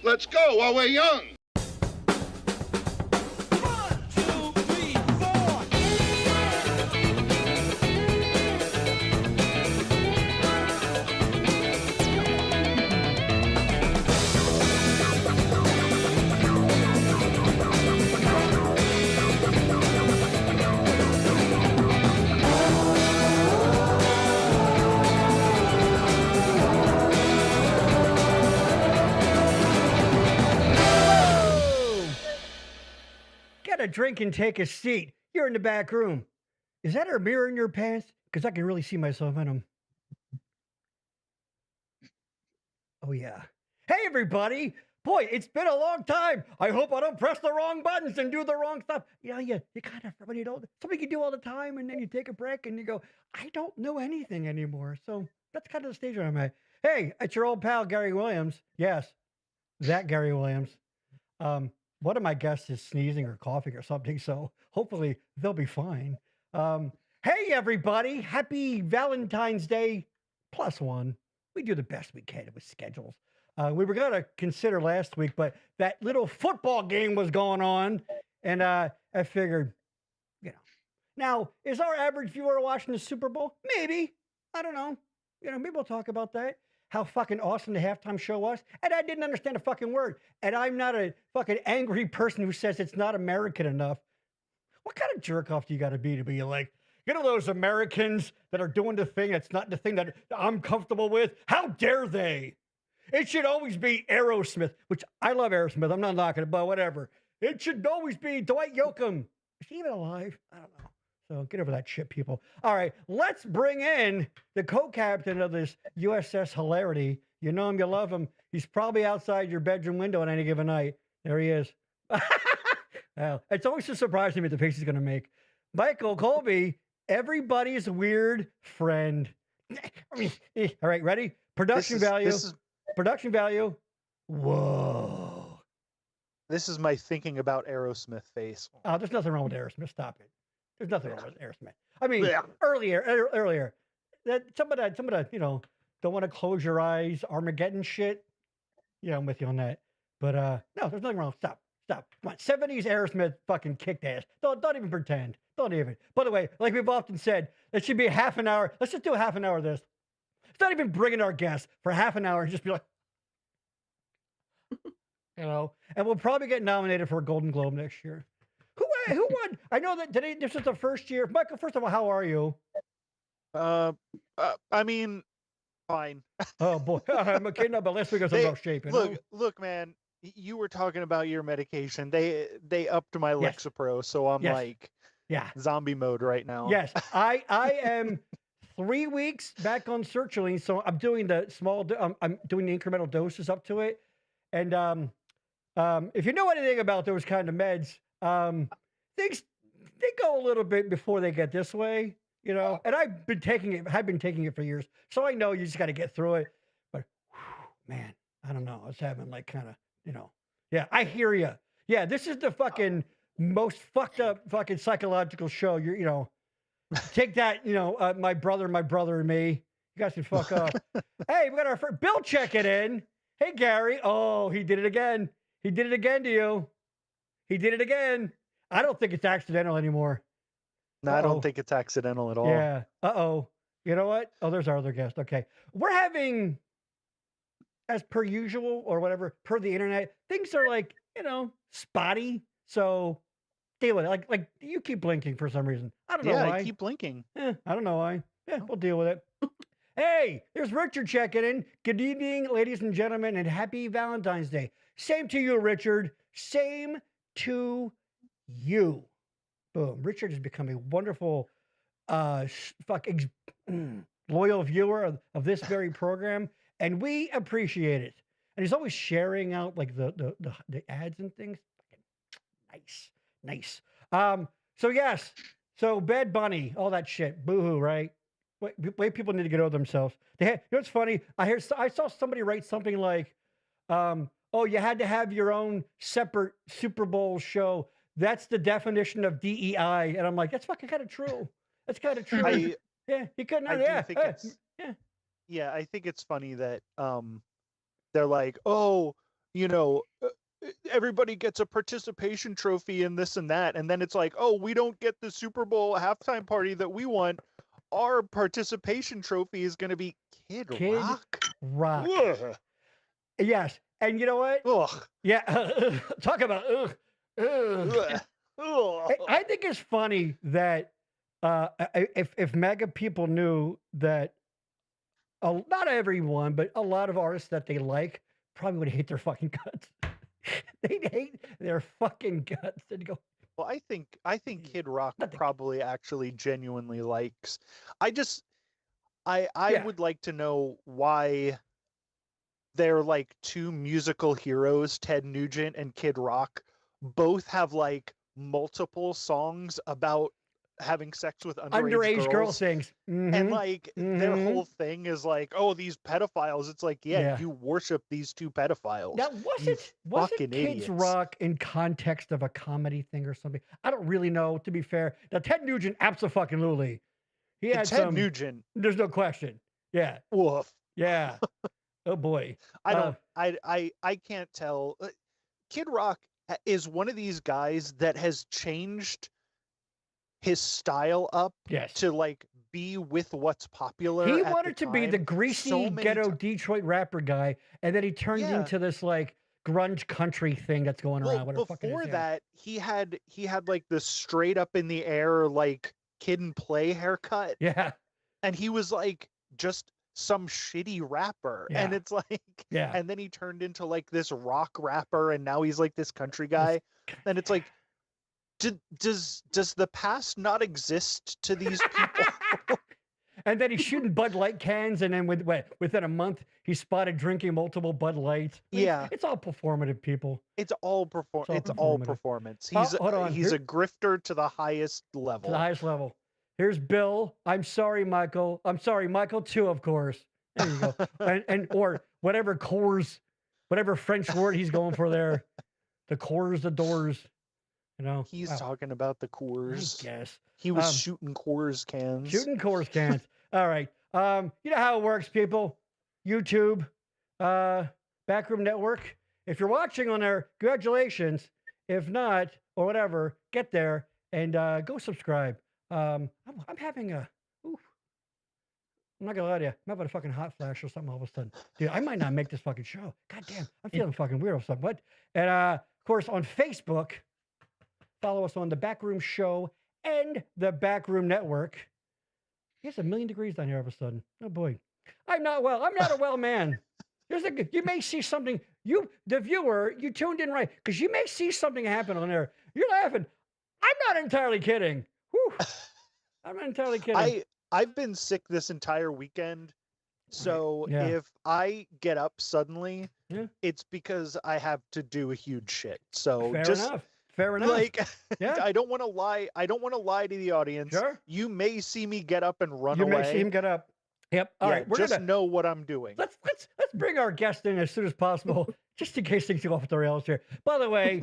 Let's go while we're young. A drink and take a seat. You're in the back room. Is that a mirror in your pants? Because I can really see myself in them. Oh, yeah. Hey, everybody. Boy, it's been a long time. I hope I don't press the wrong buttons and do the wrong stuff. You know, you kind of, when you don't, something you do all the time, and then you take a break and you go, I don't know anything anymore. So that's kind of the stage I'm at. Hey, it's your old pal, Gary Williams. Yes, that Gary Williams. One of my guests is sneezing or coughing or something, so hopefully they'll be fine. Hey, everybody. Happy Valentine's Day +1. We do the best we can with schedules. We were going to consider last week, but that little football game was going on, and I figured, you know. Now, is our average viewer watching the Super Bowl? Maybe. I don't know. You know, maybe we'll talk about that. How fucking awesome the halftime show was. And I didn't understand a fucking word. And I'm not a fucking angry person who says it's not American enough. What kind of jerk off do you got to be like, you know, those Americans that are doing the thing that's not the thing that I'm comfortable with? How dare they? It should always be Aerosmith, which I love Aerosmith. I'm not knocking it, but whatever. It should always be Dwight Yoakam. Is he even alive? I don't know. So get over that shit, people. All right, let's bring in the co-captain of this USS Hilarity. You know him, you love him. He's probably outside your bedroom window on any given night. There he is. Well, it's always so surprising me the face he's going to make. Michael Colby, everybody's weird friend. All right, ready? Production value. Production value. Whoa. This is my thinking about Aerosmith face. Oh, there's nothing wrong with Aerosmith. Stop it. There's nothing wrong with Aerosmith. I mean, earlier, that some of the, you know, don't want to close your eyes, Armageddon shit. Yeah, I'm with you on that. But no, there's nothing wrong. Stop. Stop. Come on. 70s Aerosmith fucking kicked ass. Don't even pretend. Don't even. By the way, like we've often said, it should be a half an hour. Let's just do a half an hour of this. Let's not even bring in our guests for half an hour and just be like, you know, and we'll probably get nominated for a Golden Globe next year. Who won? I know that today, this is the first year. Michael, first of all, how are you? I mean, fine. Oh, boy. I'm okay, no, but last week I was in rough shape. You know? Look, man, you were talking about your medication. They upped my Yes. Lexapro, so I'm Yes. like Yeah. zombie mode right now. Yes. I am 3 weeks back on sertraline, so I'm doing the I'm doing the incremental doses up to it. And if you know anything about those kind of meds, things they go a little bit before they get this way, you know. And I've been taking it for years, so I know you just got to get through it. But whew, man, I don't know. I was having like kind of, you know, yeah, I hear you. Yeah, this is the fucking most fucked up fucking psychological show. You know, take that, you know, my brother and me. You guys can fuck off. Hey, we got our first Bill checking in. Hey, Gary. Oh, he did it again. He did it again to you. He did it again. I don't think it's accidental anymore. No, I don't think it's accidental at all. Yeah. Uh-oh. You know what? Oh, there's our other guest. Okay. We're having, as per usual or whatever, per the internet, things are like, you know, spotty. So deal with it. Like you keep blinking for some reason. I don't know why. Yeah, I keep blinking. I don't know why. Yeah, we'll deal with it. Hey, there's Richard checking in. Good evening, ladies and gentlemen, and happy Valentine's Day. Same to you, Richard. Same to you. Boom. Richard has become a wonderful, loyal viewer of this very program, and we appreciate it. And he's always sharing out like the ads and things. Nice. So yes. So Bad Bunny, all that shit. Boo-hoo, right? Wait, people need to get over themselves. You know what's funny? I saw somebody write something like, oh, you had to have your own separate Super Bowl show. That's the definition of DEI. And I'm like, that's fucking kind of true. That's kind of true. Yeah, you couldn't. Yeah, I think it's funny that they're like, oh, you know, everybody gets a participation trophy and this and that, and then it's like, oh, we don't get the Super Bowl halftime party that we want. Our participation trophy is going to be Kid Rock. Ugh. Yes, and you know what? Ugh. Yeah, talk about ugh. Ugh. I think it's funny that if MAGA people knew that not everyone, but a lot of artists that they like probably would hate their fucking guts. They'd hate their fucking guts. They'd go. Well, I think Kid Rock probably actually genuinely likes. I would like to know why they're like two musical heroes, Ted Nugent and Kid Rock, both have like multiple songs about having sex with underage girl things. Mm-hmm. And like their whole thing is like, oh, these pedophiles. It's like, yeah. You worship these two pedophiles. Now, wasn't Kids Rock in context of a comedy thing or something? I don't really know, to be fair. Now, Ted Nugent, absolutely. He had Ted Nugent. There's no question. Yeah. Woof. Yeah. Oh boy. I can't tell. Kid Rock is one of these guys that has changed his style up to like be with what's popular. He wanted to be the greasy ghetto Detroit rapper guy, and then he turned into this like grunge country thing that's going around. Before that, he had like this straight up in the air like Kid and Play haircut. Yeah, and he was like just some shitty rapper, and it's like, and then he turned into like this rock rapper, and now he's like this country guy, and it's like, does the past not exist to these people? And then he's shooting Bud Light cans, and then within a month he's spotted drinking multiple Bud Lights. It's all performative, people. It's all performance. He's a grifter to the highest level. To the highest level. Here's Bill. I'm sorry, Michael. I'm sorry, Michael too, of course. There you go. and or whatever whatever French word he's going for there. The Coors, the doors. You know, he's talking about the Coors. I guess he was shooting Coors cans. All right. You know how it works, people. YouTube, Backroom Network. If you're watching on there, congratulations. If not, or whatever, get there and go subscribe. I'm having a, oof, I'm not gonna lie to you, I'm having a fucking hot flash or something all of a sudden. Dude, I might not make this fucking show. God damn, I'm feeling fucking weird or something. What? And of course, on Facebook, follow us on The Backroom Show and The Backroom Network. It's 1,000,000 degrees down here all of a sudden. Oh boy. I'm not well. I'm not a well man. You may see something. You, the viewer, you tuned in right because you may see something happen on there. You're laughing. I'm not entirely kidding. Whew. I'm not entirely kidding. I've been sick this entire weekend, so Yeah. if I get up suddenly, Yeah. it's because I have to do a huge shit. So Fair just enough. Fair enough. like, Yeah. I don't want to lie. I don't want to lie to the audience. Sure. You may see me get up and run You away. may see him get up. Yep. All right. We're just gonna know what I'm doing. let's bring our guest in as soon as possible, just in case things go off the rails here. By the way,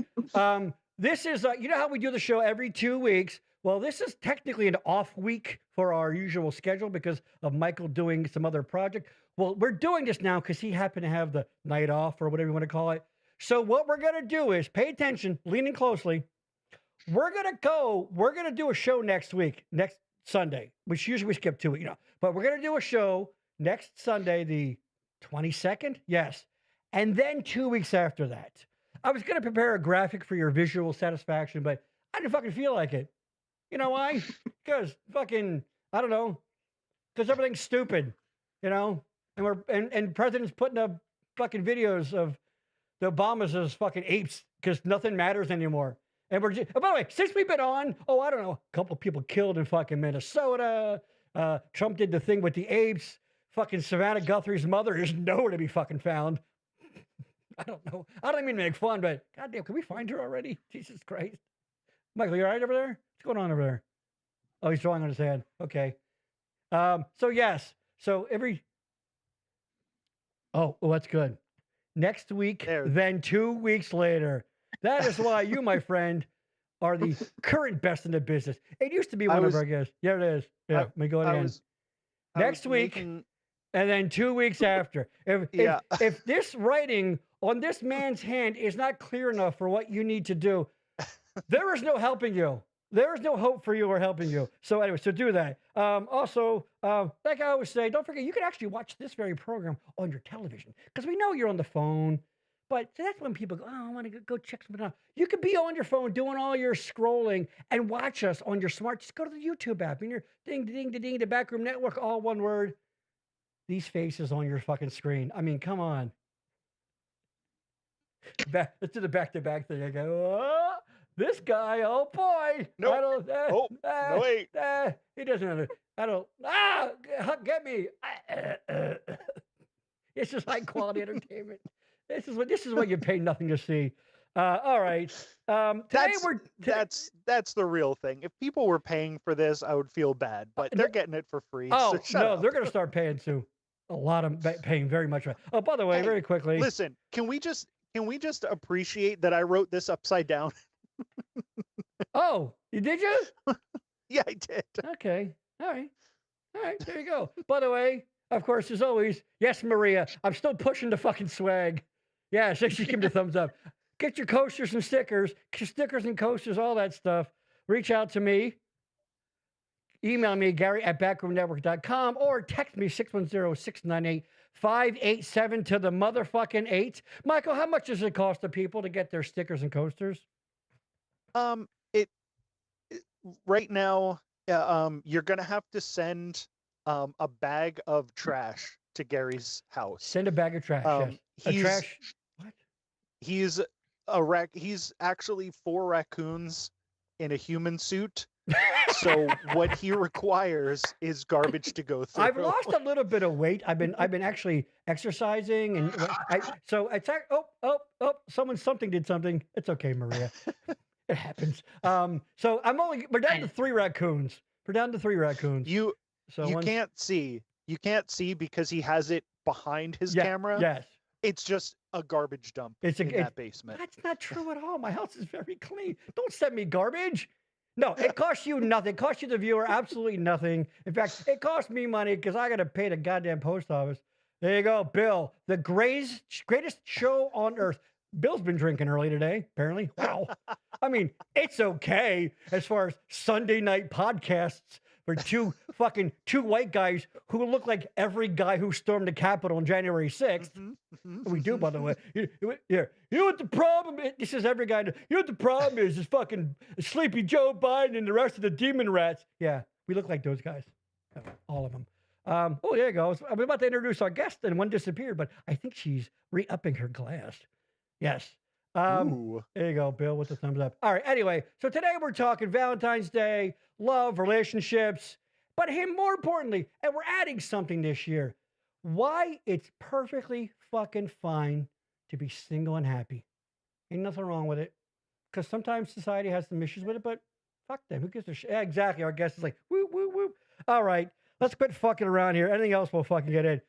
this is you know how we do the show every 2 weeks. Well, this is technically an off week for our usual schedule because of Michael doing some other project. Well, we're doing this now because he happened to have the night off or whatever you want to call it. So what we're gonna do is pay attention, leaning closely. We're gonna do a show next week, next Sunday, which usually we skip 2 weeks, but we're gonna do a show next Sunday, the 22nd. Yes. And then 2 weeks after that. I was gonna prepare a graphic for your visual satisfaction, but I didn't fucking feel like it. You know why? Because fucking, I don't know. Because everything's stupid, and and presidents putting up fucking videos of the Obamas as fucking apes because nothing matters anymore. And we're just, by the way, since we've been on, I don't know, a couple of people killed in fucking Minnesota. Trump did the thing with the apes. Fucking Savannah Guthrie's mother is nowhere to be fucking found. I don't know. I don't mean to make fun, but goddamn, can we find her already? Jesus Christ. Michael, you all right over there? What's going on over there? Oh, he's drawing on his hand. Okay. So yes. So that's good. Next week, then 2 weeks later. That is why you, my friend, are the current best in the business. It used to be one of our guests. Yeah, it is. Yeah, let me go again. Next week, and then 2 weeks after. If this writing on this man's hand is not clear enough for what you need to do, there is no helping you. There is no hope for you or helping you. So anyway, so do that. Also, like I always say, don't forget, you can actually watch this very program on your television because we know you're on the phone. But that's when people go, I want to go check something out. You could be on your phone doing all your scrolling and watch us on your smart. Just go to the YouTube app and your ding, ding, ding, the Backroom Network, all one word. These faces on your fucking screen. I mean, come on. Let's do the back-to-back thing. I go, oh, this guy, oh boy. No. Wait. He doesn't know. Get me. It's just high quality entertainment. This is what you pay nothing to see. All right. That's the real thing. If people were paying for this, I would feel bad, but they're getting it for free. Oh, so shut up. They're going to start paying too. A lot of paying very much. Oh, by the way, very quickly. Listen, can we just appreciate that I wrote this upside down? Oh, did you? Yeah, I did. Okay. All right. There you go. By the way, of course, as always, yes, Maria, I'm still pushing the fucking swag. Yeah, so she give me the thumbs up. Get your coasters and stickers and coasters, all that stuff. Reach out to me. Email me, Gary@backroomnetwork.com, or text me 610-698-587 to the motherfucking 8. Michael, how much does it cost the people to get their stickers and coasters? Right now, you're gonna have to send a bag of trash to Gary's house. Send a bag of trash. Yes. What? He's actually 4 raccoons in a human suit. So what he requires is garbage to go through. I've lost a little bit of weight. I've been actually exercising, and something did something. It's okay, Maria. It happens. So we're down to 3 raccoons. You can't see because he has it behind his camera. Yes. It's just a garbage dump in that basement. That's not true at all. My house is very clean. Don't send me garbage. No, it costs you nothing. It costs you, the viewer, absolutely nothing. In fact, it costs me money because I got to pay the goddamn post office. There you go, Bill. The greatest show on earth. Bill's been drinking early today, apparently. Wow. I mean, it's okay as far as Sunday night podcasts for two white guys who look like every guy who stormed the Capitol on January 6th. We do, by the way. You know what the problem is? This is every guy. You know what the problem is fucking sleepy Joe Biden and the rest of the demon rats. Yeah, we look like those guys. All of them. Oh, there you go. I'm about to introduce our guest, and one disappeared, but I think she's re-upping her glass. Yes. There you go, Bill, with the thumbs up. All right. Anyway, so today we're talking Valentine's Day, love, relationships, but more importantly, and we're adding something this year, why it's perfectly fucking fine to be single and happy. Ain't nothing wrong with it. Because sometimes society has some issues with it, but fuck them. Who gives a shit? Yeah, exactly. Our guest is like, woo, woo, woo. All right. Let's quit fucking around here. Anything else, we'll fucking get in.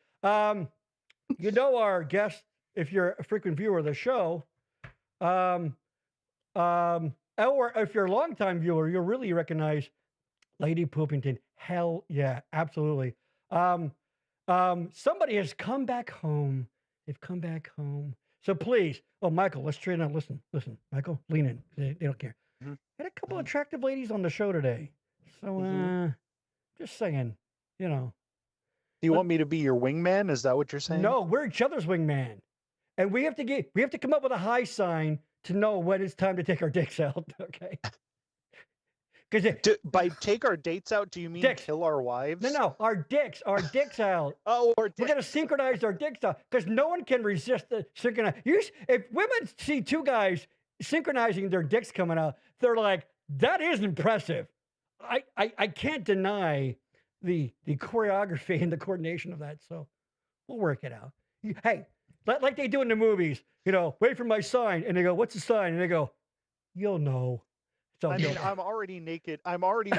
You know our guest, if you're a frequent viewer of the show, or if you're a longtime viewer, you'll really recognize Lady Poopington. Hell yeah, absolutely. Somebody has come back home. They've come back home. So please, Michael, let's train on. Listen, Michael, lean in. They don't care. Mm-hmm. Had a couple attractive ladies on the show today. So, just saying, you know. Do you want me to be your wingman? Is that what you're saying? No, we're each other's wingman. And we have to come up with a high sign to know when it's time to take our dicks out, okay? By take our dates out, do you mean dicks. Kill our wives? No, our dicks out. Oh, we're gonna synchronize our dicks out because no one can resist the synchronize. If women see two guys synchronizing their dicks coming out, they're like, that is impressive. I can't deny the choreography and the coordination of that. So we'll work it out. Hey, like they do in the movies, wait for my sign, and they go, what's the sign? And they go, you'll know. So I mean, I'm already naked. I'm already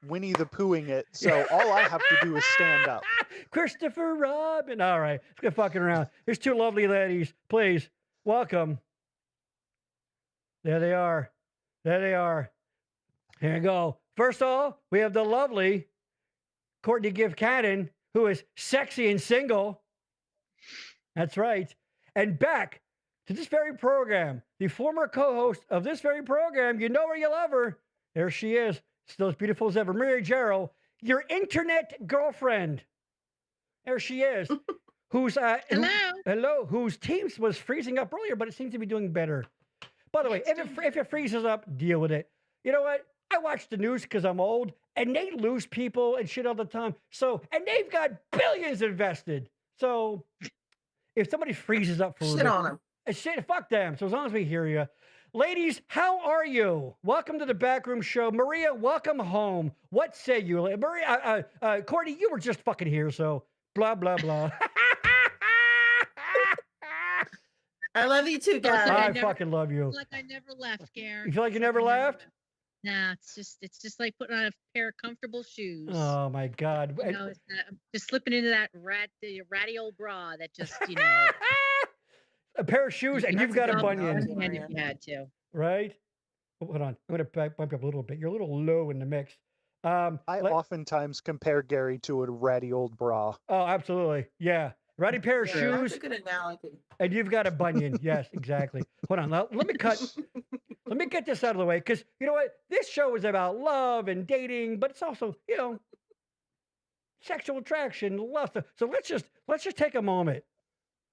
Winnie the Poohing it. So all I have to do is stand up. Christopher Robin. All right, let's get fucking around. Here's two lovely ladies. Please welcome. There they are. Here you go. First of all, we have the lovely Courtney Gift Cannon, who is sexy and single. That's right. And back to this very program, the former co-host of this very program, you know her, you love her. There she is, still as beautiful as ever. Jarrell, your internet girlfriend. There she is. Whose hello, whose Teams was freezing up earlier, but it seems to be doing better. By the way, if it freezes up, deal with it. You know what? I watch the news because I'm old, and they lose people and shit all the time. And they've got billions invested. So if somebody freezes up for shit on them. Shit, fuck them. So as long as we hear you. Ladies, how are you? Welcome to the Backroom Show. Maria, welcome home. What say you? Maria, Courtney, you were just fucking here, so blah, blah, blah. I love you too, guys. I fucking love you. I feel like I never left, Gare. You feel like you never left? Nah, it's just like putting on a pair of comfortable shoes. Oh my God. It's just slipping into that ratty old bra that just, a pair of shoes and you've got a bunion. If you had to. Right? Hold on. I'm going to bump you up a little bit. You're a little low in the mix. I oftentimes compare Gary to a ratty old bra. Oh, absolutely. Yeah. Ratty pair of shoes. That's a good analogy. And you've got a bunion. Yes, exactly. Hold on. Let me get this out of the way because you know what? This show is about love and dating, but it's also, sexual attraction, lust. So let's just take a moment.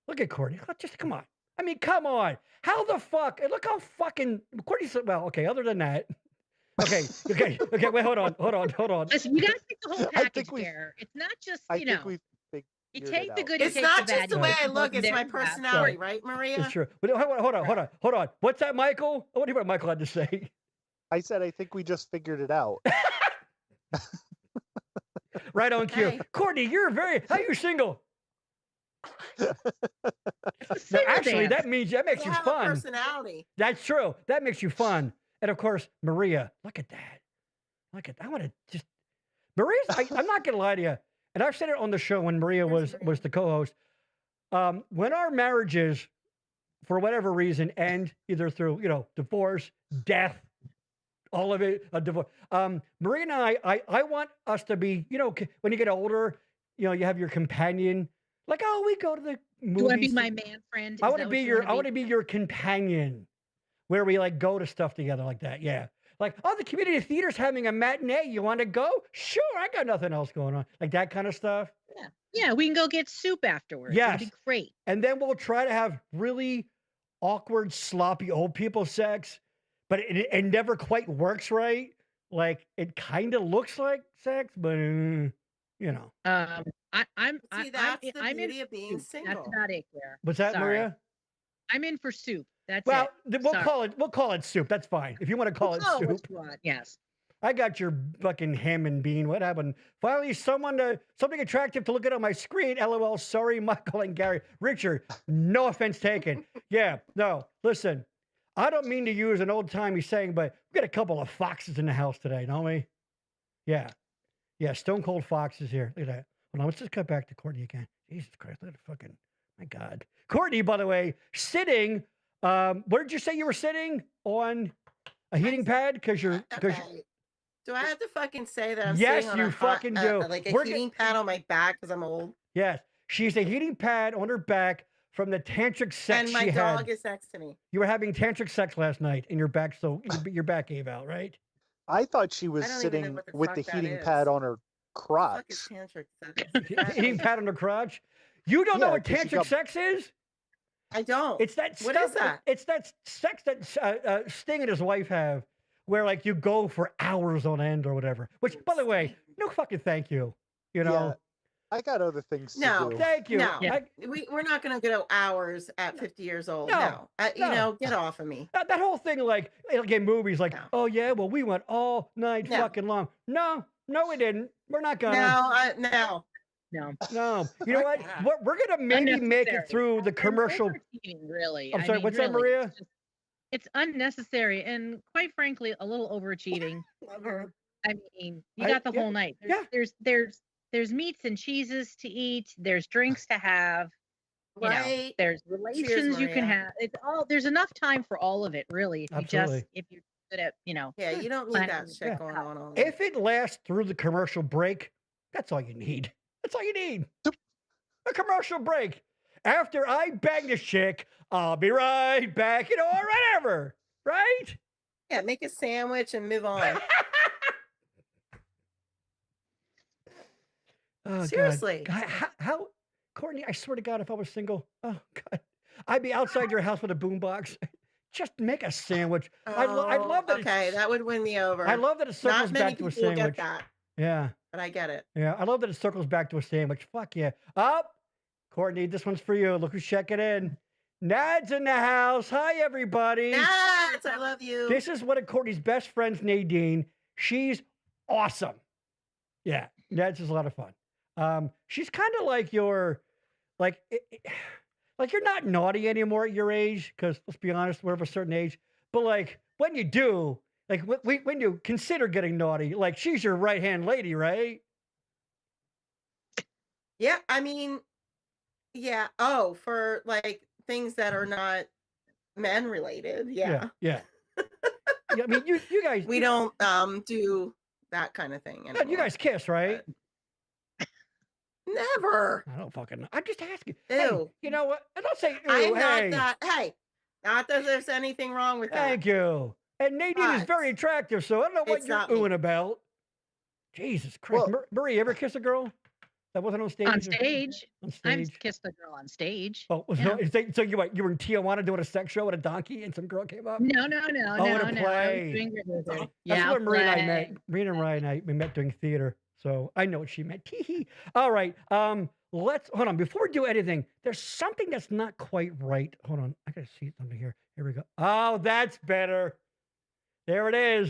Look at Courtney. Come on. I mean, come on. How the fuck? And look how fucking Courtney said. Well, okay. Other than that, okay. Wait, hold on. Listen, you gotta take the whole package there. It's not just you take the good. It's not just the way I look; it's my personality, right, Maria? It's true. But hold on. What's that, Michael? What do you want Michael had to say? I said I think we just figured it out. Right on cue. Hey. Courtney, how you single? No, actually, that makes you fun. Personality. That's true. That makes you fun. And of course, Maria, look at that. I want to just Maria's. I'm not gonna lie to you. And I've said it on the show when Maria was the co-host. When our marriages, for whatever reason, end either through divorce, death, all of it, a divorce. Maria and I want us to be when you get older, you have your companion. Like, oh, we go to the movies. You want to be my man friend? I want to be your companion, where we like go to stuff together like that. Yeah. Like, oh, the community theater's having a matinee. You want to go? Sure, I got nothing else going on. Like that kind of stuff. Yeah. Yeah, we can go get soup afterwards. Yes. It'll be great. And then we'll try to have really awkward, sloppy old people sex, but it never quite works right. Like it kind of looks like sex, but you know. I'm the beauty of being soup. single. That's not it, Claire. What's that, Sorry. Maria? I'm in for soup. That's well, it. We'll call it soup. That's fine. If you want to call it soup. Yes. I got your fucking ham and bean. What happened? Finally, something attractive to look at on my screen. LOL. Sorry, Michael and Gary. Richard, no offense taken. Yeah, no. Listen, I don't mean to use an old-timey saying, but we got a couple of foxes in the house today, don't we? Yeah. Yeah, stone cold foxes here. Look at that. Hold on, let's just cut back to Courtney again. Jesus Christ, look at the fucking, my God. Courtney, by the way, sitting, where did you say you were sitting? On a heating pad? Because you're... Do I have to fucking say that I'm yes, sitting on you fucking do. Like a heating pad on my back because I'm old? Yes. She's a heating pad on her back from the tantric sex she had. And my dog is next to me. You were having tantric sex last night and your back your back gave out, right? I thought she was sitting with the heating pad on her crotch. Heating pad on her crotch? You don't know what tantric sex is? I don't. It's that What stuff, is that? It's that sex that Sting and his wife have, where like you go for hours on end or whatever. Which, by the way, no fucking thank you. You know, yeah, I got other things to do. Thank you. No, yeah. we're not going to go hours at 50 years old. No, you know, get off of me. That whole thing, like in movies, like, oh yeah, well we went all night fucking long. No, we didn't. We're not gonna. No. You know what? We're gonna maybe make it through the commercial. Really. I'm sorry. What's that, Maria? It's unnecessary and quite frankly a little overachieving. I mean, you got the whole night. There's meats and cheeses to eat. There's drinks to have. You know, there's relations you can have. It's all. There's enough time for all of it, really. If you're good at, you know. Yeah, you don't need that shit going on. If it lasts through the commercial break, that's all you need. That's all you need. A commercial break. After I bang this chick, I'll be right back, you know, or whatever. Right? Yeah, make a sandwich and move on. Oh, seriously. God. How, Courtney, I swear to God, if I was single, oh, God, I'd be outside your house with a boombox. Just make a sandwich. I love that. Okay, that would win me over. I love that it circles back to a sandwich. Get that. Yeah. But I get it. Yeah, I love that it circles back to a sandwich. Fuck yeah. Courtney, this one's for you. Look who's checking in. Nad's in the house. Hi, everybody. Nads, I love you. This is one of Courtney's best friends, Nadine. She's awesome. Yeah, Nad's is a lot of fun. She's kind of like your, like you're not naughty anymore at your age, because let's be honest, we're of a certain age. But like when you do, like when you consider getting naughty, like she's your right-hand lady, right? Yeah, I mean, yeah. Oh, for like things that are not men related. Yeah. Yeah. I mean, you guys. We don't do that kind of thing anymore. You guys kiss, right? Never. I don't fucking know. I'm just asking. Ew. Hey, you know what? I don't say ew. I'm not that. Hey, not that there's anything wrong with that. Thank you. And Nadine is very attractive, so I don't know what you're oohing about. Jesus Christ. Well, Marie, you ever kiss a girl that wasn't on stage? On stage. I've kissed a girl on stage. Oh, yeah. So you were in Tijuana doing a sex show with a donkey and some girl came up? No. At a play. That's where Marie and I met. Marina and Ryan and I, we met doing theater. So I know what she meant. Tee-hee. All right. Let's hold on. Before we do anything, there's something that's not quite right. Hold on. I gotta see something here. Here we go. Oh, that's better. There it is.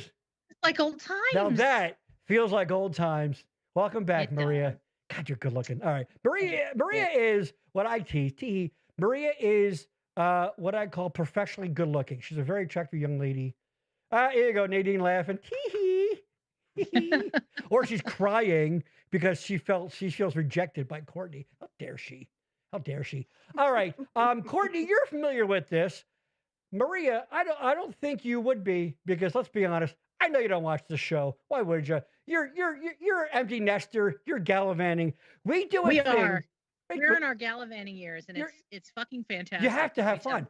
It's like old times. Now that feels like old times. Welcome back, Maria. God, you're good looking. All right. Maria is what I tease. Maria is what I call professionally good looking. She's a very attractive young lady. Here you go, Nadine laughing. Tee-hee. Or she's crying because she feels rejected by Courtney. How dare she? How dare she? All right. Courtney, you're familiar with this. Maria, I don't think you would be, because let's be honest, I know you don't watch the show. Why would you? You're an empty nester. You're gallivanting. We do a thing. We're in our gallivanting years, and it's fucking fantastic. You have to have fun.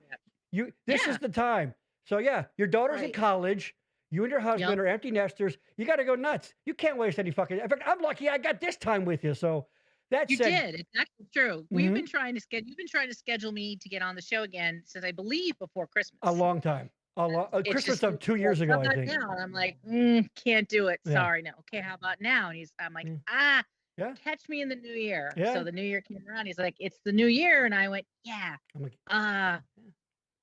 This is the time. So yeah, your daughter's in college. You and your husband are empty nesters. You got to go nuts. You can't waste any fucking. In fact, I'm lucky I got this time with you. So that's did. It's actually true. We've been trying to schedule. You've been trying to schedule me to get on the show again since I believe before Christmas. A long time. Christmas of 2 years ago, I think. Now, and I'm like, can't do it. Sorry, no. Okay, how about now? And I'm like, catch me in the new year. Yeah. So the new year came around. He's like, it's the new year, and I went, yeah. I'm like,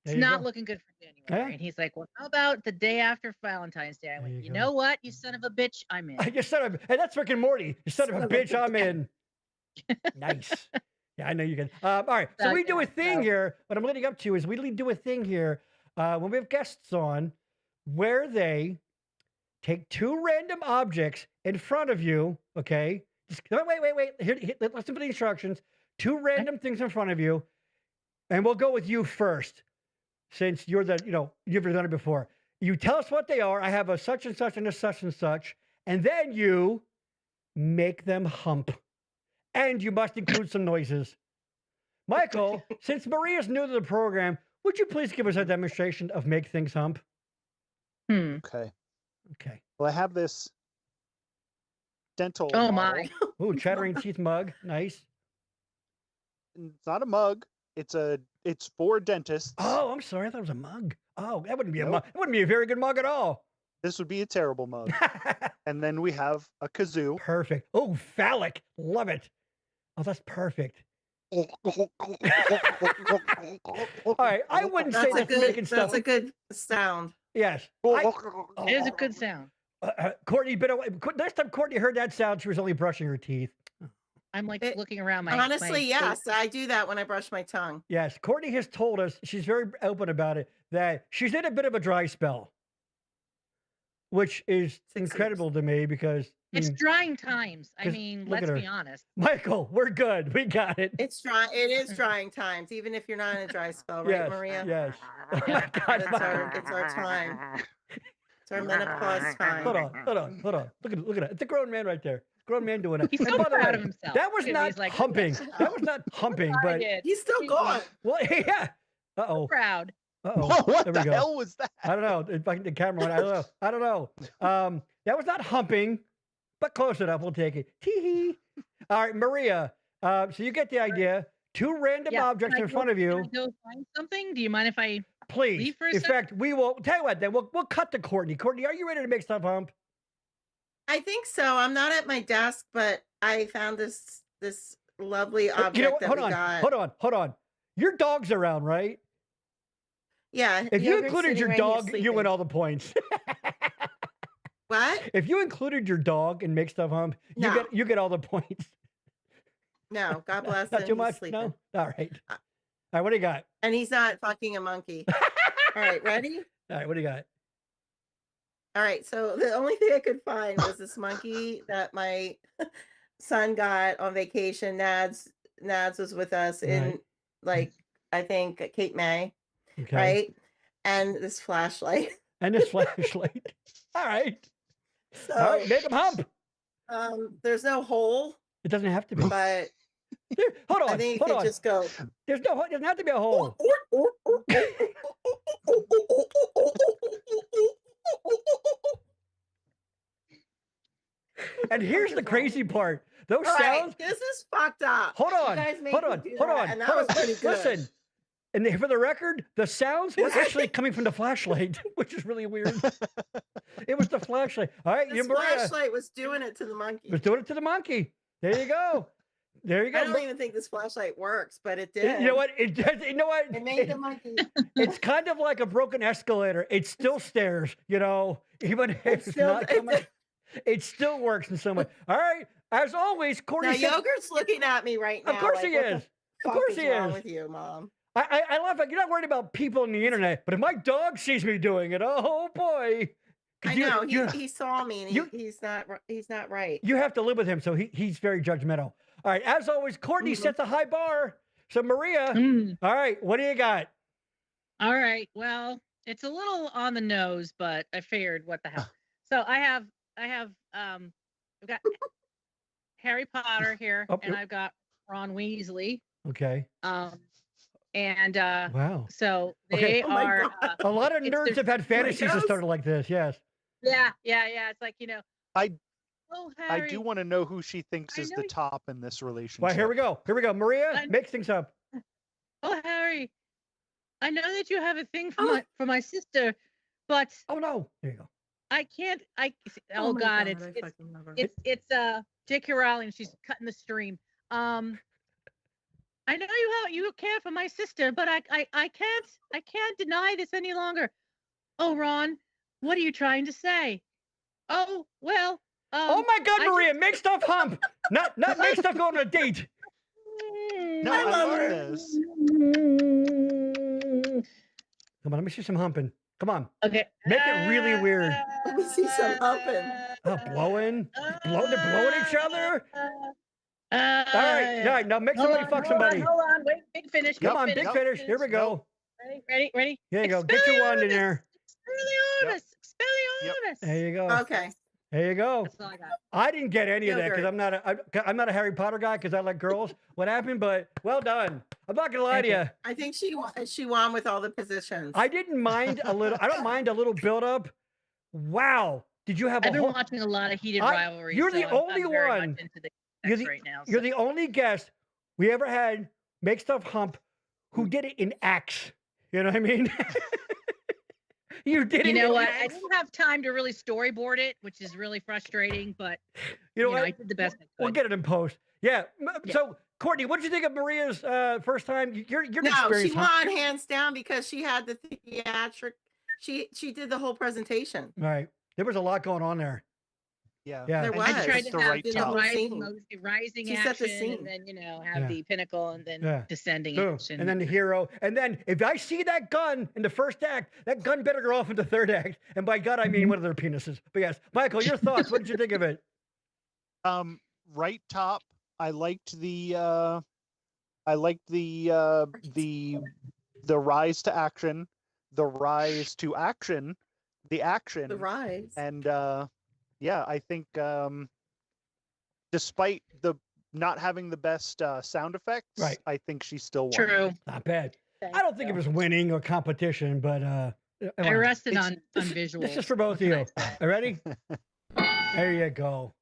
it's not looking good for January. Yeah. And he's like, well, how about the day after Valentine's Day? I went, you know what, you son of a bitch, I'm in. You son of hey, that's Rick and Morty. You son of a bitch, I'm in. Nice. Yeah, I know you can. All right. So we do a thing here. What I'm leading up to is we do a thing here when we have guests on where they take two random objects in front of you. Okay. Just, wait. Here, listen to the instructions. Two random things in front of you. And we'll go with you first. Since you're you've done it before. You tell us what they are. I have a such and such and a such and such. And then you make them hump. And you must include some noises. Michael, since Maria's new to the program, would you please give us a demonstration of Make Things Hump? Okay. Well, I have this dental model. My. Ooh, chattering teeth mug. Nice. It's not a mug. It's for dentists. Oh, I'm sorry. I thought it was a mug. Oh, that wouldn't be a mug. It wouldn't be a very good mug at all. This would be a terrible mug. And then we have a kazoo. Perfect. Oh, phallic. Love it. Oh, that's perfect. All right. I wouldn't say that's making stuff. That's a good sound. Yes. It is a good sound. Courtney, last time Courtney heard that sound, she was only brushing her teeth. I'm like looking around my. Honestly, yes, I do that when I brush my tongue. Yes, Courtney has told us, she's very open about it, that she's in a bit of a dry spell, which is incredible to me because it's drying times. I mean, let's be honest. Michael, we're good. We got it. It's dry. It is drying times, even if you're not in a dry spell, right, Maria? Yes. Oh my God, it's our time. It's our menopause time. Hold on. Look at it. It's a grown man right there. Grown man doing it. He's so proud of himself. That was not humping. That was not humping, but he's still going. Well, yeah. So proud. What the hell was that? I don't know. If the camera went, I don't know. That was not humping, but close enough. We'll take it. Tee-hee. All right, Maria. So you get the idea. Two random objects in front of you. Can I go find something? Do you mind if I please leave for a In second? fact, we will tell you what. Then we'll cut to Courtney. Courtney, are you ready to make stuff hump? I think so. I'm not at my desk, but I found this lovely object that we got. Hold on. Your dog's around, right? Yeah. If you included your dog, you win all the points. What? If you included your dog and make stuff hump, you get all the points. No, God bless him. Not too much. No. All right. All right. What do you got? And he's not fucking a monkey. All right. Ready? All right. What do you got? All right, so the only thing I could find was this monkey that my son got on vacation. Nads was with us in I think Cape May, right? And this flashlight. All right. So, all right, make him hump. There's no hole. It doesn't have to be. But hold on. I think it could just go. It doesn't have to be a hole. And here's the crazy part. Those sounds. This is fucked up. Hold on. And that was pretty good. Listen. And for the record, the sounds were actually coming from the flashlight, which is really weird. It was the flashlight. All right, this flashlight was doing it to the monkey. Was doing it to the monkey. There you go. There you go. I don't even think this flashlight works, but it did. You know what? It made the monkey. It's kind of like a broken escalator. It still stairs, even if it's not coming. It still works in some way. All right. As always, Courtney. Now, Yogurt's looking at me right now. Of course he is. Of course he is. What's wrong with you, Mom? I love it. You're not worried about people on the internet, but if my dog sees me doing it, oh boy. I know. He saw me and he's not right. You have to live with him, so he's very judgmental. All right. As always, Courtney sets a high bar. So Maria, all right, what do you got? All right. Well, it's a little on the nose, but I figured what the hell. So I've got Harry Potter here, and I've got Ron Weasley. Okay. And wow. So they are. A lot of nerds have had fantasies that started like this. Yes. Yeah. It's like I Harry, do want to know who she thinks is the top in this relationship. Well, here we go. Maria, mix things up. Oh, Harry, I know that you have a thing for my sister, but oh no, there you go. I can't. Oh God, it's J.K. Rowling. She's cutting the stream. I know you care for my sister, but I can't deny this any longer. Oh, Ron, what are you trying to say? Oh, well. Oh my God, Maria, make stuff hump. not make stuff go on a date. No, I love this. Come on, let me see some humping. Come on. Okay. Make it really weird. Let me see some humping. Oh, blowing. They're blowing each other. All right, now make somebody fuck somebody. Hold on, wait, big finish. Come on, big finish. Here we go. Ready? Here you go. Get your wand in there. Expelliarmus. There you go. Okay. There you go. That's all I got. I didn't get any of that because I'm not a Harry Potter guy because I like girls. What happened? But well done. I'm not gonna lie to you. I think she won with all the positions. I didn't mind a little. I don't mind a little build up. Wow. Did you have? I've been watching a lot of heated rivalry. You're the only one. You're the only guest we ever had make stuff hump who did it in acts. You know what I mean? You did it. You know what? I didn't have time to really storyboard it, which is really frustrating. But you know I did the best I could. We'll get it in post. Yeah. So, Courtney, what did you think of Maria's first time? You're she won hands down because she had the theatric. She did the whole presentation. Right. There was a lot going on there. Yeah. There was. I tried to have the rising action, and then have the pinnacle, and then descending action, and then the hero. And then if I see that gun in the first act, that gun better go off in the third act. And by God, I mean one of their penises. But yes, Michael, your thoughts? What did you think of it? Right top. I liked the rise to action, the rise to action, the action, the rise, and yeah, I think despite the not having the best sound effects, right. I think she still won. True. Not bad. I don't think it was winning or competition, but I rested on visuals. This is for both of you. Are ready? There you go.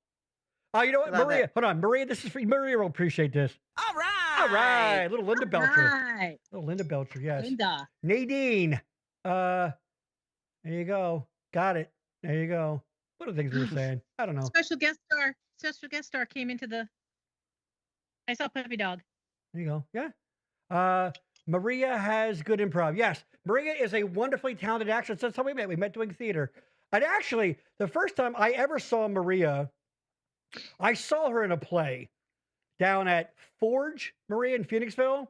Oh, you know what, Maria? Hold on, Maria. This is for Maria. Will appreciate this. All right. All right. Little Linda Belcher. Right. Little Linda Belcher. Yes. Linda. Nadine. There you go. Got it. There you go. What are the things we were saying? I don't know. Special guest star came into the. I saw Puppy Dog. There you go. Yeah. Maria has good improv. Yes. Maria is a wonderfully talented actress. That's how we met. We met doing theater. And actually, the first time I ever saw Maria, I saw her in a play down at Forge, Maria in Phoenixville.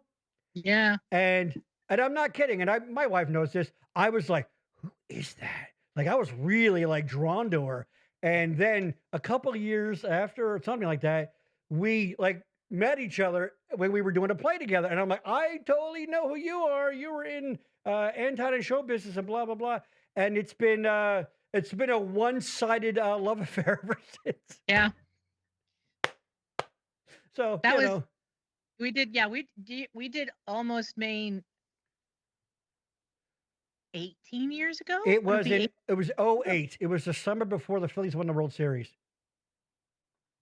Yeah. And I'm not kidding. And my wife knows this. I was like, who is that? Like, I was really like drawn to her. And then a couple of years after or something like that, we like met each other when we were doing a play together. And I'm like, I totally know who you are. You were in Anton and show business and blah, blah, blah. And it's been a one-sided love affair ever since. Yeah. So that was, we did Almost Maine 18 years ago. It was 08. It was the summer before the Phillies won the World Series.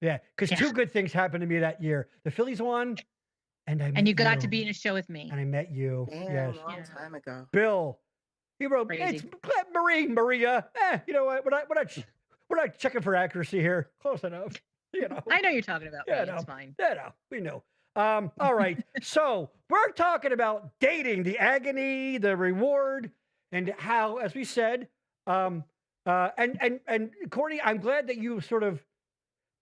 Yeah, because two good things happened to me that year. The Phillies won, and you got to be in a show with me. And I met you. Yes. A long time ago. Bill. He wrote, it's Maria. You know what? We're not checking for accuracy here. Close enough. You know. I know you're talking about me. No, it's fine. Yeah, no, we know. All right. So we're talking about dating, the agony, the reward, and how, as we said, and Courtney, I'm glad that you sort of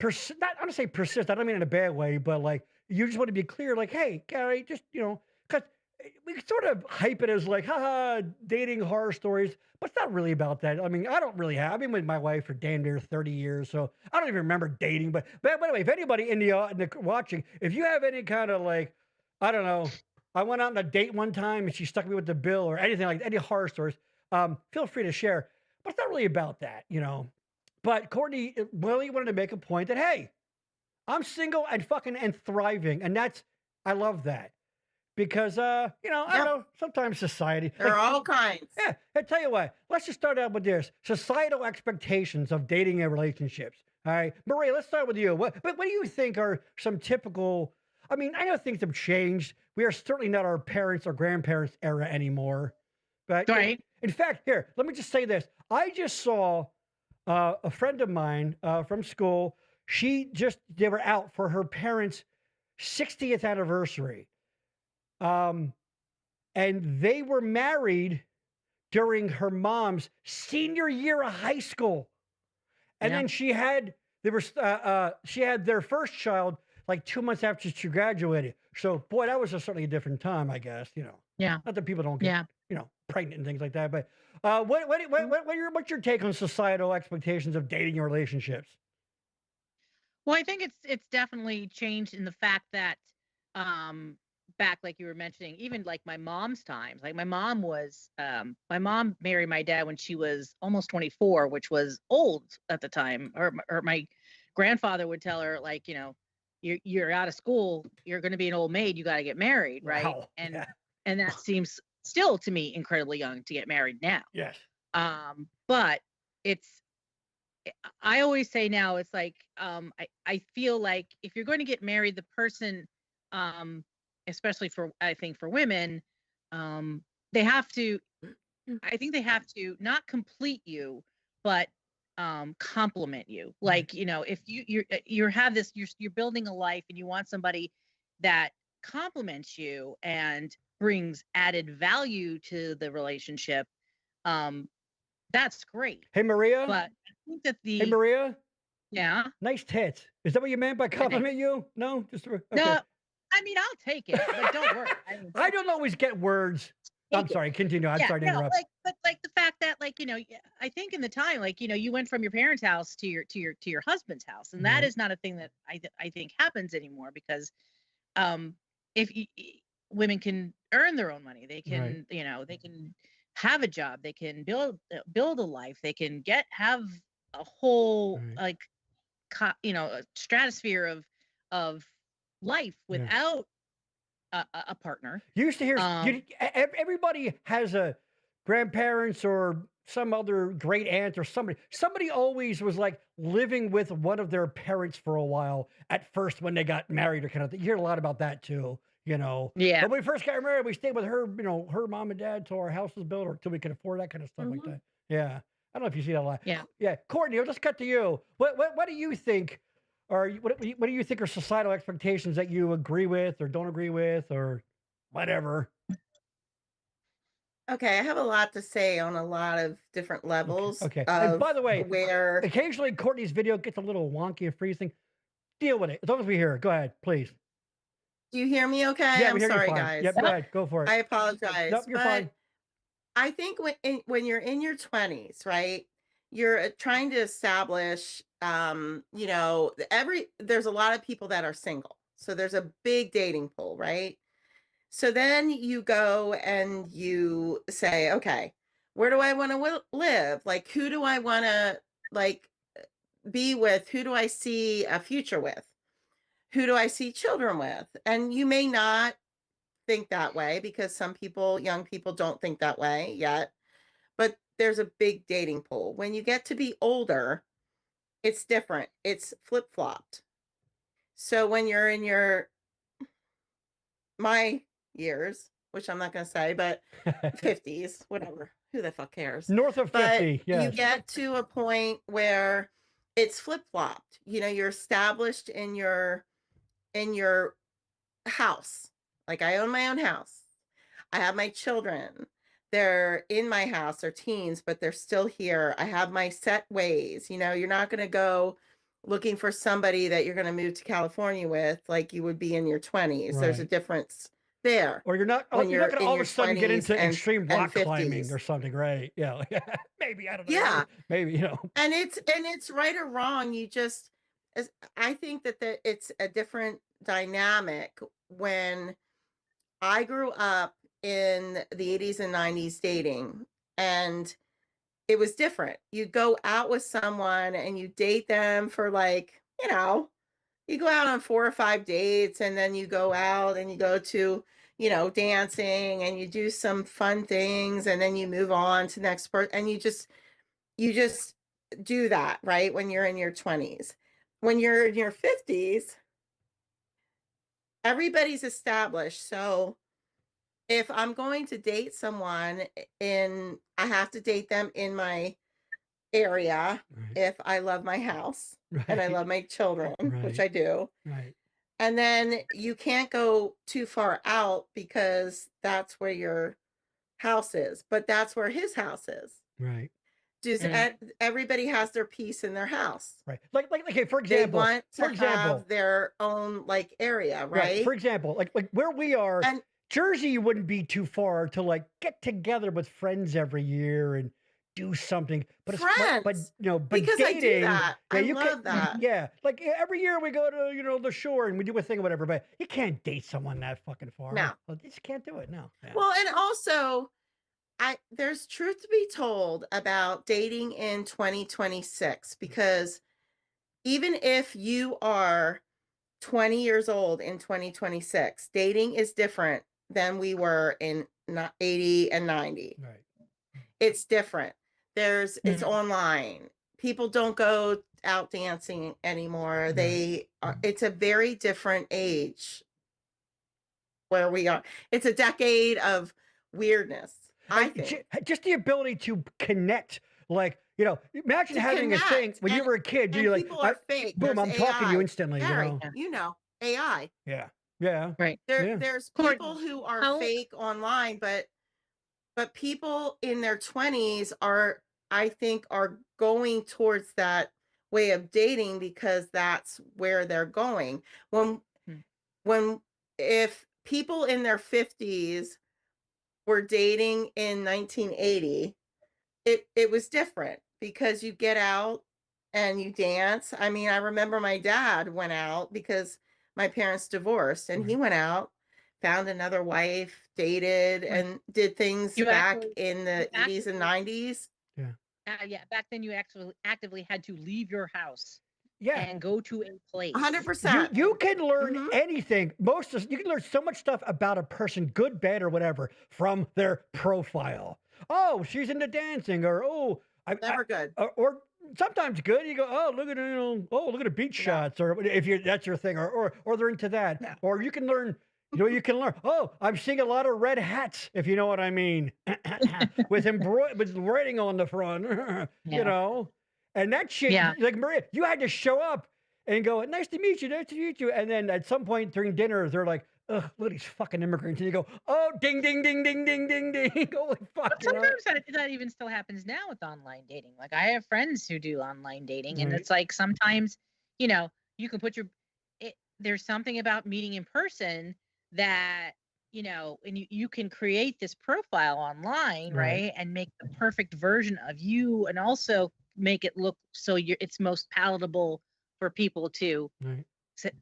I'm gonna say persist. I don't mean in a bad way, but like you just want to be clear, like, hey, Gary, just because we sort of hype it as like, haha, dating horror stories, but it's not really about that. I mean, I've been with my wife for damn near 30 years, so I don't even remember dating. But anyway, if anybody in the watching, if you have any kind of like, I don't know, I went out on a date one time and she stuck me with the bill or anything like any horror stories, feel free to share. But it's not really about that, But Courtney really wanted to make a point that, hey, I'm single and fucking and thriving, and I love that because I don't know. Sometimes society, there are all kinds. yeah. I tell you what. Let's just start out with this: societal expectations of dating and relationships. All right, Maria. Let's start with you. What do you think are some typical? I mean, I know things have changed. We are certainly not our parents' or grandparents' era anymore. But right. In fact, here, let me just say this. I just saw a friend of mine from school. They were out for her parents' 60th anniversary. And they were married during her mom's senior year of high school. And then she had their first child like 2 months after she graduated. So boy, that was certainly a different time, I guess. Yeah. Not that people don't get pregnant and things like that, but what's your take on societal expectations of dating and relationships? Well, I think it's definitely changed in the fact that back, like you were mentioning, even like my mom's times, like my mom married my dad when she was almost 24, which was old at the time. Or my grandfather would tell her, like, you're out of school, you're going to be an old maid, you got to get married, right? Wow. And that seems still to me incredibly young to get married now. Yes. But I always say now, it's like I feel like if you're going to get married, the person, especially I think for women, they have to not complete you, but complement you. Like, if you have this, you're building a life and you want somebody that complements you and brings added value to the relationship, that's great. Hey, Maria. But I think that Hey, Maria. Yeah. Nice tits. Is that what you meant by compliment you? No, just okay. No. I mean, I'll take it, but don't worry. I don't always get words. I'm sorry. Continue. I'm sorry to interrupt. But the fact that, like, I think in the time, like, you went from your parents' house to your husband's house, and that is not a thing that I think happens anymore, because if women can earn their own money, they can they can have a job, they can build a life, they can have a whole like a stratosphere of life without a partner. You used to hear everybody has a grandparents or some other great aunt or somebody always was like living with one of their parents for a while at first when they got married or kind of thing. You hear a lot about that too, Yeah. When we first got married, we stayed with her, her mom and dad till our house was built or till we could afford that kind of stuff like that. Yeah. I don't know if you see that a lot. Yeah. Yeah. Courtney, let's cut to you. What do you think? Or what do you think are societal expectations that you agree with or don't agree with or whatever? Okay, I have a lot to say on a lot of different levels. Okay. And by the way, where occasionally Courtney's video gets a little wonky and freezing. Deal with it. As long as we hear it. Go ahead, please. Do you hear me okay? Yeah, I'm we hear sorry, you fine. guys. Yep, go ahead. Go for it. I apologize. Nope, you're but fine. I think when you're in your 20s, right, you're trying to establish, there's a lot of people that are single. So there's a big dating pool, right? So then you go and you say, okay, where do I want to live? Like, who do I want to be with? Who do I see a future with? Who do I see children with? And you may not think that way because some people, young people, don't think that way yet. But there's a big dating pool. When you get to be older, it's different. It's flip-flopped. So when you're in my years, which I'm not going to say, but 50s, whatever. Who the fuck cares? North of 50, yes. You get to a point where it's flip-flopped. You're established in your house. Like, I own my own house. I have my children. They're in my house. They're teens, but they're still here. I have my set ways. You're not going to go looking for somebody that you're going to move to California with like you would be in your 20s. Right. There's a difference there. Or you're not going to all of a sudden get into extreme rock climbing or something, right? Yeah. Maybe, I don't know. Yeah. Maybe, And it's right or wrong. I think that it's a different dynamic. When I grew up in the 80s and 90s dating, and it was different. You go out with someone and you date them for you go out on 4 or 5 dates, and then you go out and you go to, you know, dancing, and you do some fun things, and then you move on to the next person, and you just do that, right? When you're in your 20s. When you're in your 50s, everybody's established. So if I'm going to date someone I have to date them in my area, Right. if I love my house and I Right. love my children, which Right. I do. Right. And then you can't go too far out because that's where your house is, but that's where his house is. Right. Just everybody has their piece in their house. Right. Like okay, for They example, want to have their own like area, right? For example, like where we are, And Jersey wouldn't be too far to like get together with friends every year and do something. But friends, but because dating, I do that. yeah, I you love that. Yeah, like every year we go to the shore and we do a thing or whatever. But you can't date someone that fucking far. No, you just can't do it. No. Yeah. well, and also, there's truth to be told about dating in 2026, because even if you are 20 years old in 2026, dating is different than we were in 80 and 90. Right. It's different. It's online. People don't go out dancing anymore. Right. It's a very different age where we are. It's a decade of weirdness. I think just the ability to connect, like imagine having a thing when you were a kid. You're like, people are fake. Boom! There's I'm talking to you AI. instantly. Gary, AI. Yeah. Yeah. Right. There's people who are fake online, but people in their 20s I think are going towards that way of dating because that's where they're going. If people in their 50s were dating in 1980, it was different because you get out and you dance. I mean, I remember my dad went out because my parents divorced, and he went out, found another wife, dated, and did things back in the 80s and 90s. Yeah. Back then you actually actively had to leave your house. Yeah. And go to a place. 100%. You can learn anything. You can learn so much stuff about a person, good, bad, or whatever, from their profile. Oh, she's into dancing, or never good. Or sometimes good. You go, oh, look at look at the beach shots, or if that's your thing, or they're into that. Yeah. Or you can learn. You can learn. Oh, I'm seeing a lot of red hats, if you know what I mean, with writing on the front. And that shit, like Maria, you had to show up and go, nice to meet you. And then at some point during dinner, they're like, ugh, look at these fucking immigrants. And you go, oh, ding, ding, ding, ding, ding, ding, ding. Holy fuck. But sometimes that even still happens now with online dating. Like I have friends who do online dating, and it's like sometimes, you can put there's something about meeting in person that, and you can create this profile online, right? And make the perfect version of you, and also make it look so it's most palatable for people to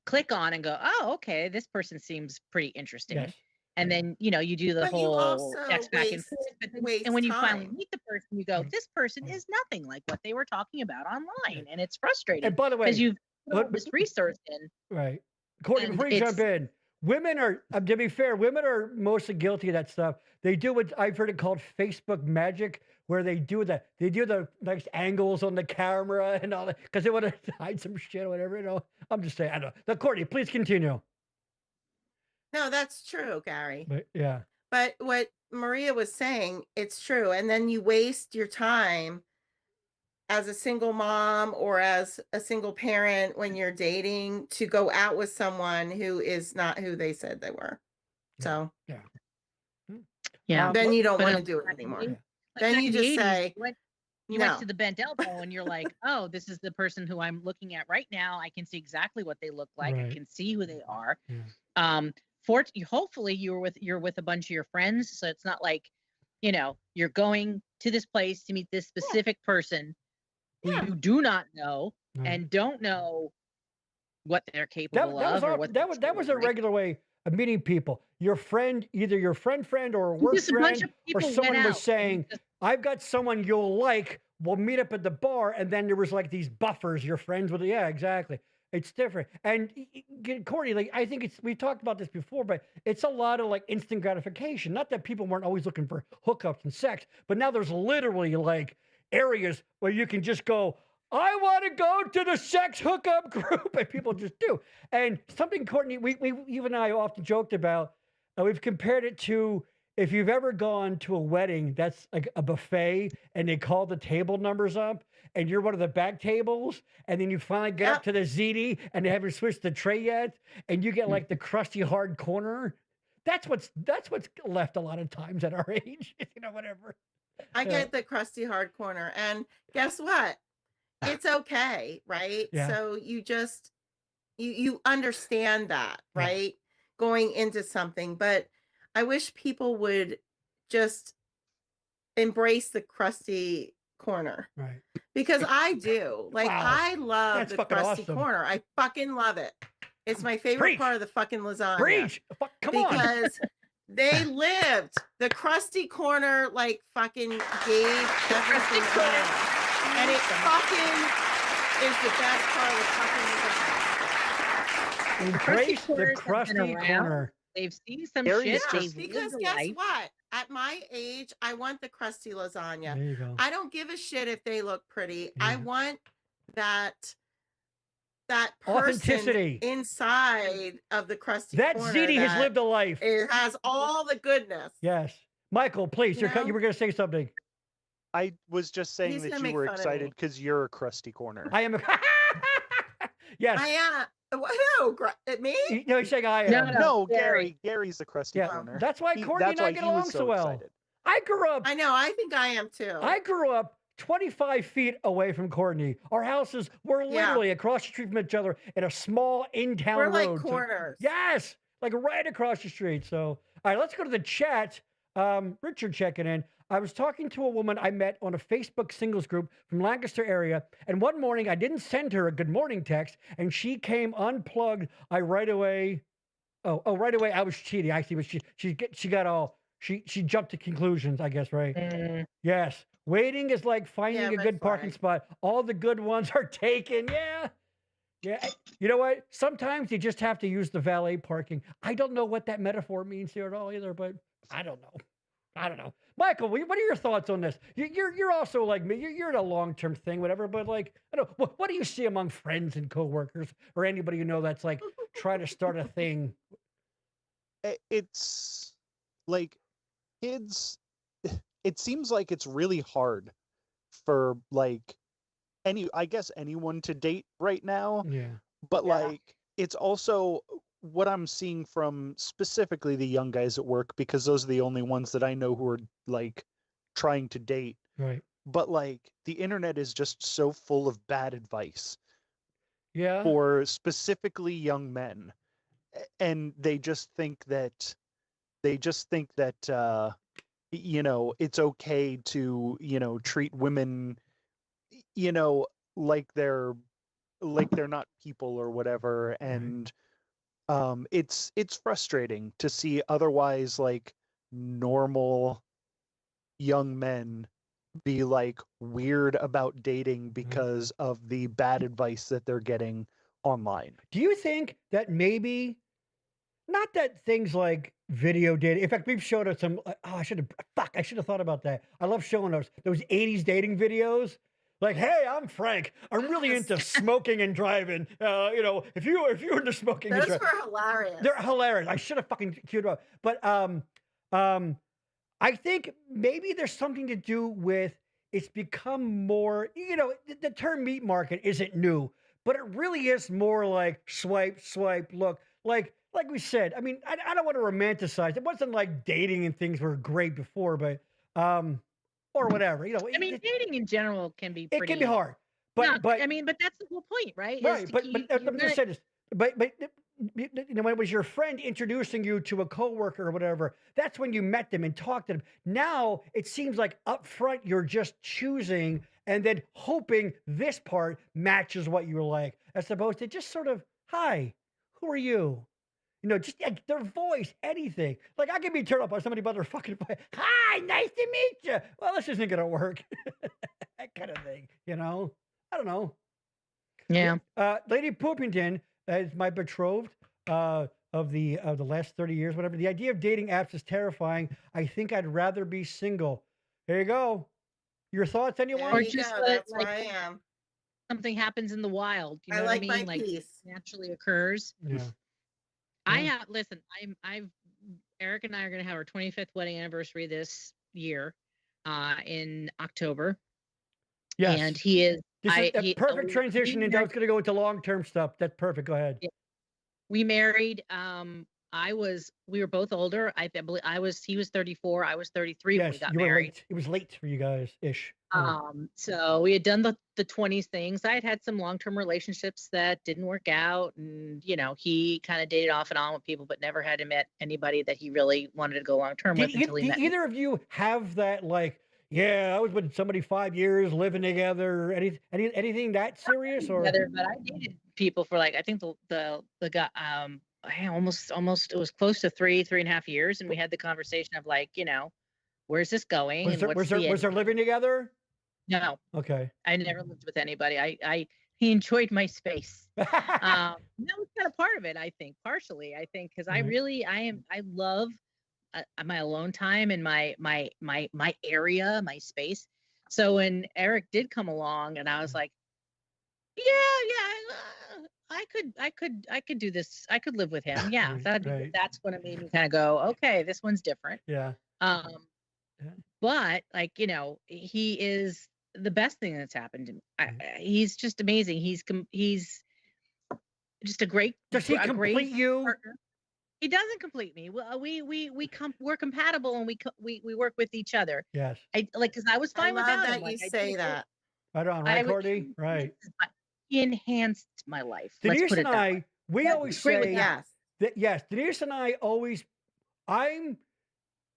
click on and go, oh, okay, this person seems pretty interesting. Yes. And then you do the whole text back and forth, and when you finally meet the person, you go, this person is nothing like what they were talking about online, and it's frustrating. And by the way, because you've put all this research in, right? Courtney, before you jump in, women are, to be fair, women are mostly guilty of that stuff. They do what I've heard it called Facebook magic, where they do the nice angles on the camera and all that because they want to hide some shit or whatever. I'm just saying. I don't know. Courtney, please continue. No, that's true, Gary. But yeah. But what Maria was saying, it's true. And then you waste your time as a single mom or as a single parent when you're dating to go out with someone who is not who they said they were. So then you don't want to do it anymore. Yeah. Then you just say, you went to the bent elbow and you're like, oh, this is the person who I'm looking at right now. I can see exactly what they look like. I can see who they are. Hopefully you're with a bunch of your friends. So it's not like, you're going to this place to meet this specific person who you do not know and don't know what they're capable of. That was a regular way of meeting people. Your friend, either your friend or a work friend, or someone was saying, I've got someone you'll like, we'll meet up at the bar. And then there was like these buffers, your friends with, yeah, exactly. It's different. And Courtney, like I think we've talked about this before, but it's a lot of like instant gratification. Not that people weren't always looking for hookups and sex, but now there's literally like areas where you can just go, I want to go to the sex hookup group, and people just do. And something, Courtney, we you and I often joked about, we've compared it to if you've ever gone to a wedding that's like a buffet and they call the table numbers up and you're one of the back tables, and then you finally get up to the ZD and they haven't switched the tray yet, and you get like the crusty hard corner. That's what's left a lot of times at our age, whatever. I get the crusty hard corner, and guess what? It's okay, right? Yeah. So you just you understand that, right? Going into something, but I wish people would just embrace the crusty corner. Right. Because I do. Like, Wow. I love That's the fucking crusty awesome. corner. I fucking love it. It's my favorite Preach. part of the fucking lasagna. Preach. Come on. Because they lived. The crusty corner, like, fucking gave everything on. And it fucking is the best part of the fucking lasagna. Embrace the crusty corner. They've seen some Gary's shit. just- Because guess what? At my age, I want the crusty lasagna. There you go. I don't give a shit if they look pretty. Yeah. I want that person Authenticity inside of the crusty that corner. ZD has lived a life. It has all the goodness. Yes. Michael, please, You you were going to say something. I was just saying He's that gonna you make were fun of excited me. because you're a crusty corner. I am. Yes. I am. Who? Me? You're saying I am. No, Gary. Gary's the crusty Yeah. corner. That's why Courtney and I get along so well. excited. I grew up. I know. I think I am too. I grew up 25 feet away from Courtney. Our houses were literally across the street from each other in a small in-town We're road. like corners. Yes, like right across the street. So, all right, let's go to the chat. Richard checking in. I was talking to a woman I met on a Facebook singles group from Lancaster area, and one morning I didn't send her a good morning text, and she came unplugged. Right away I was cheating. I see, but she jumped to conclusions, I guess, right? Yes. Waiting is like finding a good parking spot. All the good ones are taken. Yeah. Yeah. You know what? Sometimes you just have to use the valet parking. I don't know what that metaphor means here at all either, but I don't know. Michael, what are your thoughts on this? You're also like me. You're in a long-term thing, whatever, but like, I don't know, what do you see among friends and coworkers or anybody you know that's like trying to start a thing? It's like kids. It seems like it's really hard for like anyone to date right now. Yeah. But like, it's also what I'm seeing from specifically the young guys at work, because those are the only ones that I know who are like trying to date. Right. But like, the internet is just so full of bad advice. Yeah. For specifically young men. And they just think that it's okay to, treat women, like they're not people or whatever. And it's frustrating to see otherwise like normal young men be like weird about dating because of the bad advice that they're getting online. Do you think that maybe, not that things like video dating, in fact, we've showed us some, I should have thought about that. I love showing those 80s dating videos. Like, hey, I'm Frank. I'm really into smoking and driving. If you're into smoking and Those driving. were hilarious. They're hilarious. I should have fucking queued up. But I think maybe there's something to do with it's become more, the term meat market isn't new, but it really is more like swipe, look. Like we said, I mean, I don't want to romanticize. It wasn't like dating and things were great before, but or whatever, I mean, dating in general can be it can be hard. But I mean, but that's the whole point, right? Right. But I'm just saying this. But when it was your friend introducing you to a coworker or whatever, that's when you met them and talked to them. Now it seems like up front you're just choosing and then hoping this part matches what you like, as opposed to just sort of, hi, who are you? Just like their voice, anything. Like I can be turned up by somebody about their fucking voice. Hi, nice to meet you. Well, this isn't gonna work. That kind of thing, I don't know. Yeah. Lady Poopington is my betrothed of the last 30 years, whatever. The idea of dating apps is terrifying. I think I'd rather be single. There you go. Your thoughts, anyone? There Or you just go. let That's where I am. something happens in the wild. You I know what I like my mean? Like peace. naturally occurs. Yeah. I have listen. I've Eric and I are going to have our 25th wedding anniversary this year, in October. Yes. And he is. This is a perfect transition into. I was going to go into long-term stuff. That's perfect. Go ahead. Yeah. We married. We were both older. I believe he was 34. I was 33 when we got married. Were late. It was late for you guys ish. So we had done the 20s things. I had some long-term relationships that didn't work out. And, he kind of dated off and on with people, but never had met anybody that he really wanted to go long-term with until he met me. Did either of you have that, like, yeah, I was with somebody 5 years living together, anything that serious? Or together, but I dated people for like, I think the guy, almost it was close to 3.5 years. And we had the conversation of like, where's this going? Was there living together? No. Okay. I never lived with anybody. He enjoyed my space. That was kind of part of it, I think, partially. I think because I love my alone time and my area, my space. So when Eric did come along, and I was like, I could do this. I could live with him. Yeah, that's when it made me kind of go, okay, this one's different. Yeah. But like he is the best thing that's happened to me. He's just amazing. He's just a great. Does he complete you? Partner. He doesn't complete me. We're compatible, and we work with each other. Yes. Because I was fine without him. You say that. Right on, right, Courtney? Right. He enhanced my life. Denise and I, we always say yes. Yes, Denise and I always.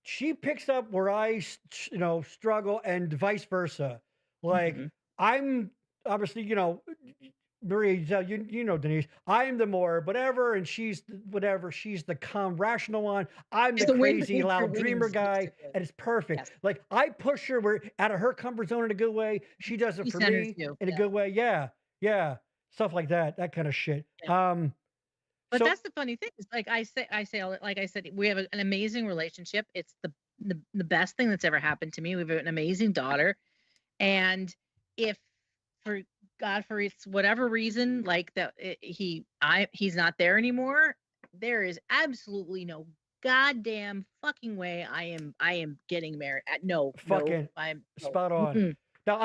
She picks up where I, struggle, and vice versa. Like I'm obviously, Marie, Denise. I'm the more whatever, and she's whatever. She's the calm, rational one. I'm the crazy, loud dreamer guy, and it's perfect. Yes. Like I push her, we're out of her comfort zone in a good way. She does it for me in a good way. Yeah, stuff like that kind of shit. Yeah. But that's the funny thing is, like I said, we have an amazing relationship. It's the best thing that's ever happened to me. We have an amazing daughter, and if for whatever reason, like that, he's not there anymore. There is absolutely no goddamn fucking way I am getting married. I'm spot on. Mm-hmm. Now,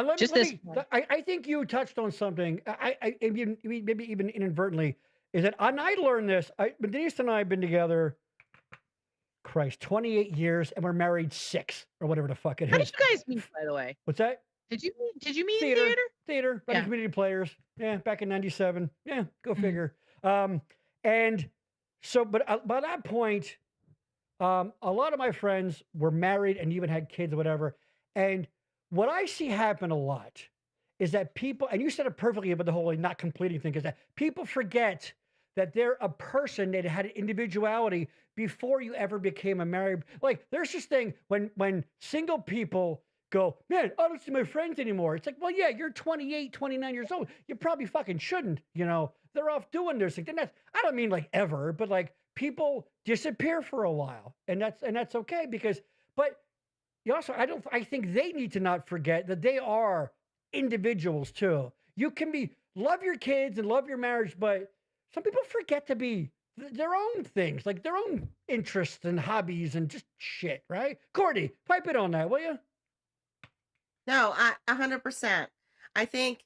I think you touched on something. Maybe even inadvertently. Is that, and I learned this. Denise and I have been together, 28 years, and we're married 6 or whatever the fuck it is. How did you guys meet, by the way? What's that? Did you meet in theater? Theater, yeah. Community Players. Yeah, back in '97. Yeah, go figure. And so, but by that point, a lot of my friends were married and even had kids or whatever. And what I see happen a lot is that people, and you said it perfectly about the whole not completing thing, is that people forget that they're a person that had an individuality before you ever became a married. Like there's this thing when single people go, man, I don't see my friends anymore. It's like, well, yeah, you're 28, 29 years old. You probably fucking shouldn't, they're off doing their thing. And I don't mean like ever, but like people disappear for a while, and that's okay but you also, I think they need to not forget that they are individuals too. You can love your kids and love your marriage, but some people forget to be their own things, like their own interests and hobbies and just shit, right? Courtney, pipe it on that, will you? No, 100%. I think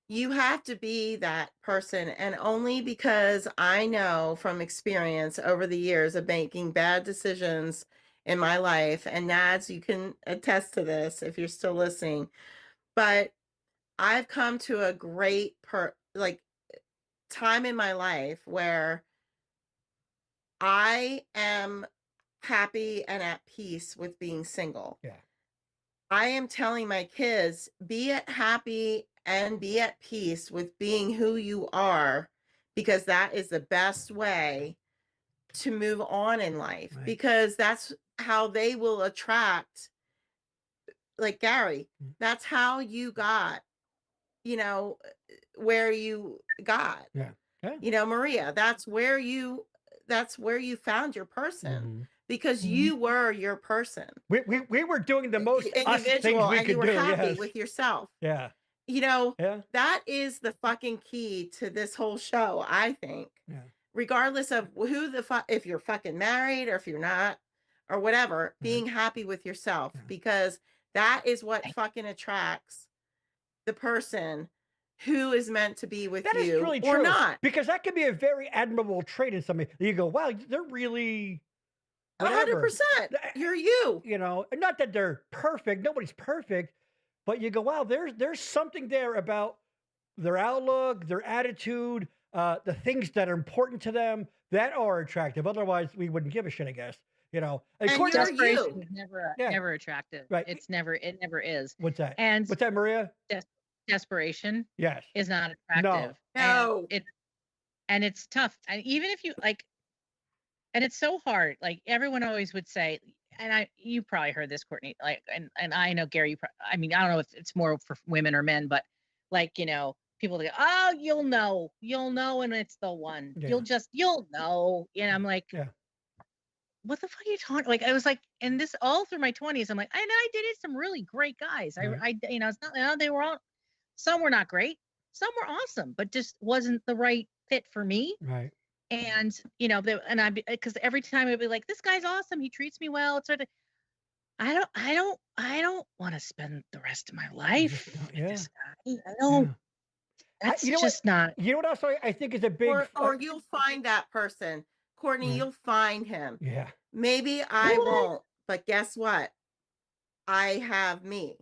you have to be that person, and only because I know from experience over the years of making bad decisions in my life, and Nads, you can attest to this if you're still listening, but I've come to a great time in my life where I am happy and at peace with being single. Yeah. I am telling my kids, be happy and be at peace with being who you are, because that is the best way to move on in life, right? Because that's how they will attract, like Gary, that's how you got, where you got. Yeah. You know, Maria, that's where you found your person, because you were your person. We were doing the most us things individual, we and could you were do. happy Yes. with yourself. Yeah. You know, Yeah. that is the fucking key to this whole show, I think. Yeah. Regardless of who the fuck, if you're fucking married or if you're not, or whatever, being happy with yourself, because that is what fucking attracts the person who is meant to be with That is you really or true, not. because that could be a very admirable trait in somebody. You go, wow, they're really whatever. 100%. You're you. You know, and not that they're perfect. Nobody's perfect, but you go, wow, there's something there about their outlook, their attitude, the things that are important to them that are attractive. Otherwise, we wouldn't give a shit, I guess. You know, And you're desperation you. is never attractive. Right. It never is. What's that? And what's that, Maria? Desperation. Yes. Is not attractive. No. And it's tough. And even if you like, and it's so hard. Like everyone always would say, and you probably heard this, Courtney. Like, and I know Gary. I mean, I don't know if it's more for women or men, but like, you know, people go, oh, you'll know, and it's the one. Yeah. You'll know. And I'm like, what the fuck are you talking? Like, I was like, and this all through my 20s, I'm like, and I dated some really great guys. I you know, it's not, you know, they were all, some were not great, some were awesome, but just wasn't the right fit for me. Right. And, you know, because every time I'd be like, this guy's awesome. He treats me well. It's sort of, I don't want to spend the rest of my life with this guy. I don't. Yeah. That's just not. You know what else I think is a big. Or you'll find that person. Courtney, you'll find him. Yeah. Maybe I won't, but guess what? I have me.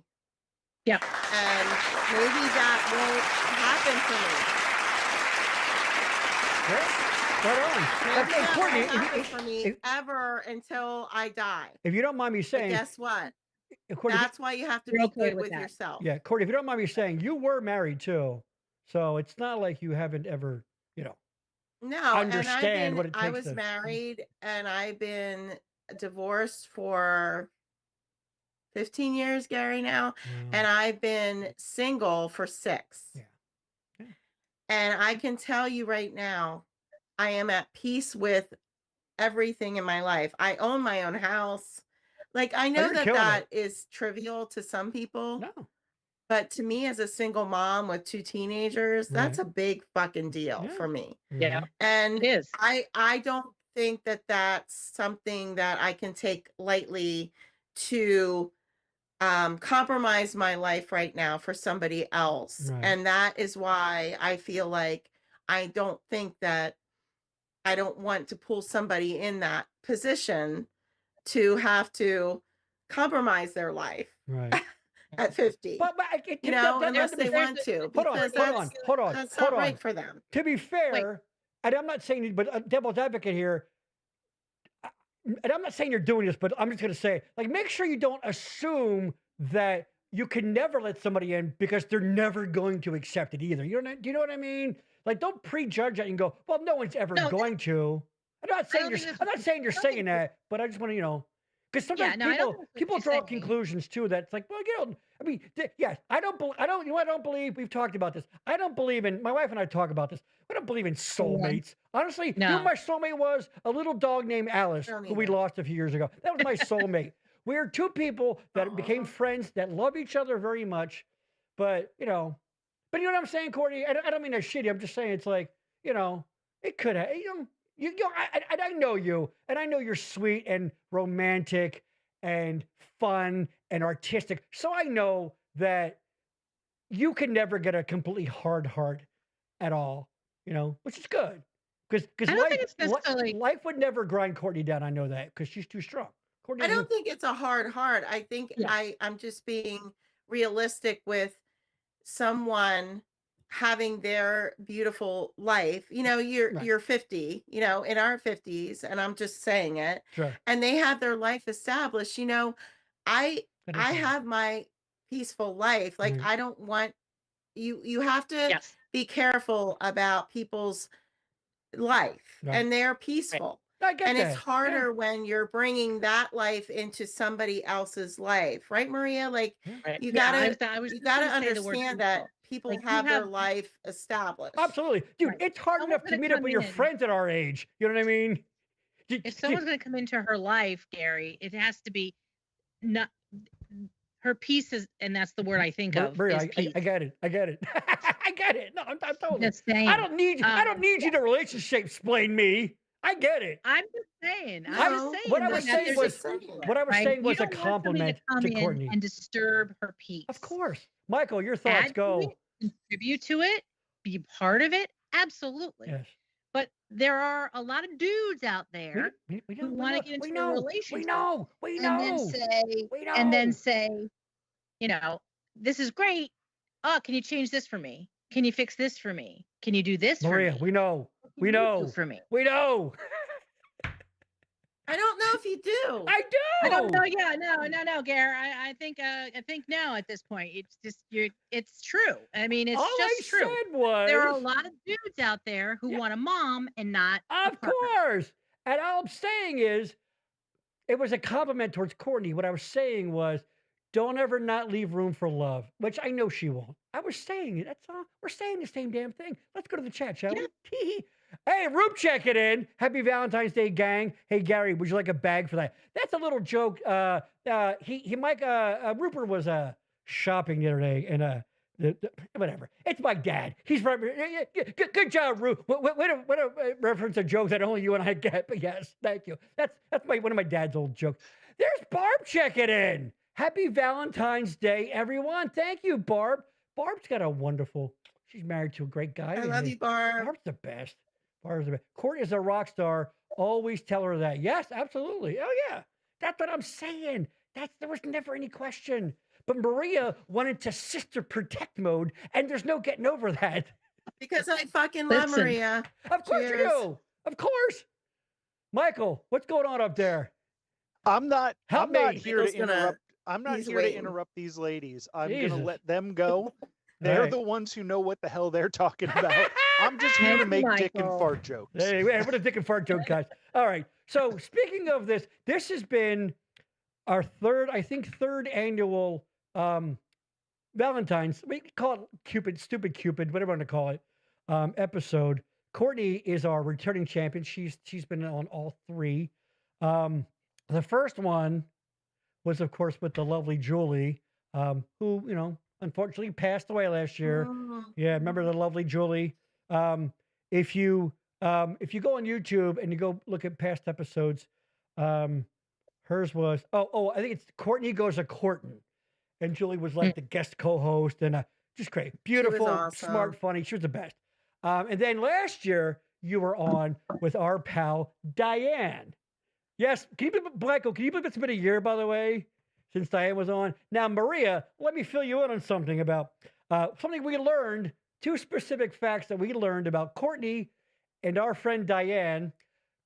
Yep. And maybe that won't happen for me. Right on. Maybe that won't happen for me ever until I die. If you don't mind me saying. But guess what? Courtney, that's why you have to be good with yourself. Yeah, Courtney, if you don't mind me saying, you were married too. So it's not like you haven't ever, you know. No, understand what it takes. I was married and I've been divorced for 15 years, Gary, now. And I've been single for 6. Yeah. And I can tell you right now, I am at peace with everything in my life. I own my own house. Like, I know that is trivial to some people. No. But to me, as a single mom with 2 teenagers, that's a big fucking deal for me. Yeah. And it is. I don't think that that's something that I can take lightly to compromise my life right now for somebody else. Right. And that is why I feel like I don't want to pull somebody in that position to have to compromise their life. Right. At 50, but you know, unless they want to. Hold on. That's not right for them. To be fair, and I'm not saying, but devil's advocate here, and I'm not saying you're doing this, but I'm just going to say, like, make sure you don't assume that you can never let somebody in because they're never going to accept it either. Do you know what I mean? Like, don't prejudge it and go, well, no one's ever going to. I'm not saying you're saying that, but I just want to, you know. Because sometimes people draw conclusions too. That's like, well, you know, I mean, I don't, you know, I don't believe. We've talked about this. I don't believe in. My wife and I talk about this. I don't believe in soulmates. Honestly, you know what my soulmate was? A little dog named Alice, who we lost a few years ago. That was my soulmate. We are 2 people that became friends that love each other very much, but you know what I'm saying, Courtney. I don't mean that shitty. I'm just saying it's like, you know, it could have, you know. I know you, and I know you're sweet and romantic and fun and artistic. So I know that you can never get a completely hard heart at all, you know, which is good. Because life would never grind Courtney down. I know that because she's too strong. Courtney, I don't think it's a hard heart. I think I'm just being realistic with someone having their beautiful life. You know, you're 50, you know, in our 50s, and I'm just saying it. Sure. And they have their life established. You know, I have my peaceful life. Like, I don't want you have to be careful about people's life and they're peaceful. I get and that. It's harder when you're bringing that life into somebody else's life, right, Maria? Like, you gotta understand that people Like, have their life established. Absolutely. Dude, Right. it's hard Someone's enough to gonna meet up come with your in. friends at our age. You know what I mean? If someone's going to come into her life, Gary, it has to be not her piece is, and that's the word I think of. Maria, Is peace. I get it. I get it. I get it. No, I'm totally. Just saying. I don't need you to relationship explain me. I get it. I'm just saying. No, I'm just saying. What I was that saying there's was a secret, what I was saying You was a don't want somebody compliment come to in Courtney. and disturb her peace. Of course, Michael, your thoughts Add to go. it, contribute to it, be part of it. Absolutely. Yes. But there are a lot of dudes out there who want to get into a relationship. We know. And then say, you know, this is great. Oh, can you change this for me? Can you fix this for me? Can you do this Maria, for me? we know. We know for me. We know. I don't know if you do. I do. I don't know. Yeah, no, Gare. I think no at this point. It's just it's true. I mean, it's All just I true. said was There are a lot of dudes out there who want a mom and not a Of partner. course. And all I'm saying is, it was a compliment towards Courtney. What I was saying was, don't ever not leave room for love, which I know she won't. I was saying it. That's all. We're saying the same damn thing. Let's go to the chat, shall we? Hey, Roop checking in. Happy Valentine's Day, gang. Hey, Gary, would you like a bag for that? That's a little joke. Rupert was shopping the other day, and whatever. It's my dad. He's right. Good job, Roop. What a reference to jokes that only you and I get. But yes, thank you. That's one of my dad's old jokes. There's Barb checking in. Happy Valentine's Day, everyone. Thank you, Barb. Barb's got a wonderful. She's married to a great guy. I love you, Barb. Barb's the best. Barb's the best. Courtney is a rock star. Always tell her that. Yes, absolutely. Oh yeah, that's what I'm saying. There was never any question. But Maria went into sister protect mode, and there's no getting over that. Because I fucking love Maria. Of course you do. Of course. Michael, what's going on up there? I'm not here to interrupt. I'm not He's here waiting. to interrupt these ladies. I'm Jesus. gonna let them go. They're Right. the ones who know what the hell they're talking about. I'm just here to make dick and fart jokes. Hey, what a dick and fart joke, guys. All right. So speaking of this has been our third annual Valentine's. We call it Stupid Cupid, whatever you want to call it, episode. Courtney is our returning champion. She's been on all three. The first one was, of course, with the lovely Julie, who, unfortunately passed away last year. Yeah, remember the lovely Julie? If you go on YouTube and you go look at past episodes, hers was I think it's Courtney Goes a Courtin', and Julie was like the guest co-host, and just great, beautiful, awesome. smart, funny. She was the best. And then last year you were on with our pal Diane. Yes, Michael, can you believe it's been a year, by the way, since Diane was on? Now, Maria, let me fill you in on something about something we learned, 2 specific facts that we learned about Courtney and our friend Diane.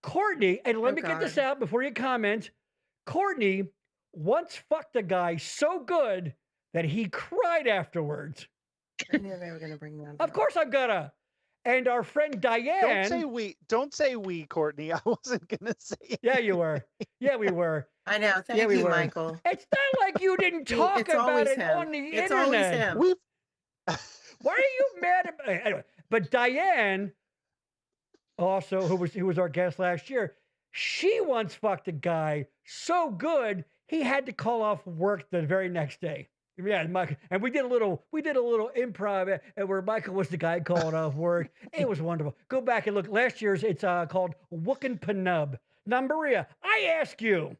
Courtney, and let me get this out before you comment. Courtney once fucked a guy so good that he cried afterwards. I knew they were going to bring that up. Of course I'm gonna. And our friend Diane. Don't say we, Courtney. I wasn't gonna say it. Yeah, you were. Yeah, we were. I know. Thank you, Michael. It's not like you didn't talk about it on the internet. It's always him. Why are you mad at me? Anyway, but Diane, also, who was our guest last year, she once fucked a guy so good he had to call off work the very next day. Yeah, Michael, and we did a little improv, and where Michael was the guy calling off work. It was wonderful. Go back and look. Last year's it's called Wookin' Penub. Now, Maria, I ask you,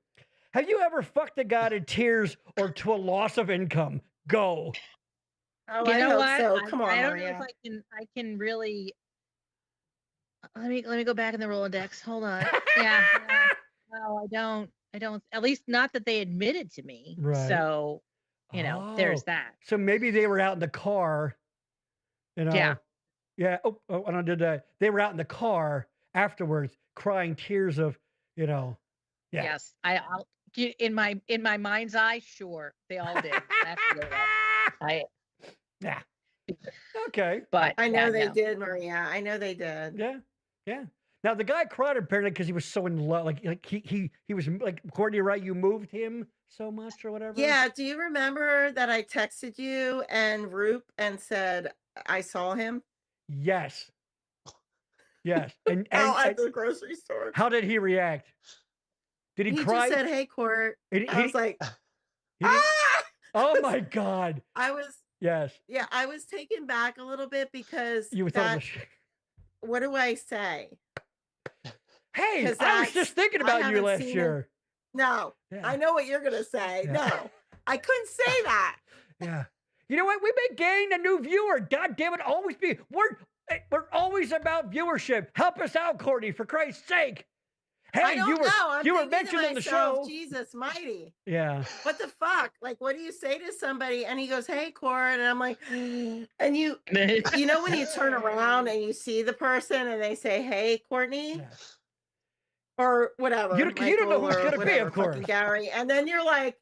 have you ever fucked a guy to tears or to a loss of income? Go. Oh, you know what? So. Come on, I don't Maria. know if I can really. Let me go back in the Rolodex. Hold on. Yeah. No, I don't. At least not that they admitted to me. Right. So. There's that. So maybe they were out in the car. Yeah. Yeah. Oh, and I did that. They were out in the car afterwards, crying tears of, Yeah. Yes. I'll in my mind's eye, sure, they all did. Yeah. Okay. But I know they did, Maria. I know they did. Yeah. Yeah. Now the guy cried apparently because he was so in love. Like he was like Courtney, right? You moved him so much or whatever? Yeah. Do you remember that I texted you and Roop and said I saw him? Yes. Yes. And at the grocery store. How did he react? Did he cry? Just said, "Hey, Court." I was like, ah! Oh my God. I was. Yes. Yeah, I was taken back a little bit because you thought. What do I say? Hey, I was just thinking about you last year. No, I know what you're gonna say. Yeah. No, I couldn't say that. Yeah. You know what? We may gain a new viewer. God damn it! Always be. We're always about viewership. Help us out, Courtney, for Christ's sake. Hey, you were mentioned in the show. Jesus mighty. Yeah. What the fuck? Like, what do you say to somebody? And he goes, "Hey, Court," and I'm like, and you know when you turn around and you see the person and they say, "Hey, Courtney," or whatever. You don't know who it's gonna be, of course. Gary, and then you're like,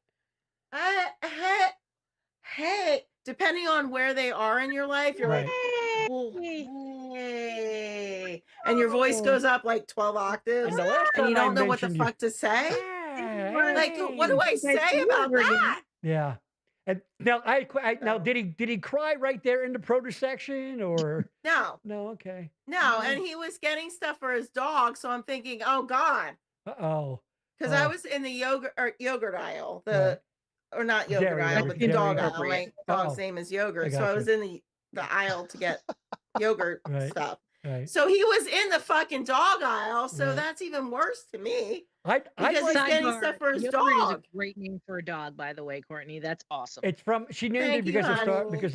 hey, depending on where they are in your life, you're like, oh, hey, and your voice goes up like 12 octaves, and you don't know what the fuck to say. Like, what do I say about that? Yeah. And now, now did he cry right there in the produce section or no? Okay. No, and he was getting stuff for his dog, so I'm thinking, oh God. Because I was in the yogurt aisle, or not yogurt aisle, but the dog aisle. My dog's name is Yogurt, so I was in the aisle to get yogurt stuff. Right. So he was in the fucking dog aisle, so that's even worse to me. Because he's getting stuff for his dog. Is a great name for a dog, by the way, Courtney. That's awesome. It's from she named it because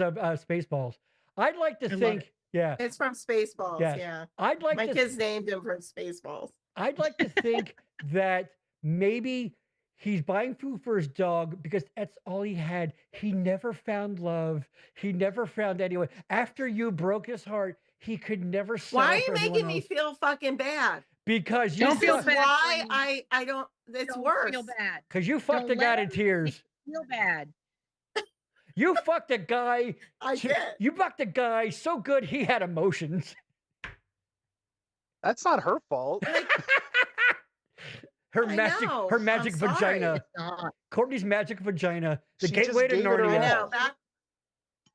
of Spaceballs. I'd like to think, yeah, it's from Spaceballs. Yes. Yeah, I'd like my kids named him from Spaceballs. I'd like to think that maybe he's buying food for his dog because that's all he had. He never found love. He never found anyone. After you broke his heart, he could never. Why are you making me feel fucking bad? Because you don't feel bad. Why I don't. It's worse. Feel bad. Because you fucked a guy to tears. Feel bad. You fucked a guy. I did. You fucked a guy so good he had emotions. That's not her fault. Her magic vagina. Courtney's magic vagina. The gateway to Narnia. I know.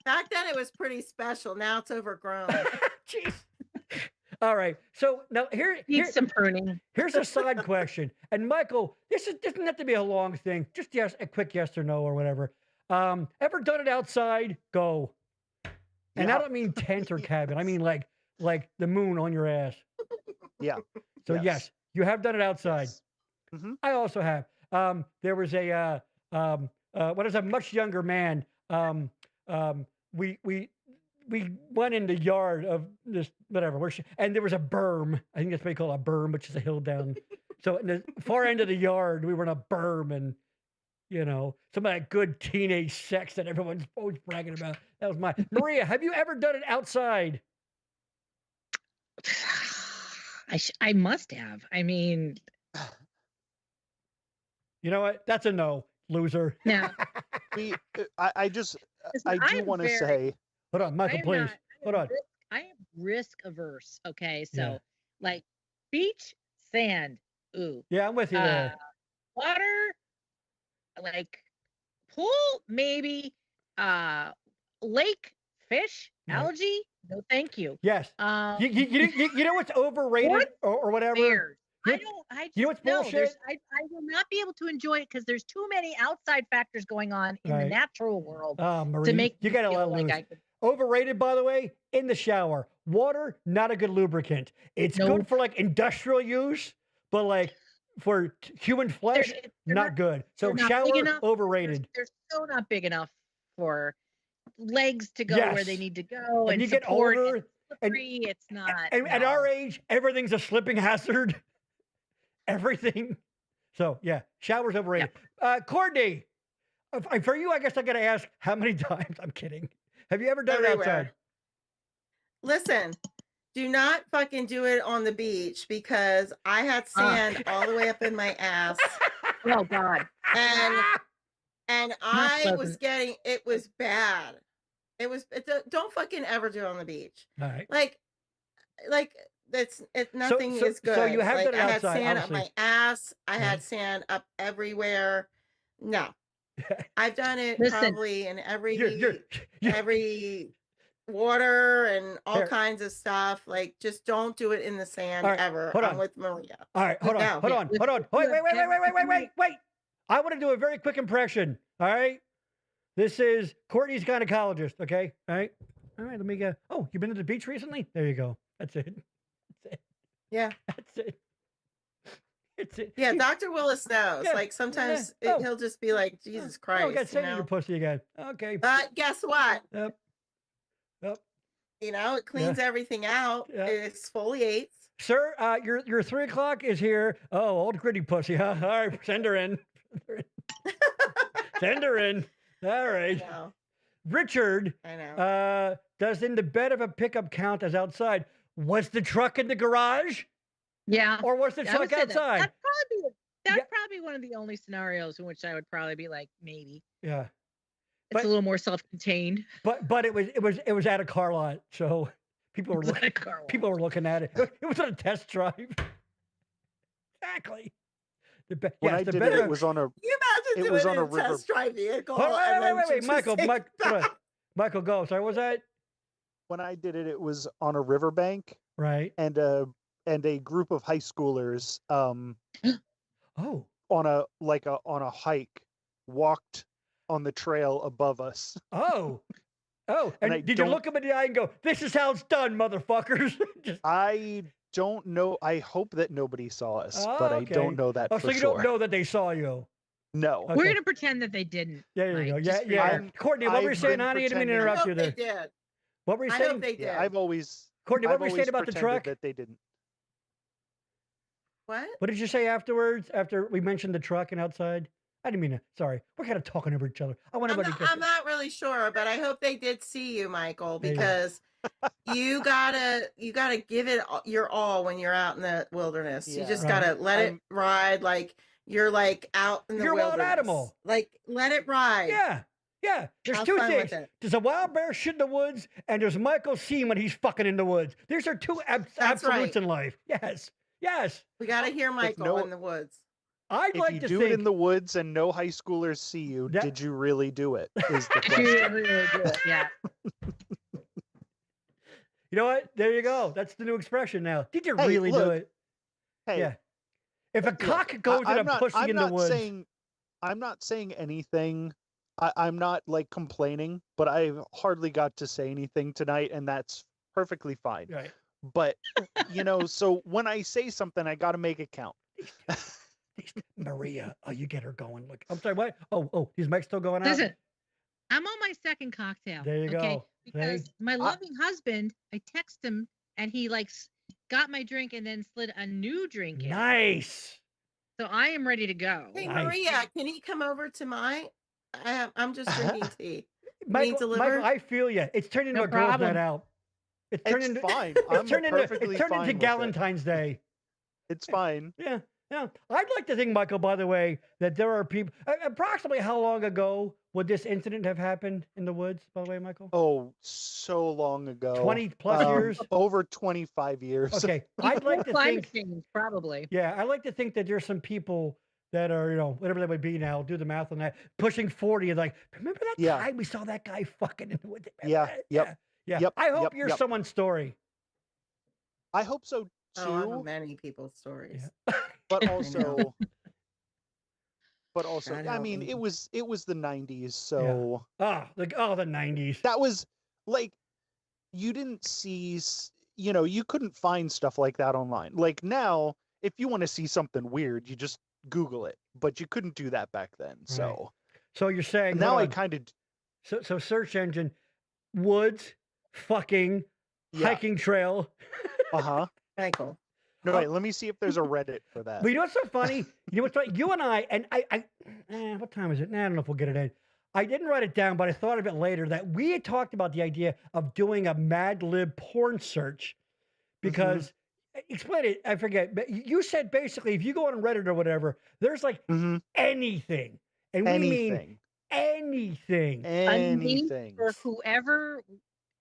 Back then it was pretty special. Now it's overgrown. Jeez. All right. So now needs some pruning. Here's a side question. And Michael, this doesn't have to be a long thing. Just a quick yes or no or whatever. Ever done it outside? Go. And I don't mean tent or cabin. I mean like the moon on your ass. Yeah. So yes, you have done it outside. Mm-hmm. I also have. There was a when I was a much younger man. We went in the yard of this whatever, and there was a berm. I think that's what they call a berm, which is a hill down. So in the far end of the yard, we were in a berm, and some of that good teenage sex that everyone's always bragging about. That was my Maria. Have you ever done it outside? I must have. I mean, you know what? That's a no, loser. No. I do want to say. Hold on, Michael, please. Hold on. I am risk averse. Okay, so like beach, sand, ooh. Yeah, I'm with you there. Water, like pool, maybe. Lake, fish, algae. No, thank you. Yes. You know what's overrated or whatever? Bears. You know what's bullshit? I will not be able to enjoy it because there's too many outside factors going on in the natural world Marie, to make you got to let loose. Overrated, by the way, in the shower. Water, not a good lubricant. It's good for like industrial use, but like for human flesh, not good. So shower, overrated. They're so not big enough for legs to go where they need to go. And you get older. It's not. And at our age, everything's a slipping hazard. Everything. So yeah, showers overrated. Courtney, for you, I guess I got to ask how many times. I'm kidding. Have you ever done it outside? Listen, do not fucking do it on the beach because I had sand all the way up in my ass. Oh God. And I was getting, it was bad. Don't fucking ever do it on the beach. All right. Like nothing is good. So you have done it outside, I had sand obviously. up my ass. I had sand up everywhere. No. I've done it probably in every water and all kinds of stuff. Like, just don't do it in the sand ever. I'm with Maria. All right, hold on. Wait. I want to do a very quick impression. All right. This is Courtney's gynecologist. Okay. All right. Let me go. Oh, you've been to the beach recently? There you go. That's it. Yeah. That's it. It's it. Yeah, Dr. Willis knows. Yeah, like sometimes he'll just be like, Jesus Christ. I got sand in your pussy again. Okay. But guess what? Yep. You know, it cleans everything out. Yep. It exfoliates. Sir, your 3 o'clock is here. Oh, old gritty pussy, huh? All right, send her in. Send her in. All right. I know. Richard, I know. Does in the bed of a pickup count as outside? Was the truck in the garage? Yeah. Or was the truck outside? That's probably one of the only scenarios in which I would probably be like, maybe. Yeah. It's a little more self-contained. But it was at a car lot, so people were looking at it. It was on a test drive. Exactly. When I did it was on a. You imagine doing a river test drive vehicle. Wait, Michael, go. Sorry, what was that? When I did it, it was on a riverbank. Right. And a group of high schoolers. On a hike, walked on the trail above us. Oh. And did you look them in the eye and go, "This is how it's done, motherfuckers"? I don't know. I hope that nobody saw us, but I don't know that for so you sure. don't know that they saw you? No. Okay. We're going to pretend that they didn't. There you go. Yeah. Courtney, what were you saying, honey? I didn't mean to interrupt you there. They did. What were you saying? I hope they did. Yeah, Courtney, what were you saying about the truck? That they didn't. What? What did you say afterwards, after we mentioned the truck and outside? I didn't mean to. Sorry. We're kind of talking over each other. I'm not really sure, but I hope they did see you, Michael, because you gotta give it your all when you're out in the wilderness. Yeah, you just gotta let it ride like you're like out in the wilderness. You're a wild animal. Like, let it ride. Yeah. There's two things. There's a wild bear shit in the woods, and there's Michael seeing when he's fucking in the woods. These are two absolutes in life. Yes. We gotta hear Michael in the woods. I'd like to think. If you do it in the woods and no high schoolers see you, did you really do it? Is the question. Yeah. You know what? There you go. That's the new expression now. Did you really do it? Hey. Yeah. If a cock goes in a pussy in the woods. I'm not saying anything. I'm not like complaining, but I've hardly got to say anything tonight, and that's perfectly fine. Right. But, so when I say something, I got to make it count. Maria, you get her going. Look, I'm sorry, what? Oh, his mic's still going out? Listen, I'm on my second cocktail. There you go. Because my loving husband, I text him, and he got my drink and then slid a new drink in. Nice. So I am ready to go. Hey, Maria, can he come over to my? I'm just drinking tea. Michael, I feel you. It's turned into a girls' night out. It's fine. It's turned into Valentine's Day. It's fine. Yeah. I'd like to think, Michael, by the way, that there are people. Approximately how long ago would this incident have happened in the woods, by the way, Michael? Oh, so long ago. 20 plus years? Over 25 years. Okay. I'd like to think. Change, probably. Yeah. I'd like to think that there's some people that are, whatever they would be now, do the math on that, pushing 40 and like, remember that time we saw that guy fucking in the woods? Yeah. I hope you're someone's story. I hope so too. I know many people's stories. Yeah. But also, I mean, it was the 90s, so the 90s. That was like, you didn't see, you couldn't find stuff like that online. Like now, if you want to see something weird, you just Google it, but you couldn't do that back then. So you're saying now I kind of so search engine, woods, fucking, hiking trail. Michael. No, wait, let me see if there's a Reddit for that. But you know what's so funny? You and I, and I what time is it? I don't know if we'll get it in. I didn't write it down, but I thought of it later that we had talked about the idea of doing a Mad Lib porn search because, explain it, I forget, but you said basically if you go on Reddit or whatever, there's like anything. And we mean anything. Anything. For whoever,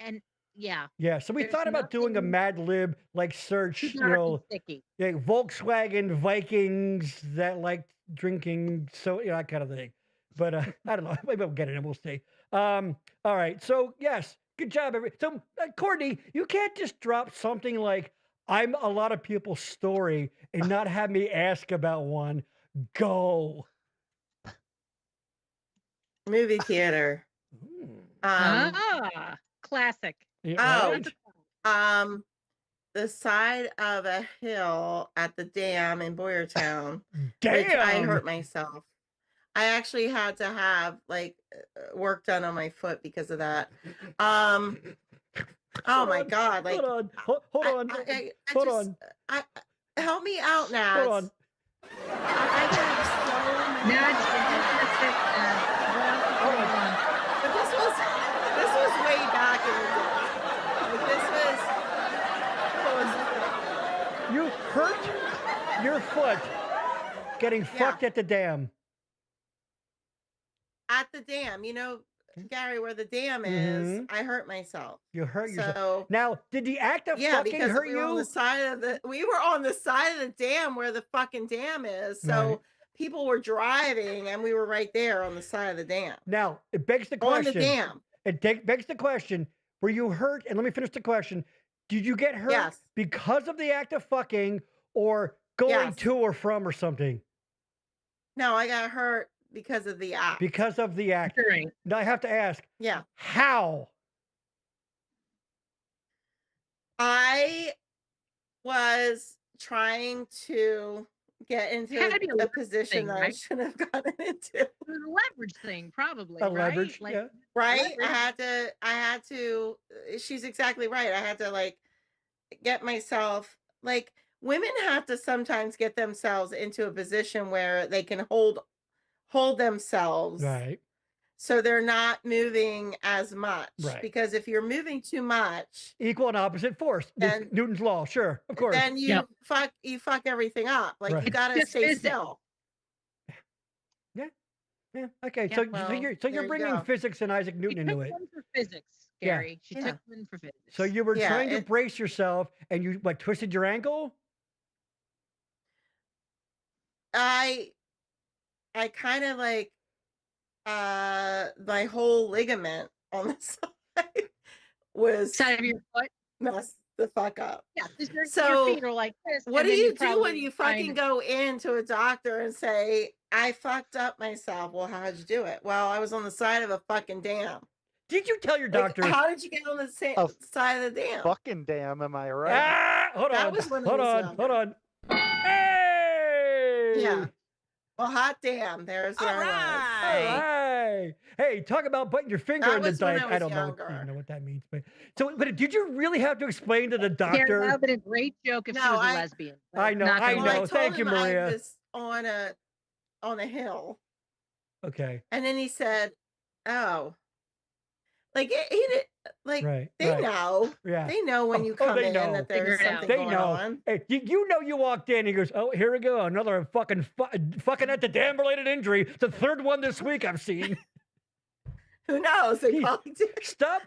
and yeah. So we thought about doing a Mad Lib like search, Volkswagen Vikings that like drinking, so that kind of thing. But I don't know. Maybe we'll get it and we'll see. All right. So yes, good job. So Courtney, you can't just drop something like I'm a lot of people's story and not have me ask about one. Go. Movie theater. Classic. Yeah, right? The side of a hill at the dam in Boyertown. Which I hurt myself. I actually had to have like work done on my foot because of that. Oh my God! Like, hold on. Help me out, Nads. Hold on. I have so many. But this was way back in the day. Like, You hurt your foot getting fucked at the dam. At the dam, you know, Gary, where the dam is, I hurt myself. You hurt yourself. Now, did the act of fucking hurt you? We were on the side of the dam where the fucking dam is. So people were driving and we were right there on the side of the dam. Now, it begs the question. On the dam. It begs the question, were you hurt? And let me finish the question. Did you get hurt because of the act of fucking or going to or from or something? No, I got hurt because of the act. Because of the act. Now I have to ask. Yeah. How? I was trying to get into a position that I shouldn't have gotten into. It was a leverage thing, probably. Leverage, like, right? Leverage. I had to, she's exactly right. I had to like get myself, like women have to sometimes get themselves into a position where they can hold themselves. Right. So they're not moving as much. Right. Because if you're moving too much. Equal and opposite force. Then, Newton's law. Sure. Of course. Then you fuck everything up. Like you gotta stay still. Yeah. Okay. Yeah, so you're bringing physics and Isaac Newton into it. One for physics, Gary. She took one for physics. So you were trying to brace yourself and you twisted your ankle? I kind of like my whole ligament on the side was side of your foot messed the fuck up. Yeah, your feet are like this. What do you do when you fucking go into a doctor and say, I fucked up myself? Well, how'd you do it? Well, I was on the side of a fucking dam. Did you tell your doctor? How did you get on the side of the dam? Fucking dam, am I right? Hold on. Hey! Yeah. Well, hot damn. There's where I was. All right. Hey, talk about putting your finger in the dike. I don't know what that means, but did you really have to explain to the doctor? That would have been a great joke if she was a lesbian. I know. Thank you, Maria. I was on a hill. Okay. And then he said, "Oh, like he did, like they know. Yeah. They know when you come in that there's something going on. Hey, you know you walked in. He goes, "Oh, here we go, another fucking at the dam related injury. The third one this week I've seen." Who knows? They probably did. Stop.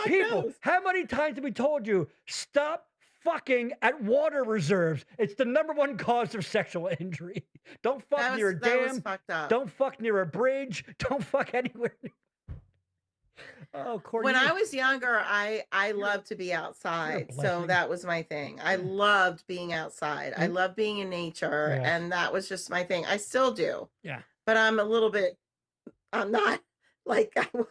People, how many times have we told you stop fucking at water reserves? It's the #1 cause of sexual injury. Don't fuck near a dam. Don't fuck near a bridge. Don't fuck anywhere. Oh, Courtney. When I was younger, I loved to be outside. So that was my thing. I loved being outside. I loved being in nature. Yes. And that was just my thing. I still do. Yeah. But I'm not like I was.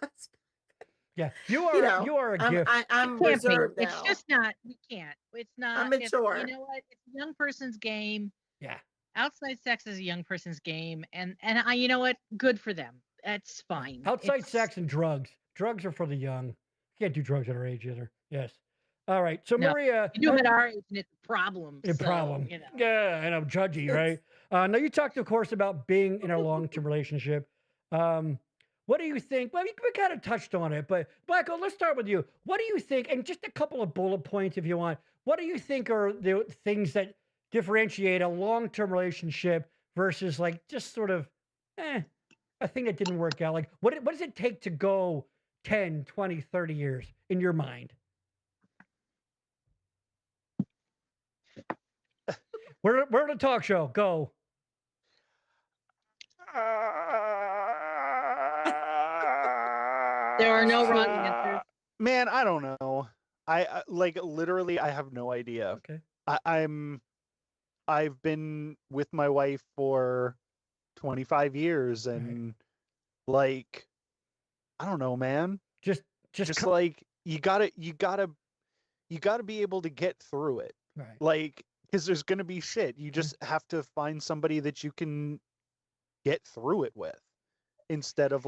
Yeah. You are a gift. I'm reserved now. It's just not, we can't. It's not. I'm mature. You know what? It's a young person's game. Yeah. Outside sex is a young person's game. And you know what? Good for them. That's fine. Outside sex and drugs. Drugs are for the young. You can't do drugs at our age either. Yes. All right. So Maria, you do it at our age, and it's a problem. Problem. You know. Yeah, and I'm judgy, right? Now you talked, of course, about being in a long-term relationship. What do you think? Well, we kind of touched on it, but Michael, let's start with you. What do you think? And just a couple of bullet points, if you want. What do you think are the things that differentiate a long-term relationship versus like just sort of a thing that didn't work out? Like, what does it take to go 10, 20, 30 years in your mind? We're on a talk show. Go. There are no wrong answers. Man, I don't know. I like literally I have no idea. Okay. I've been with my wife for 25 years and like I don't know, man. Just like you gotta be able to get through it. Right. Like, because there's gonna be shit. You just have to find somebody that you can get through it with, instead of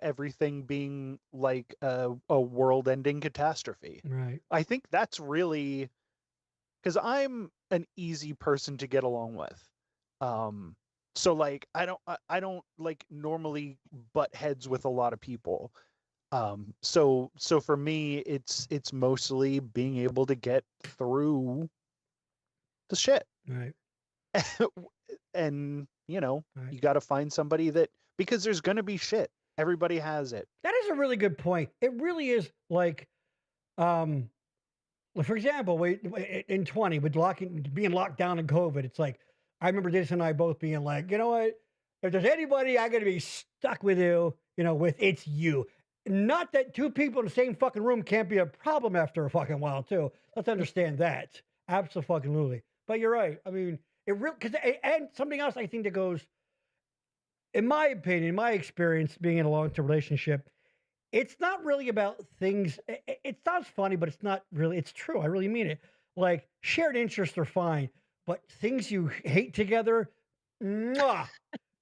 everything being like a world-ending catastrophe. Right. I think that's really, because I'm an easy person to get along with. So like I don't like normally butt heads with a lot of people. So for me it's mostly being able to get through the shit. Right. And you Right. you got to find somebody that, because there's going to be shit. Everybody has it. That is a really good point. It really is like, for example, in 20 with being locked down in COVID, it's like, I remember Dennis and I both being like, you know what? If there's anybody I got to be stuck with it's you. Not that two people in the same fucking room can't be a problem after a fucking while too. Let's understand that. Absolutely. But you're right. I mean, it really, and something else I think that goes, in my opinion, my experience being in a long-term relationship, it's not really about things. It sounds funny, but it's not really. It's true. I really mean it. Like, shared interests are fine, but things you hate together, mwah,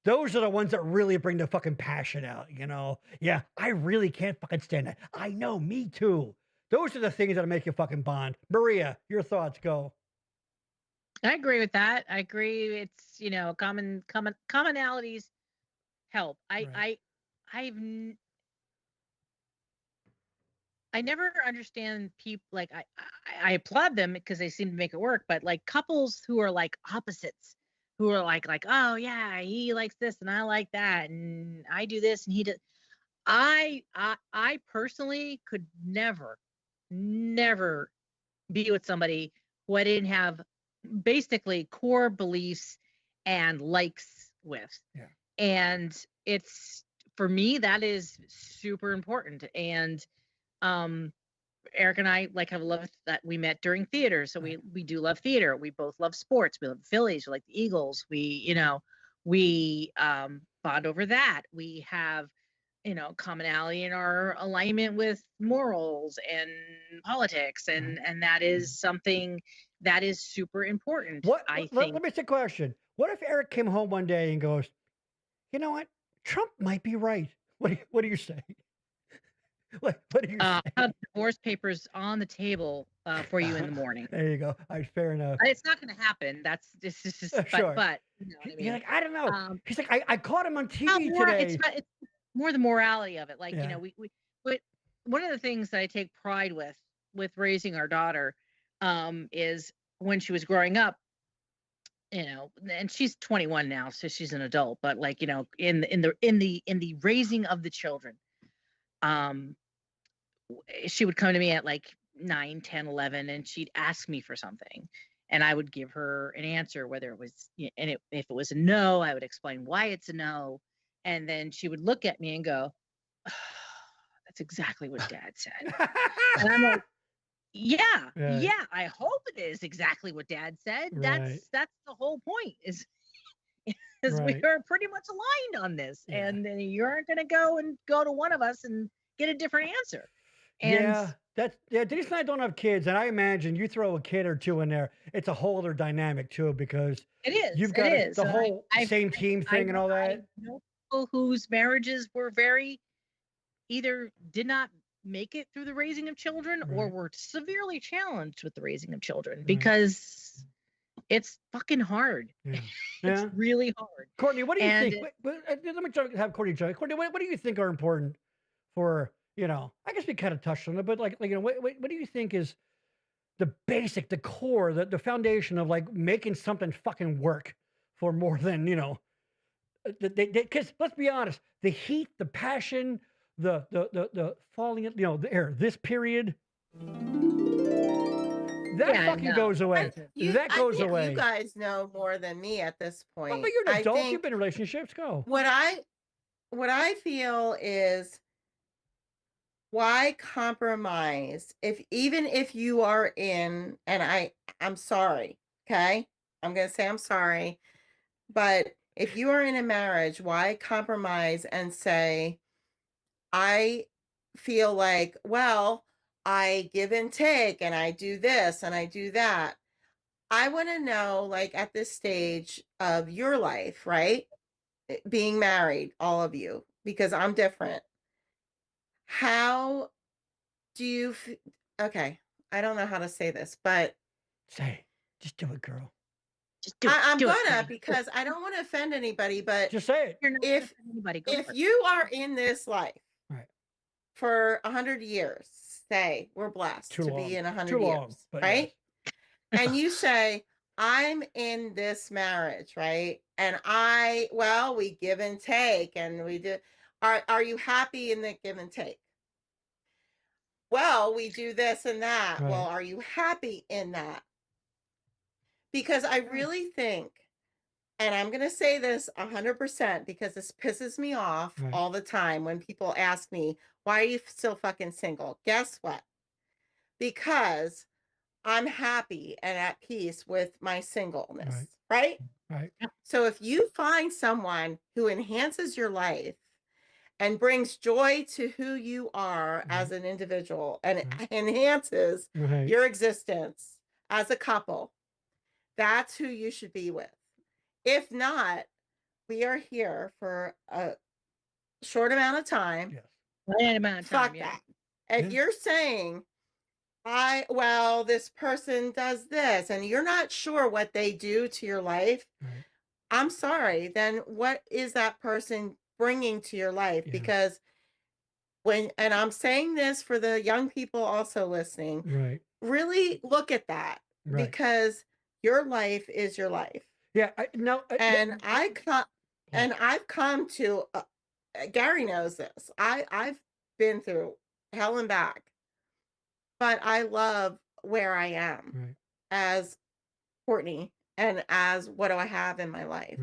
those are the ones that really bring the fucking passion out, Yeah, I really can't fucking stand that. I know, me too. Those are the things that make you fucking bond. Maria, your thoughts, go. I agree with that. I agree. It's, commonalities help. Right. I never understand people, like, I applaud them because they seem to make it work, but like couples who are like opposites, who are like, oh yeah, he likes this and I like that, and I do this and he does. I personally could never be with somebody who I didn't have basically core beliefs and likes with. Yeah. And it's, for me, that is super important. And Eric and I have a love that we met during theater. So we do love theater. We both love sports. We love the Phillies. We like the Eagles. We bond over that. We have, commonality in our alignment with morals and politics. And that is something that is super important. Let me ask a question. What if Eric came home one day and goes, you know what? Trump might be right. What do you say? What do you say? I have divorce papers on the table for you in the morning. There you go. Fair enough. It's not going to happen. That's just sure. But you know what I mean? You're like, I don't know. He's like, I caught him on TV today. It's more the morality of it. Like, we one of the things that I take pride with raising our daughter is when she was growing up, and she's 21 now, so she's an adult, but like, in the raising of the children, she would come to me at like 9, 10, 11, and she'd ask me for something, and I would give her an answer, whether it was, if it was a no, I would explain why it's a no, and then she would look at me and go, oh, that's exactly what Dad said. And I'm like, yeah, I hope it is exactly what Dad said. Right. That's the whole point, is right. We are pretty much aligned on this, and you aren't going to go to one of us and get a different answer. And Denise and I don't have kids, and I imagine you throw a kid or two in there, it's a whole other dynamic too, because it is. You've got the whole same team thing and all that. I know people whose marriages were either did not make it through the raising of children, or were severely challenged with the raising of children, because it's fucking hard. Yeah. It's really hard. Courtney, what do you think? Let me have Courtney join. Courtney, what do you think are important for, I guess we kind of touched on it, but what do you think is the basic, the core, the foundation of like making something fucking work for more than, because let's be honest, the heat, the passion, the falling, the air, this period, that goes away. That goes away. You guys know more than me at this point. Well, but you're an adult. You've been in relationships. Go. What what I feel is, why compromise even if you are in, and I'm sorry, okay? I'm going to say I'm sorry, but if you are in a marriage, why compromise and say, I feel like, well, I give and take and I do this and I do that. I want to know, like, at this stage of your life, right? Being married, all of you, because I'm different. How do you, okay, I don't know how to say this, but say, just do it, girl. Just do it. I'm do gonna, it, because I don't want to offend anybody, but just say it. You're not if anybody. Go if for it. you are in this life right. for 100 years, say we're blessed Too to long. be in 100 Too years, long, but right? Yes. And you say, I'm in this marriage, right? And we give and take and we do. Are you happy in the give and take? Well, we do this and that. Right. Well, are you happy in that? Because I really think, and I'm going to say this 100% because this pisses me off Right. all the time when people ask me, why are you still fucking single? Guess what? Because I'm happy and at peace with my singleness, right? Right. So if you find someone who enhances your life and brings joy to who you are as an individual and enhances your existence as a couple, that's who you should be with. If not, we are here for a short amount of time. Yes. Right amount of time, Fuck that. If you're saying, this person does this, and you're not sure what they do to your life, I'm sorry, then what is that person bringing to your life? Because and I'm saying this for the young people also listening, really look at that, because your life is your life. Yeah. And I've come to, Gary knows this. I've been through hell and back, but I love where I am as Courtney and as what do I have in my life.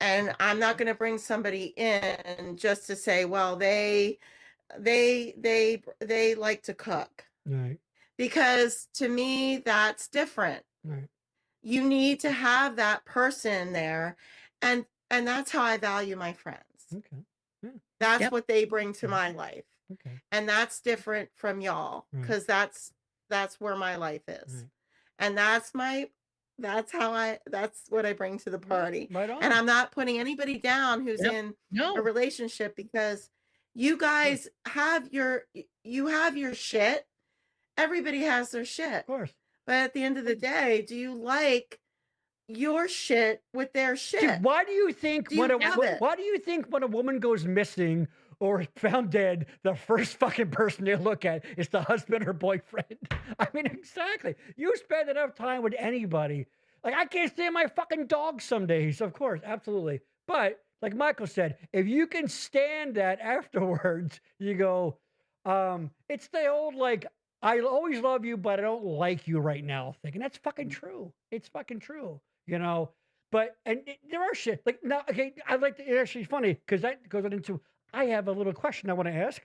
And I'm not going to bring somebody in just to say, well, they like to cook. Because to me, that's different. You need to have that person there. And that's how I value my friends. Okay. Yeah. That's what they bring to my life. Okay. And that's different from y'all, because that's where my life is. And that's what I bring to the party. Right on. And I'm not putting anybody down who's in a relationship, because you guys have your shit. Everybody has their shit. Of course. But at the end of the day, do you like your shit with their shit? Dude, why do you think when a woman goes missing or found dead, the first fucking person they look at is the husband or boyfriend? I mean, exactly. You spend enough time with anybody. Like, I can't stand my fucking dog some days, of course, absolutely. But like Michael said, if you can stand that afterwards, you go, it's the old, like, I always love you, but I don't like you right now thing. And that's fucking true. It's fucking true, you know? But, there are shit. Like, now, okay, I'd like to, it's actually funny, because that goes into, I have a little question I want to ask.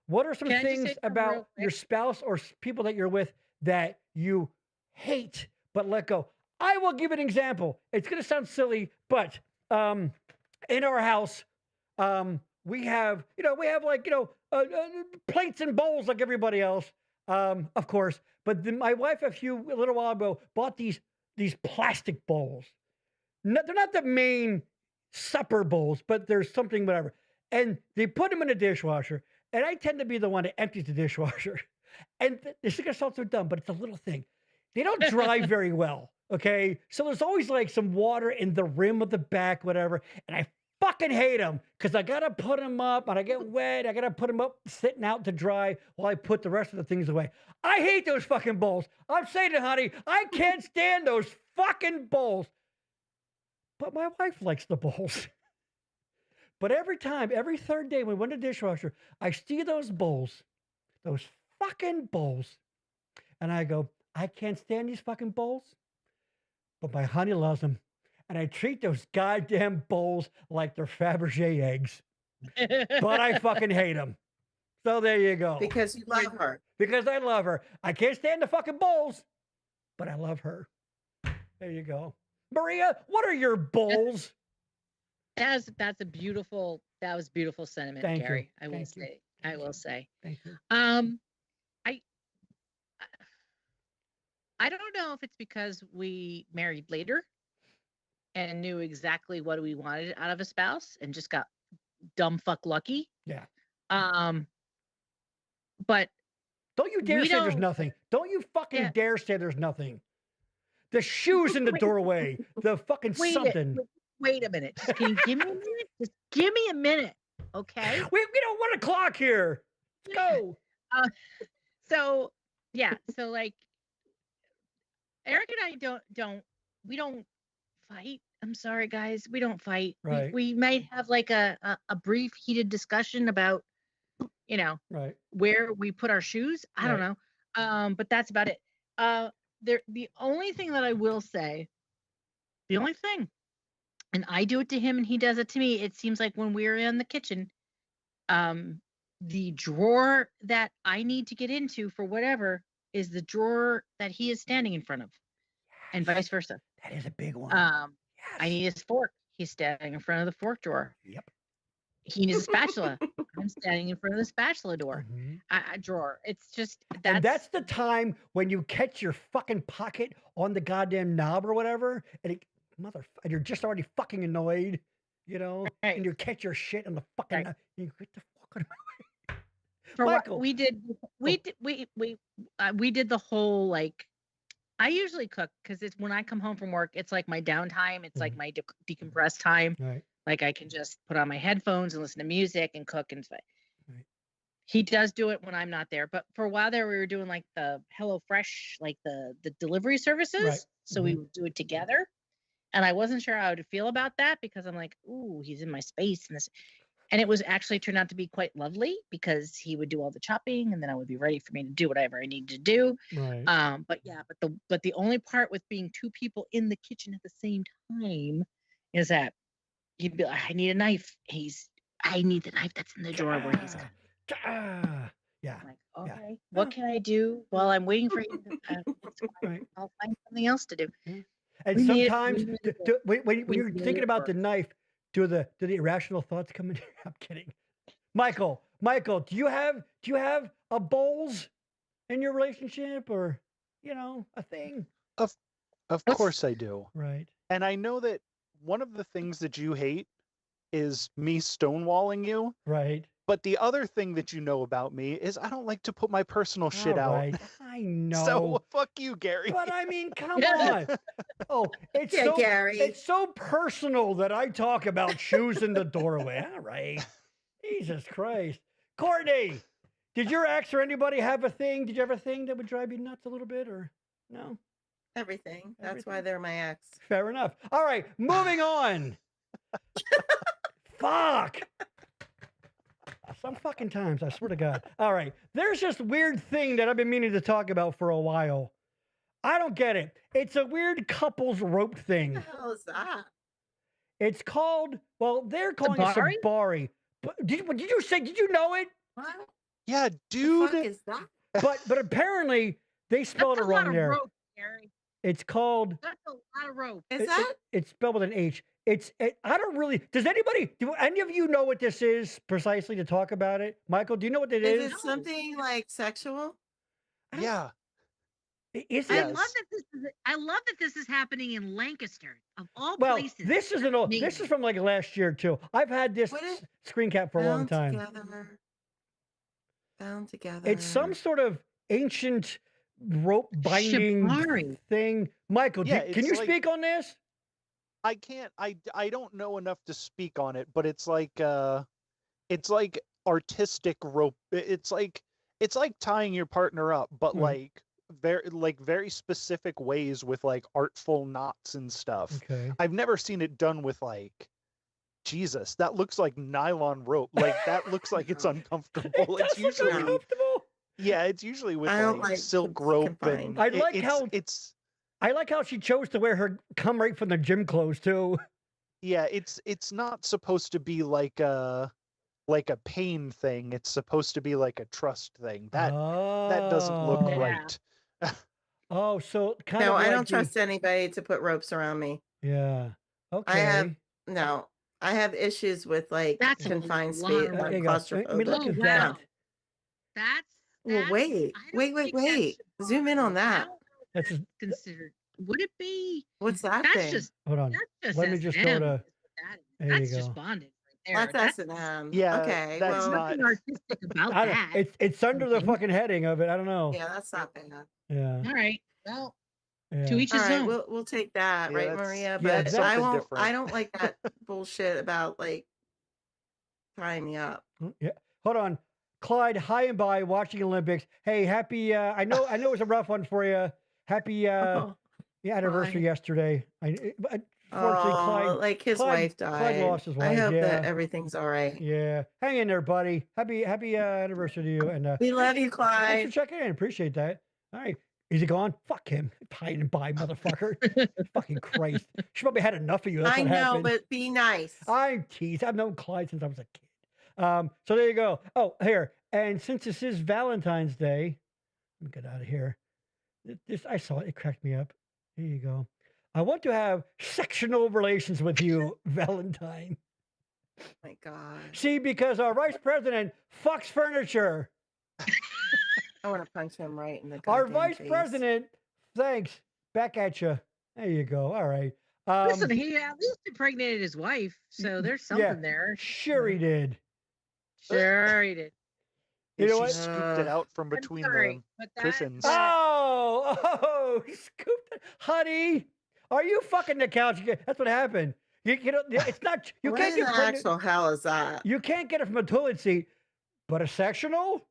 What are some things about your spouse or people that you're with that you hate but let go? I will give an example. It's going to sound silly, but in our house, we have plates and bowls like everybody else, of course. But my wife, a little while ago, bought these plastic bowls. No, they're not the main supper bowls, but there's something, whatever. And they put them in the dishwasher. And I tend to be the one that empties the dishwasher. And this is going to sound so dumb, but it's a little thing. They don't dry very well, okay? So there's always like some water in the rim of the back, whatever. And I fucking hate them, because I got to put them up and I get wet. I got to put them up sitting out to dry while I put the rest of the things away. I hate those fucking bowls. I'm saying it, honey. I can't stand those fucking bowls. But my wife likes the bowls. But every third day when we went to the dishwasher, I see those fucking bowls. And I go, I can't stand these fucking bowls, but my honey loves them. and I treat those goddamn bowls like they're Fabergé eggs. But I fucking hate them. So there you go. Because you love her. Because I love her. I can't stand the fucking bowls, but I love her. There you go. Maria, what are your bowls? That's a beautiful sentiment, Thank Gary. you. I will say. Thank you. I don't know if it's because we married later and knew exactly what we wanted out of a spouse and just got dumb fuck lucky. Yeah. But don't you dare say there's nothing. Don't you fucking dare say there's nothing. The shoes in the doorway. The fucking something. Wait a minute. Just, can you give me a minute? Just give me a minute. Okay. We don't want a clock here. Let's go. So like Eric and I we don't fight. I'm sorry, guys. We don't fight. Right. We might have like a brief heated discussion about, right, where we put our shoes. I don't know. But that's about it. The only thing that I will say, and I do it to him and he does it to me. It seems like when we're in the kitchen, the drawer that I need to get into for whatever is the drawer that he is standing in front of, and vice versa. That is a big one. I need his fork. He's standing in front of the fork drawer. Yep. He needs a spatula. I'm standing in front of the spatula drawer. Drawer. It's just that's the time when you catch your fucking pocket on the goddamn knob or whatever, and and you're just already fucking annoyed, right. And you catch your shit on the fucking knob. You get the fuck out of my way. For Michael. What we did the whole, like, I usually cook because it's when I come home from work, it's like my downtime. It's like my decompress time. Right. Like I can just put on my headphones and listen to music and cook and stuff. Right. He does do it when I'm not there. But for a while there, we were doing like the HelloFresh, like the delivery services. Right. So we would do it together. And I wasn't sure how I would feel about that because I'm like, ooh, he's in my space. And it was actually turned out to be quite lovely because he would do all the chopping and then I would be ready for me to do whatever I needed to do. Right. But the only part with being two people in the kitchen at the same time is that he'd be like, I need a knife. I need the knife that's in the drawer where he's got. Yeah. I'm like, okay, what can I do while I'm waiting for you? Right. I'll find something else to do. Yeah. And sometimes when you're thinking about the knife, do the irrational thoughts come in? I'm kidding. Michael, do you have a bowls in your relationship or a thing? Of course I do. Right. And I know that one of the things that you hate is me stonewalling you. Right. But the other thing that you know about me is I don't like to put my personal shit out. Right. I know. So fuck you, Gary. But I mean, come on. Oh, Gary. It's so personal that I talk about shoes in the doorway. All right. Jesus Christ. Courtney, did your ex or anybody have a thing? Did you have a thing that would drive you nuts a little bit or no? Everything. That's why they're my ex. Fair enough. All right, moving on. Fuck. Some fucking times, I swear to God. All right, there's this weird thing that I've been meaning to talk about for a while. I don't get it. It's a weird couples rope thing. What the hell is that? It's called, they're calling it sabari. But did you know it? What? Yeah, dude. What the fuck is that? But apparently they spelled it wrong there. Rope, Gary. It's called. That's a lot of rope. Is that? It's spelled with an H. I don't really. Do any of you know what this is precisely to talk about it? Michael, do you know what it is? Is it something like sexual? Yeah. Is I it? love that this is happening in Lancaster of all Well, places. this is this is from like last year too. I've had this screen cap for a long time. Bound together. It's some sort of ancient rope binding thing. Michael, can you speak on this? I can't. I don't know enough to speak on it, but it's like artistic rope. It's like tying your partner up, but very specific ways with like artful knots and stuff. Okay. I've never seen it done with like, Jesus, that looks like nylon rope. Like that looks like it's uncomfortable. It's usually uncomfortable. Yeah, it's usually with like silk rope, and I I like how she chose to wear her come right from the gym clothes too. Yeah, it's not supposed to be like a pain thing. It's supposed to be like a trust thing. That doesn't look right. Oh, so kind No, of I like don't trust anybody to put ropes around me. Yeah. Okay. I have issues with like That's confined a space. lot of I'm Okay, claustrophobic. I mean, look at wow. that. That's Well, wait. Zoom in on that. That's just, considered. Would it be? What's that That's thing? just. hold on. That's just Let me just go S&M, to. is what that is. There That's you just go. bondage right there. That's S&M. Yeah, Okay. that's There's Well, nothing artistic about I don't, that. it's under the fucking heading of it. I don't know. yeah, that's not bad. Yeah. All right. Well, Yeah. to each All his right, own. we'll take that, Yeah, right, that's- Maria? yeah, But exactly. I won't. Different. I don't like that bullshit about like tying me up. Yeah. Hold on. Clyde, high and by watching Olympics. Hey, happy I know it was a rough one for you. Happy anniversary yesterday. Fortunately, Clyde, like his wife died. Clyde lost his wife. I hope yeah. that everything's all right. Yeah. Hang in there, buddy. Happy anniversary to you. And We love you, thanks Clyde. for checking in. Appreciate that. All right. Is he gone? Fuck him. Hide and buy, motherfucker. Fucking Christ. She probably had enough of you. That's I what know, happened. but be nice. I'm teased. I've known Clyde since I was a kid. So there you go. Oh, here. And since this is Valentine's Day, let me get out of here. I saw it. It cracked me up. Here you go. I want to have sectional relations with you, Valentine. Oh my God. See, because our vice president fucks furniture. I want to punch him right in the Our goddamn vice face. president, thanks. Back at you. There you go. All right. Listen, he at least impregnated his wife, so there's something there. Sure he did. Sure he did. You know she what? scooped it out from I'm between sorry, the but that- cushions. Oh, he scooped it. Honey, are you fucking the couch? That's what happened. You know, it's not, you What can't in get the pregnant. actual hell is that? You can't get it from a toilet seat, but a sectional?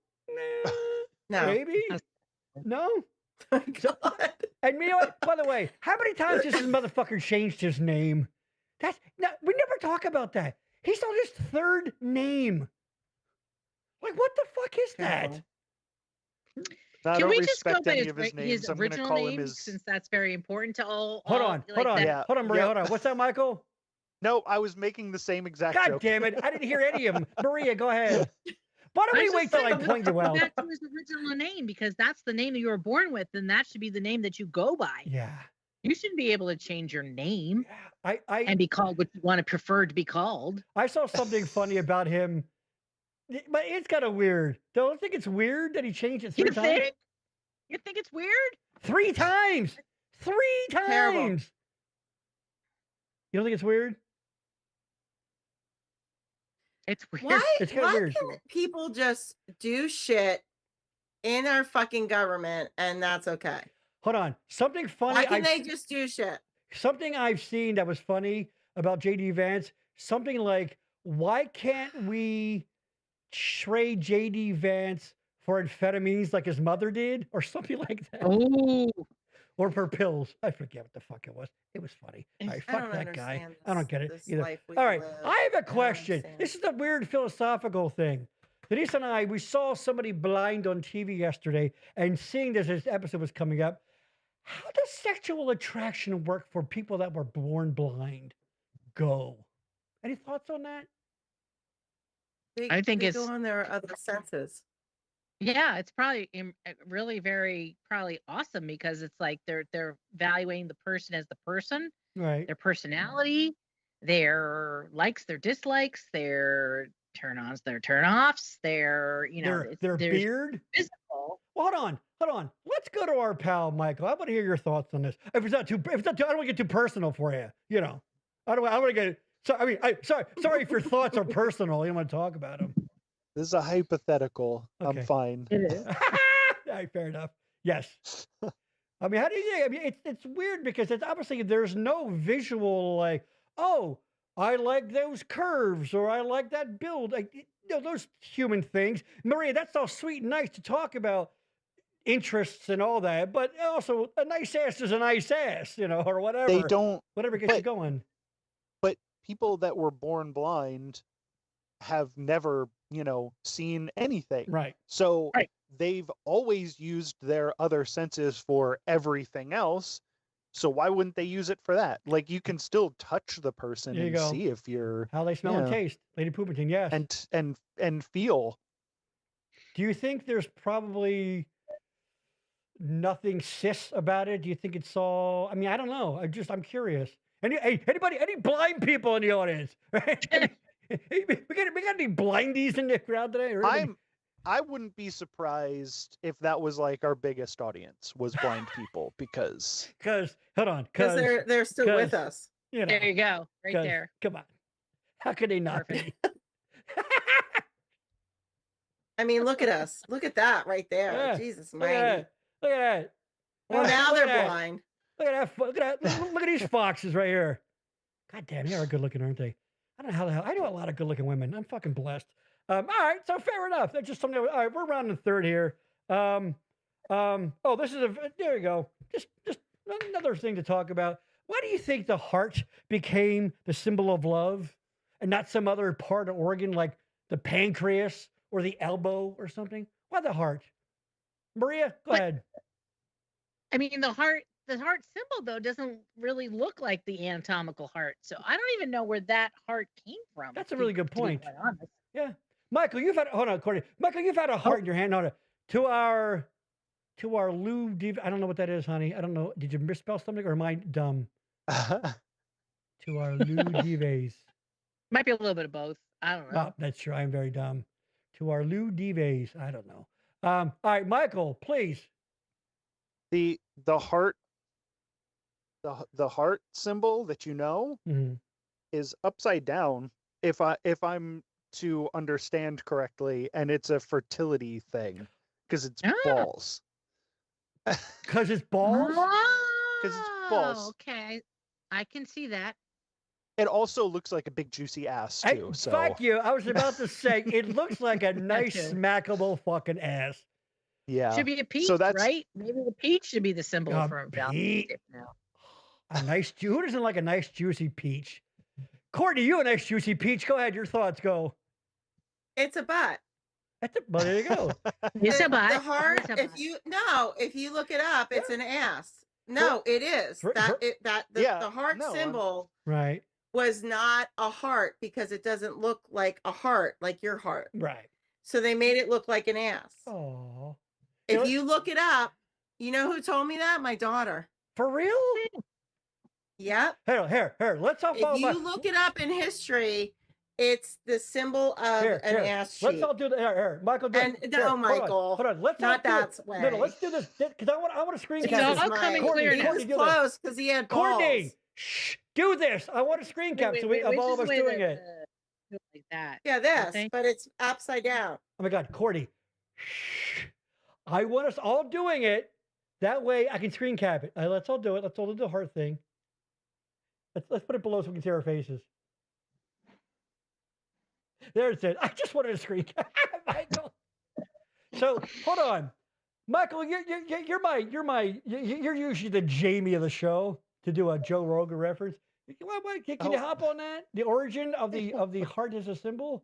Nah, No. maybe? No? Oh my God. And you know what? By the way, how many times has this motherfucker changed his name? We never talk about that. He's on his third name. Like, what the fuck is that? I Can don't we just go respect by any his, of his names. his I'm going to original call him name, his. since that's very important to all? Hold on, hold on. Yeah. Hold on, Maria, Yep. hold on. What's that, Michael? No, I was making the same exact God joke. damn it. I didn't hear any of them. Maria, go ahead. Why don't we wait till I point you out? Back to his original name, because that's the name that you were born with, and that should be the name that you go by. Yeah. You shouldn't be able to change your name and be called what you want to prefer to be called. I saw something funny about him, but it's kind of weird. Don't think it's weird that he changed it 3 times? Think? You think it's weird? 3 times. 3 times. Terrible. You don't think it's weird? It's weird. Why, It's kinda why weird. can people just do shit in our fucking government and that's okay? Hold on. Something funny. Why can they just do shit? Something I've seen that was funny about JD Vance, something like, why can't we trade JD Vance for amphetamines like his mother did? Or something like that. Oh. Or for pills. I forget what the fuck it was. It was funny. All right, I fuck don't that guy. understand I don't get it this either. life we All right, live. I have a I don't question. understand. This is a weird philosophical thing. Denise and I, we saw somebody blind on TV yesterday, and seeing this episode was coming up, how does sexual attraction work for people that were born blind? Go. Any thoughts on that? I think they it's- go on their other senses. Yeah, it's probably really very probably awesome, because it's like they're valuing the person as the person, Right. their personality, their likes, their dislikes, their turn-ons, their turn-offs, their Their beard? physical. Well, hold on. Let's go to our pal Michael. I want to hear your thoughts on this. If it's not too, I don't want to get too personal for you. You know, I want to get. So I mean, sorry if your thoughts are personal. You don't want to talk about them. This is a hypothetical. Okay. I'm fine. It is. All right, fair enough. Yes. I mean, how do you think? I mean, it's weird because it's obviously there's no visual like, oh, I like those curves or I like that build. Like, those human things. Maria, that's all sweet and nice to talk about interests and all that, but also a nice ass is a nice ass, or whatever. They don't. Whatever gets you going. But people that were born blind have never, seen anything. Right. So Right. they've always used their other senses for everything else. So why wouldn't they use it for that? Like, you can still touch the person and see if you're how they smell and taste. Lady Poopington, yes. And feel. Do you think there's probably nothing cis about it? Do you think it's all? I mean, I don't know. I'm curious. Any blind people in the audience? we got any blindies in the crowd today? I wouldn't be surprised if that was like our biggest audience was blind people because hold on, because they're still with us. You know, there you go, right there. Come on, how could they not be? I mean, look at us. Look at that right there. Yeah. Jesus, mighty. Look at that. Well, now they're blind. Look at that. Look at these foxes right here. God damn, they are good looking, aren't they? I don't know how the hell. I know a lot of good looking women. I'm fucking blessed. All right, so fair enough. That's just something. All right, we're rounding third here. Oh, this is there you go. Just another thing to talk about. Why do you think the heart became the symbol of love and not some other part of organ like the pancreas or the elbow or something? Why the heart? Maria, go ahead. I mean, the heart symbol though doesn't really look like the anatomical heart, so I don't even know where that heart came from. That's a really good point. Yeah, Michael, hold on, Courtney. Michael, you've had a heart in your hand. Hold on. To our Lou Div. I don't know what that is, honey. I don't know. Did you misspell something or am I dumb? To our Lou Dives. Might be a little bit of both. I don't know. Oh, that's true. I'm very dumb. To our Lou Dives. I don't know. All right, Michael, please. The heart. The heart symbol that is upside down. If I'm to understand correctly, and it's a fertility thing because it's balls. Because it's balls. Because it's balls. Okay, I can see that. It also looks like a big juicy ass too. So fuck you. I was about to say it looks like a nice smackable fucking ass. Yeah, should be a peach, right? Maybe the peach should be the symbol for Valentine now. A nice who doesn't like a nice juicy peach? Courtney, you a nice juicy peach. Go ahead, your thoughts go. It's a butt. But there you go. It's a butt. The heart. If you look it up, it's an ass. No, it is. The heart symbol was not a heart because it doesn't look like a heart, like your heart. Right. So they made it look like an ass. Oh. If you look it up, you know who told me that? My daughter. For real? Yep. Here. Let's all follow. If you look it up in history, it's the symbol of an ass cheek. Let's all do that. Here, Michael. Michael. Hold on. Let's not that way. No, let's do this because I want to screen cap. It's all coming clear now. He was close because he had balls. Courtney, do this. I want a screen cap of all of us doing it. Like that. Yeah, but it's upside down. Oh my God, Courtney. I want us all doing it. That way I can screen cap it. Let's all do it. Let's all do the heart thing. Let's put it below so we can see our faces. There it is. I just wanted a screen cap, Michael. So hold on, Michael. You're usually the Jamie of the show to do a Joe Rogan reference. Can you hop on that? The origin of the heart as a symbol.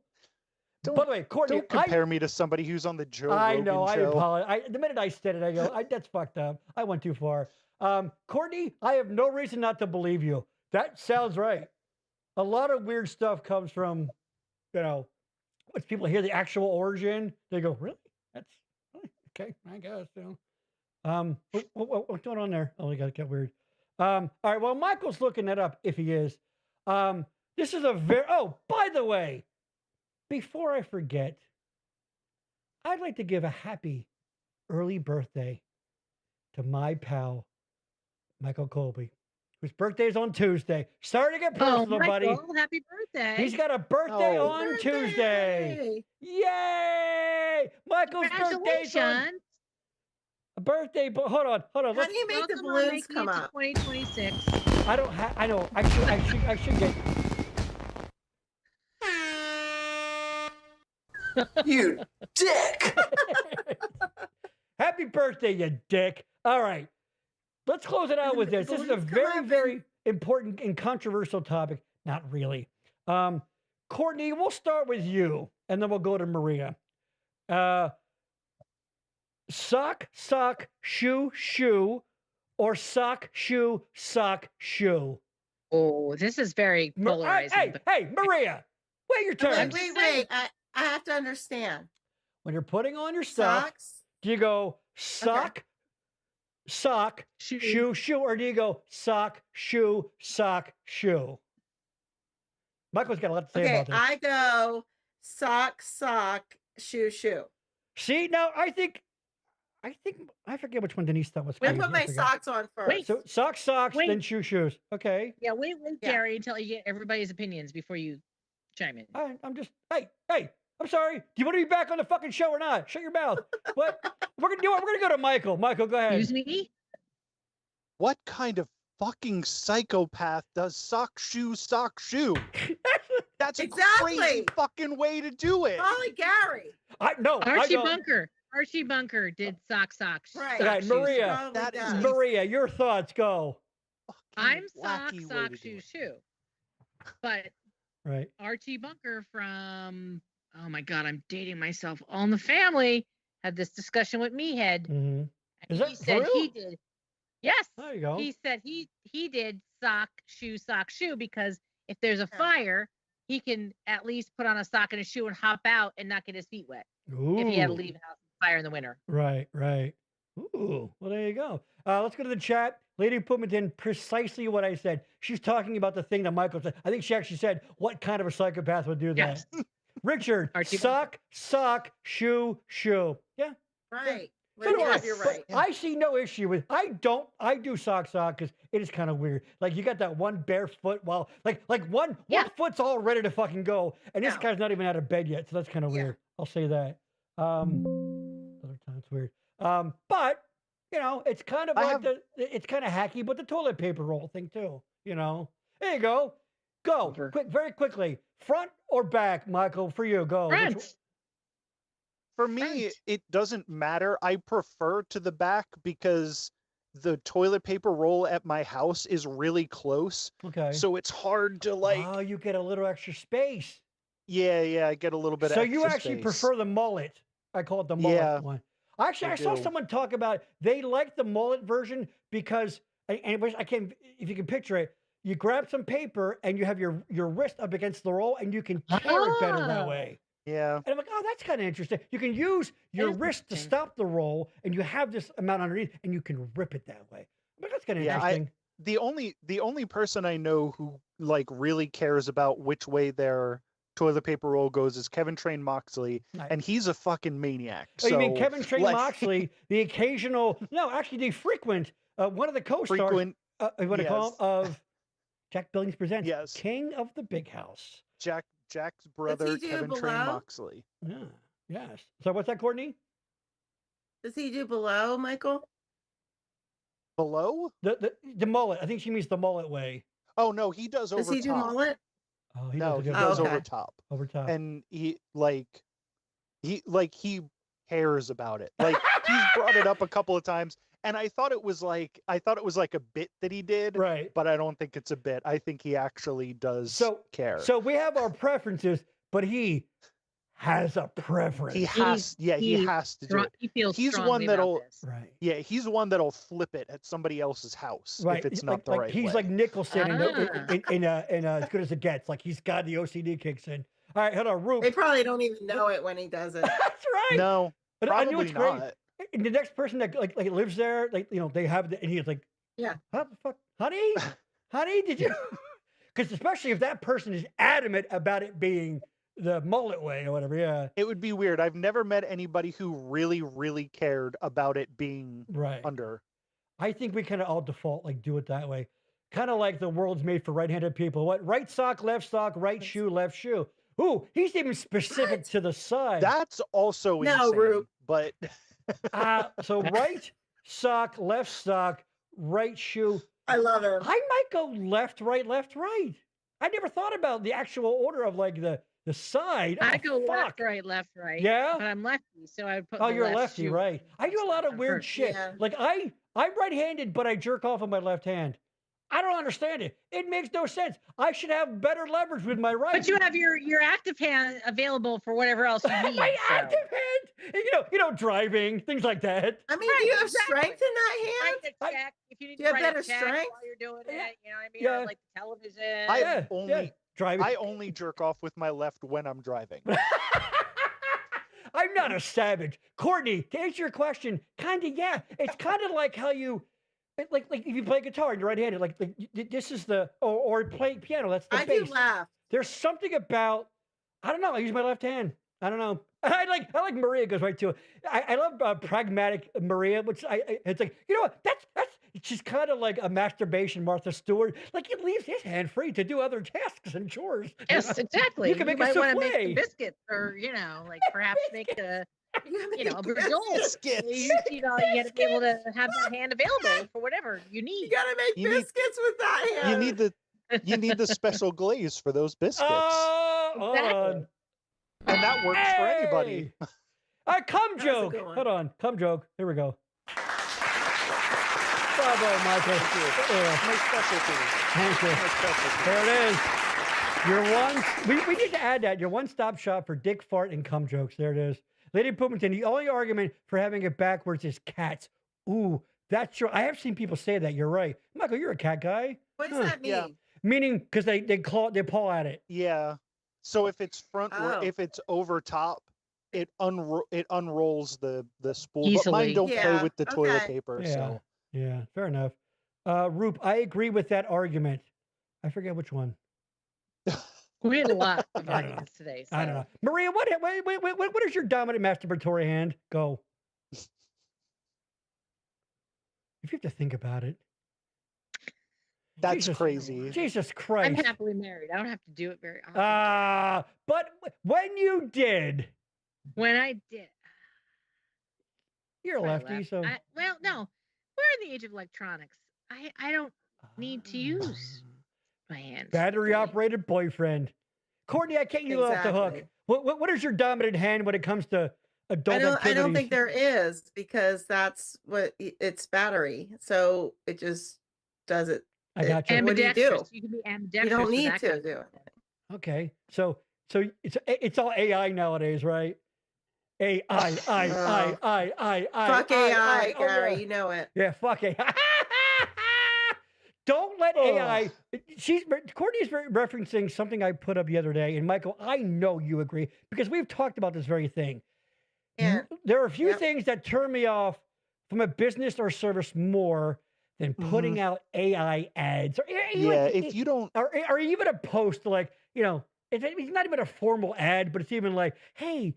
By the way, Courtney, don't compare me to somebody who's on the Joe Rogan I know. show. I apologize. The minute I said it, I go, that's fucked up. I went too far. Courtney, I have no reason not to believe you. That sounds right. A lot of weird stuff comes from, once people hear the actual origin, they go, really? That's okay. I guess. What's going on there? Oh, it got weird. All right. Well, Michael's looking that up if he is. This is by the way, before I forget, I'd like to give a happy early birthday to my pal, Michael Colby, whose birthday is on Tuesday. Sorry to get personal, buddy. Happy birthday. He's got a birthday on Tuesday. Yay! Michael's birthday's on a birthday. But hold on. How do you make the balloons come up? 2026. I don't have. I know. I should get. You dick! Happy birthday, you dick. All right. Let's close it out with this. This is a very, very important and controversial topic. Not really. Courtney, we'll start with you, and then we'll go to Maria. Sock, shoe, or sock, shoe, sock, shoe? Oh, this is very polarizing. Hey, Maria, wait your turn. Wait. I have to understand. When you're putting on your stuff, Socks? do you go sock, sock, shoe, or do you go sock, shoe, sock, shoe? Michael's got a lot to say about this. I go sock, shoe. See, now I forget which one Denise thought was I crazy. put my socks on first. Wait. So socks, then shoes. Okay. Yeah, wait, Gary, until you get everybody's opinions before you chime in. I'm just, hey, I'm sorry. Do you want to be back on the fucking show or not? Shut your mouth. What? We're gonna do it. We're gonna go to Michael. Michael, go ahead. Excuse me? What kind of fucking psychopath does sock, shoe? That's a crazy fucking way to do it. Holly Gary. Archie Bunker did sock. Right. Maria. Maria, your thoughts, go. I'm sock, shoe. But right. Archie Bunker from, oh my God, I'm dating myself. All in the Family had this discussion with Meathead. Mm-hmm. And he said he did. Yes. There you go. He said he did sock, shoe, because if there's a fire, he can at least put on a sock and a shoe and hop out and not get his feet wet. Ooh. If he had to leave the house on fire in the winter. Right. Ooh, well, there you go. Let's go to the chat. Lady Putman did precisely what I said. She's talking about the thing that Michael said. I think she actually said, what kind of a psychopath would do that? Yes. Richard, sock, shoe. Yeah. Right. So you're right. I see no issue with. I do sock because it is kind of weird. Like you got that one bare foot while like one foot's all ready to fucking go, and this guy's not even out of bed yet. So that's kind of weird. I'll say that. Other times it's weird. But you know, it's kind of it's kind of hacky, but the toilet paper roll thing too. You know, there you go. Go very quickly. Front or back, Michael? For you, go. Front. For me, it doesn't matter. I prefer to the back because the toilet paper roll at my house is really close. Okay. So it's hard to like. Oh, you get a little extra space. Yeah, I get a little bit. So you actually prefer the mullet? I call it the mullet one. Actually, I saw someone talk about they like the mullet version because, and I can't. If you can picture it, you grab some paper and you have your wrist up against the roll, and you can tear it better that way. Yeah. And I'm like, oh, that's kind of interesting. You can use your wrist to stop the roll, and you have this amount underneath, and you can rip it that way. But that's kind of interesting. The only person I know who like really cares about which way their toilet paper roll goes is Kevin Train Moxley, and he's a fucking maniac. Oh, you mean Kevin Train Moxley, the occasional, no, actually the frequent, one of the co-stars, what do you call him, of Jack Billings Presents, King of the Big House. Jack's brother, Kevin Train Moxley. Yeah. Yes. So what's that, Courtney? Does he do below, Michael? Below? The mullet. I think she means the mullet way. Oh no, he does over top. Does he do mullet? Oh, he does over top. Over top. And he cares about it. Like he's brought it up a couple of times. And I thought it was like a bit that he did, right? But I don't think it's a bit. I think he actually does care. So we have our preferences, but he has a preference. He has to do it. He feels he's one that'll right. Yeah, he's one that'll flip it at somebody else's house if it's not the right he's way. like Nicholson in As Good as It Gets. Like he's got the OCD kicks in. All right, hold on, Roop. They probably don't even know it when he does it. That's right. No, but probably I knew it's not. Great. And the next person that like lives there, like they have and he's like, yeah, what the fuck, honey, did you? Because especially if that person is adamant about it being the mullet way or whatever, yeah, it would be weird. I've never met anybody who really cared about it being under. I think we kind of all default do it that way, kind of like the world's made for right-handed people. What right sock, right shoe, left shoe. Ooh, he's even specific to the side. That's also insane. Rube. But. So right sock, right shoe. I love her. I might go left, right. I never thought about the actual order of the side. I go left, right. Yeah, but I'm lefty, so I would put. Oh, you're a lefty, right? I do a lot of weird shit. Yeah. Like I'm right-handed, but I jerk off on my left hand. I don't understand it. It makes no sense. I should have better leverage with my right. But you have your active hand available for whatever else you need. My active hand, driving, things like that. I mean, do you have strength in that hand? Write a check. If you need Do to you have write better a check strength? while you're doing it, you know what I mean? Yeah. Or like the television. Driving. I only jerk off with my left when I'm driving. I'm not a savage. Courtney, to answer your question, kind of, yeah. It's kind of like how you, like if you play guitar and you're right-handed, like this is the, or play piano, that's the bass. I do laugh. There's something about, I don't know, I use my left hand. I don't know. I like Maria goes right to it. I love pragmatic Maria, which it's like, you know what, that's she's kind of like a masturbation Martha Stewart. Like it leaves his hand free to do other tasks and chores. Yes, exactly. You can make a might want to souffle. make some biscuits, or like perhaps make a a brindle. Biscuits. You got to be able to have that hand available for whatever you need. You gotta make biscuits with that hand. You need the special glaze for those biscuits. Exactly. And that works for anybody. Cum joke. Hold on. Cum joke. Here we go. Bravo, Michael. My specialty. Thank you. My specialty. There it is. Your we need to add that. Your one-stop shop for dick, fart, and cum jokes. There it is. Lady Poopington, the only argument for having it backwards is cats. Ooh, that's true. I have seen people say that. You're right. Michael, you're a cat guy. What does that mean? Yeah. Meaning, because they paw at it. Yeah. So if it's if it's over top, it unrolls the spool. Easily. But mine don't play with the toilet paper. Yeah. So Yeah, fair enough. Roop, I agree with that argument. I forget which one. We had a lot of arguments today. So. I don't know. Maria, what is your dominant masturbatory hand? Go. If you have to think about it. that's crazy. Jesus Christ. I'm happily married. I don't have to do it very often. But when you did. When I did. You're a lefty, so. Well, no. We're in the age of electronics. I don't need to use my hands. Battery operated boyfriend. Courtney, I can't get you off the hook. What is your dominant hand when it comes to adult activities? I don't think there is, because that's what it's battery. So it just does it. I got you. What do you do? You can be ambidextrous. You don't need for that to kind of do stuff. it. Okay. So it's all AI nowadays, right? AI. Fuck AI, Oh, Gary. yeah. You know it. Yeah, fuck AI. Don't let AI. Courtney's referencing something I put up the other day, and Michael, I know you agree because we've talked about this very thing. Yeah. There are a few things that turn me off from a business or service more than putting out AI ads. Or, If you don't, or even a post like, it's not even a formal ad, but it's even like, hey,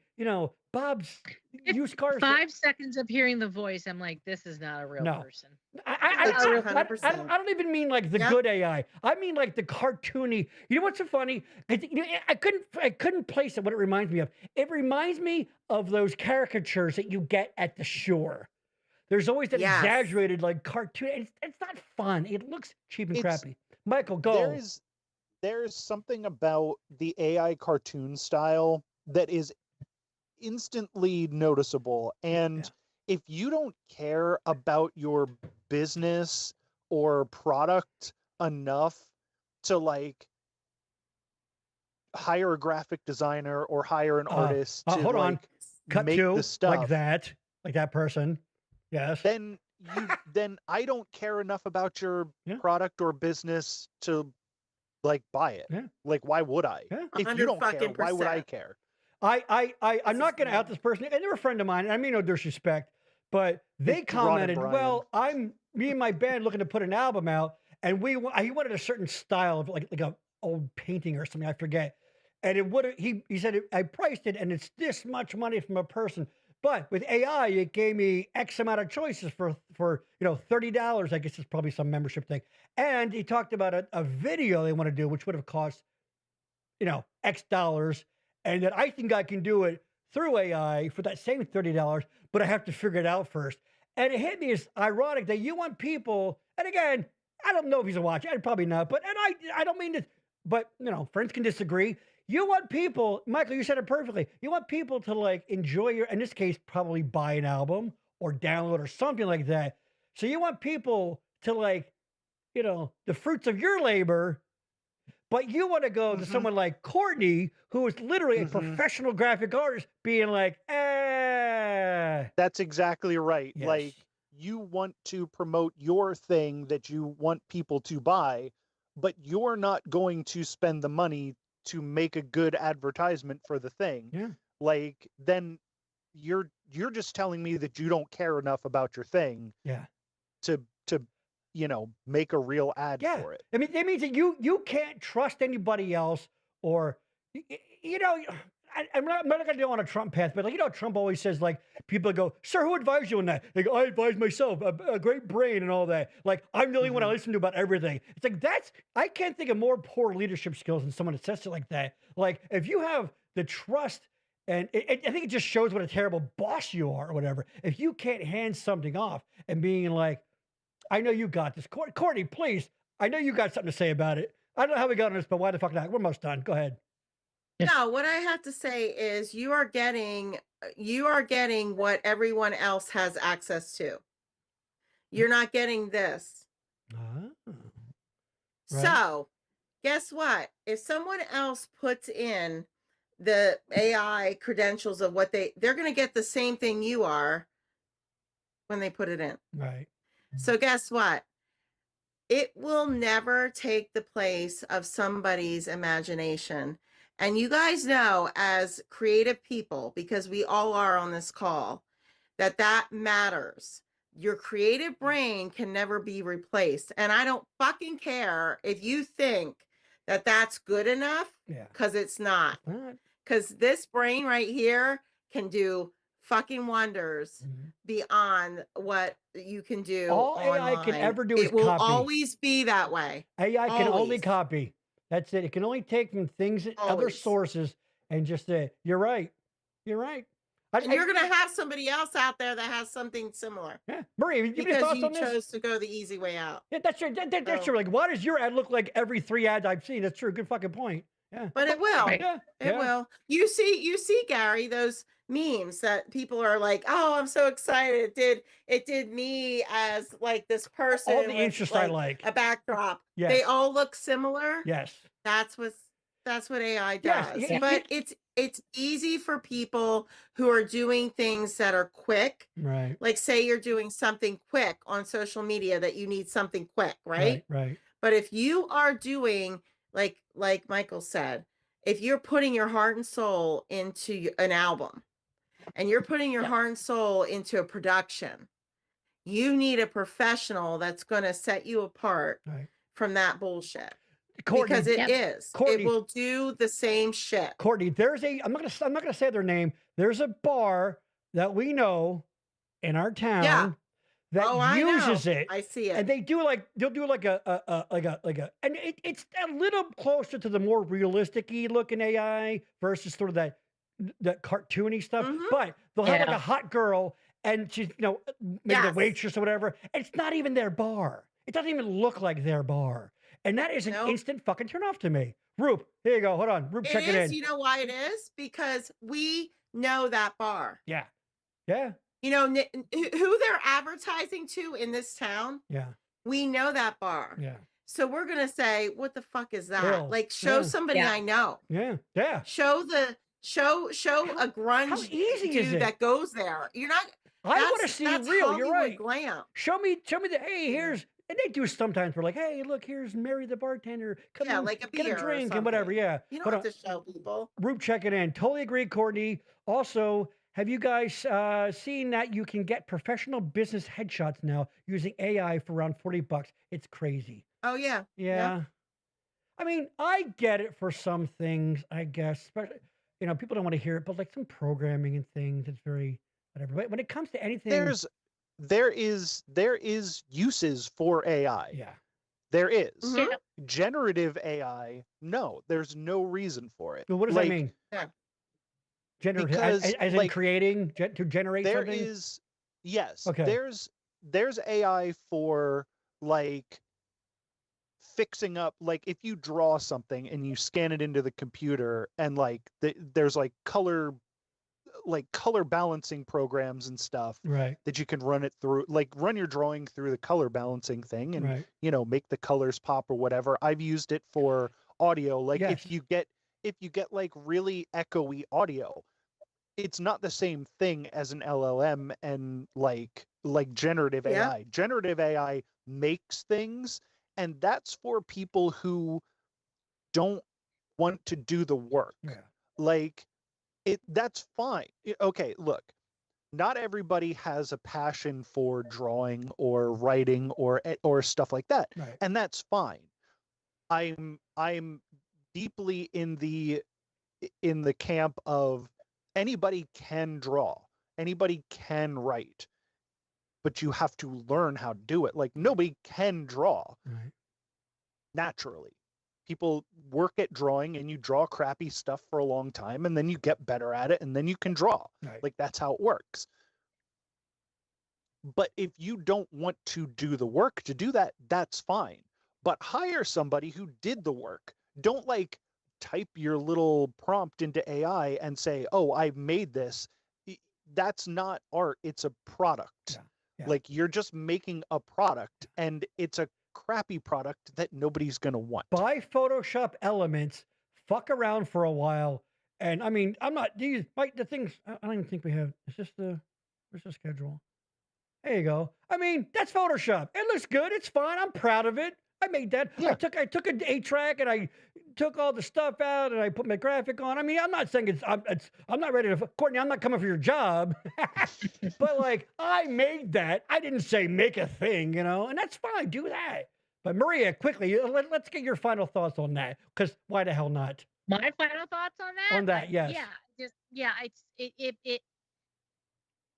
Bob's used cars. 5 seconds of hearing the voice, I'm like, this is not a real person. I don't even mean like the good AI. I mean like the cartoony. You know what's so funny? I couldn't place it. What it reminds me of? It reminds me of those caricatures that you get at the shore. There's always that exaggerated like cartoon. It's not fun. It looks cheap and crappy. Michael, go. There's something about the AI cartoon style that is instantly noticeable. And if you don't care about your business or product enough to like hire a graphic designer or hire an artist to hold on. Cut make to the stuff like that person. Yes. Then I don't care enough about your product or business to like buy it. Yeah. Like, why would I? Yeah. If you don't care, why would I care? I'm not going to out this person, and they're a friend of mine, and I mean no disrespect, but they commented, well, me and my band looking to put an album out, and he wanted a certain style of like a old painting or something, I forget. And he said, I priced it, and it's this much money from a person. But with AI, it gave me X amount of choices for $30. I guess it's probably some membership thing. And he talked about a video they want to do, which would have cost, X dollars. And that I think I can do it through AI for that same $30, but I have to figure it out first. And it hit me as ironic that you want people, and again, I don't know if he's a watcher, probably not, but I don't mean to, but friends can disagree. You want people, Michael, you said it perfectly. You want people to like enjoy in this case, probably buy an album or download or something like that. So you want people to like the fruits of your labor, but you want to go to someone like Courtney, who is literally a professional graphic artist, being like, That's exactly right. Yes. Like, you want to promote your thing that you want people to buy, but you're not going to spend the money to make a good advertisement for the thing. Yeah. Like, then you're just telling me that you don't care enough about your thing. Yeah. To make a real ad for it. I mean, it means that you can't trust anybody else, or I'm not going to go on a Trump path, but Trump always says, like, people go, "Sir, who advised you on that?" Like, I advise myself, a great brain and all that. Like, I'm the only one I listen to about everything. It's like, I can't think of more poor leadership skills than someone that says it like that. Like, if you have the trust, and I think it just shows what a terrible boss you are or whatever. If you can't hand something off and being like, I know you got this. Courtney, please. I know you got something to say about it. I don't know how we got on this, but why the fuck not? We're almost done. Go ahead. No, what I have to say is you are getting what everyone else has access to. You're not getting this. Right. So, guess what? If someone else puts in the AI credentials of what they're going to get the same thing you are when they put it in. Right. So guess what? It will never take the place of somebody's imagination. And you guys know, as creative people, because we all are on this call, that matters. Your creative brain can never be replaced. And I don't fucking care if you think that that's good enough, because it's not. Because this brain right here can do fucking wonders beyond what you can do. All online. AI can ever do is it will copy. always be that way. AI can only copy. That's it. It can only take from things, other sources, and just say, "You're right. You're right." And you're going to have somebody else out there that has something similar. Yeah, Marie, because you chose to go the easy way out. Yeah, that's true. That's true. Like, why does your ad look like every 3 ads I've seen? That's true. Good fucking point. Yeah, but it will. Yeah, it will. You see, Gary, those memes that people are like, "Oh, I'm so excited! It did me as like this person." All the interests I like. A backdrop. Yes. They all look similar. Yes. That's what AI does. Yes. But it's easy for people who are doing things that are quick. Right. Like, say you're doing something quick on social media that you need something quick, right? Right. But if you are doing like Michael said, if you're putting your heart and soul into an album, and you're putting your heart and soul into a production, you need a professional that's going to set you apart from that bullshit. Courtney, because it is. Courtney, it will do the same shit. Courtney, I'm not gonna say their name. There's a bar that we know in our town that uses it. I see it. And they'll do like a and it's a little closer to the more realistic-y looking AI versus sort of that cartoony stuff. But they'll have like a hot girl and she's maybe the waitress or whatever. And it's not even their bar. It doesn't even look like their bar. And that is an instant fucking turn off to me. Roop, here you go. Hold on. Roop, check it in. You know why it is? Because we know that bar. Yeah. Yeah. You know who they're advertising to in this town? Yeah. We know that bar. Yeah. So we're going to say, what the fuck is that? Ew. Like, show somebody I know. Yeah. Yeah. Show a grunge dude that goes there. You're not. I want to see real. You're right. Glam. Show me the, hey, here's. And they do sometimes. We're like, hey, look, here's Mary the bartender. Come in, like get a drink and whatever. Yeah. You don't have to show people. Roop, check it in. Totally agree, Courtney. Also, have you guys seen that you can get professional business headshots now using AI for around $40? It's crazy. Oh, yeah. Yeah. I mean, I get it for some things, I guess. But, people don't want to hear it. But like some programming and things, it's very whatever. But when it comes to anything. There is uses for AI. Yeah. There is. Generative AI, no, there's no reason for it. Well, what does that mean? Yeah. Generative, as in creating, to generate there something? There is, yes. Okay. There's AI for, like, fixing up, like, if you draw something and you scan it into the computer and, like, there's, like, color like color balancing programs and stuff right. that you can run it through, like run your drawing through the color balancing thing and, right. you know, make the colors pop or whatever. I've used it for audio. Like Yes. if you get like really echoey audio, it's not the same thing as an LLM and like generative Yeah. AI. Generative AI makes things, and that's for people who don't want to do the work. Yeah. Like that's fine. Okay, look, not everybody has a passion for drawing or writing or stuff like that. Right. And that's fine. I'm deeply in the camp of anybody can draw, anybody can write, but you have to learn how to do it. Like nobody can draw right. naturally. People work at drawing and you draw crappy stuff for a long time and then you get better at it and then you can draw. Right. Like that's how it works. But if you don't want to do the work to do that, that's fine. But hire somebody who did the work. Don't like type your little prompt into AI and say, "Oh, I've made this." That's not art. It's a product. Yeah. Yeah. Like you're just making a product and it's a crappy product that nobody's going to want. Buy Photoshop elements, fuck around for a while. And I mean, I'm not, these, the things, I don't even think we have, it's just where's the schedule? There you go. I mean, that's Photoshop. It looks good. It's fine. I'm proud of it. I made that. Yeah. I took an 8-track and I took all the stuff out and I put my graphic on. I mean, I'm not saying I'm not ready to, Courtney, I'm not coming for your job. But like, I made that. I didn't say make a thing, you know, and that's fine. Do that. But Maria, quickly, let's get your final thoughts on that. Because why the hell not? My final thoughts on that? On that, yes.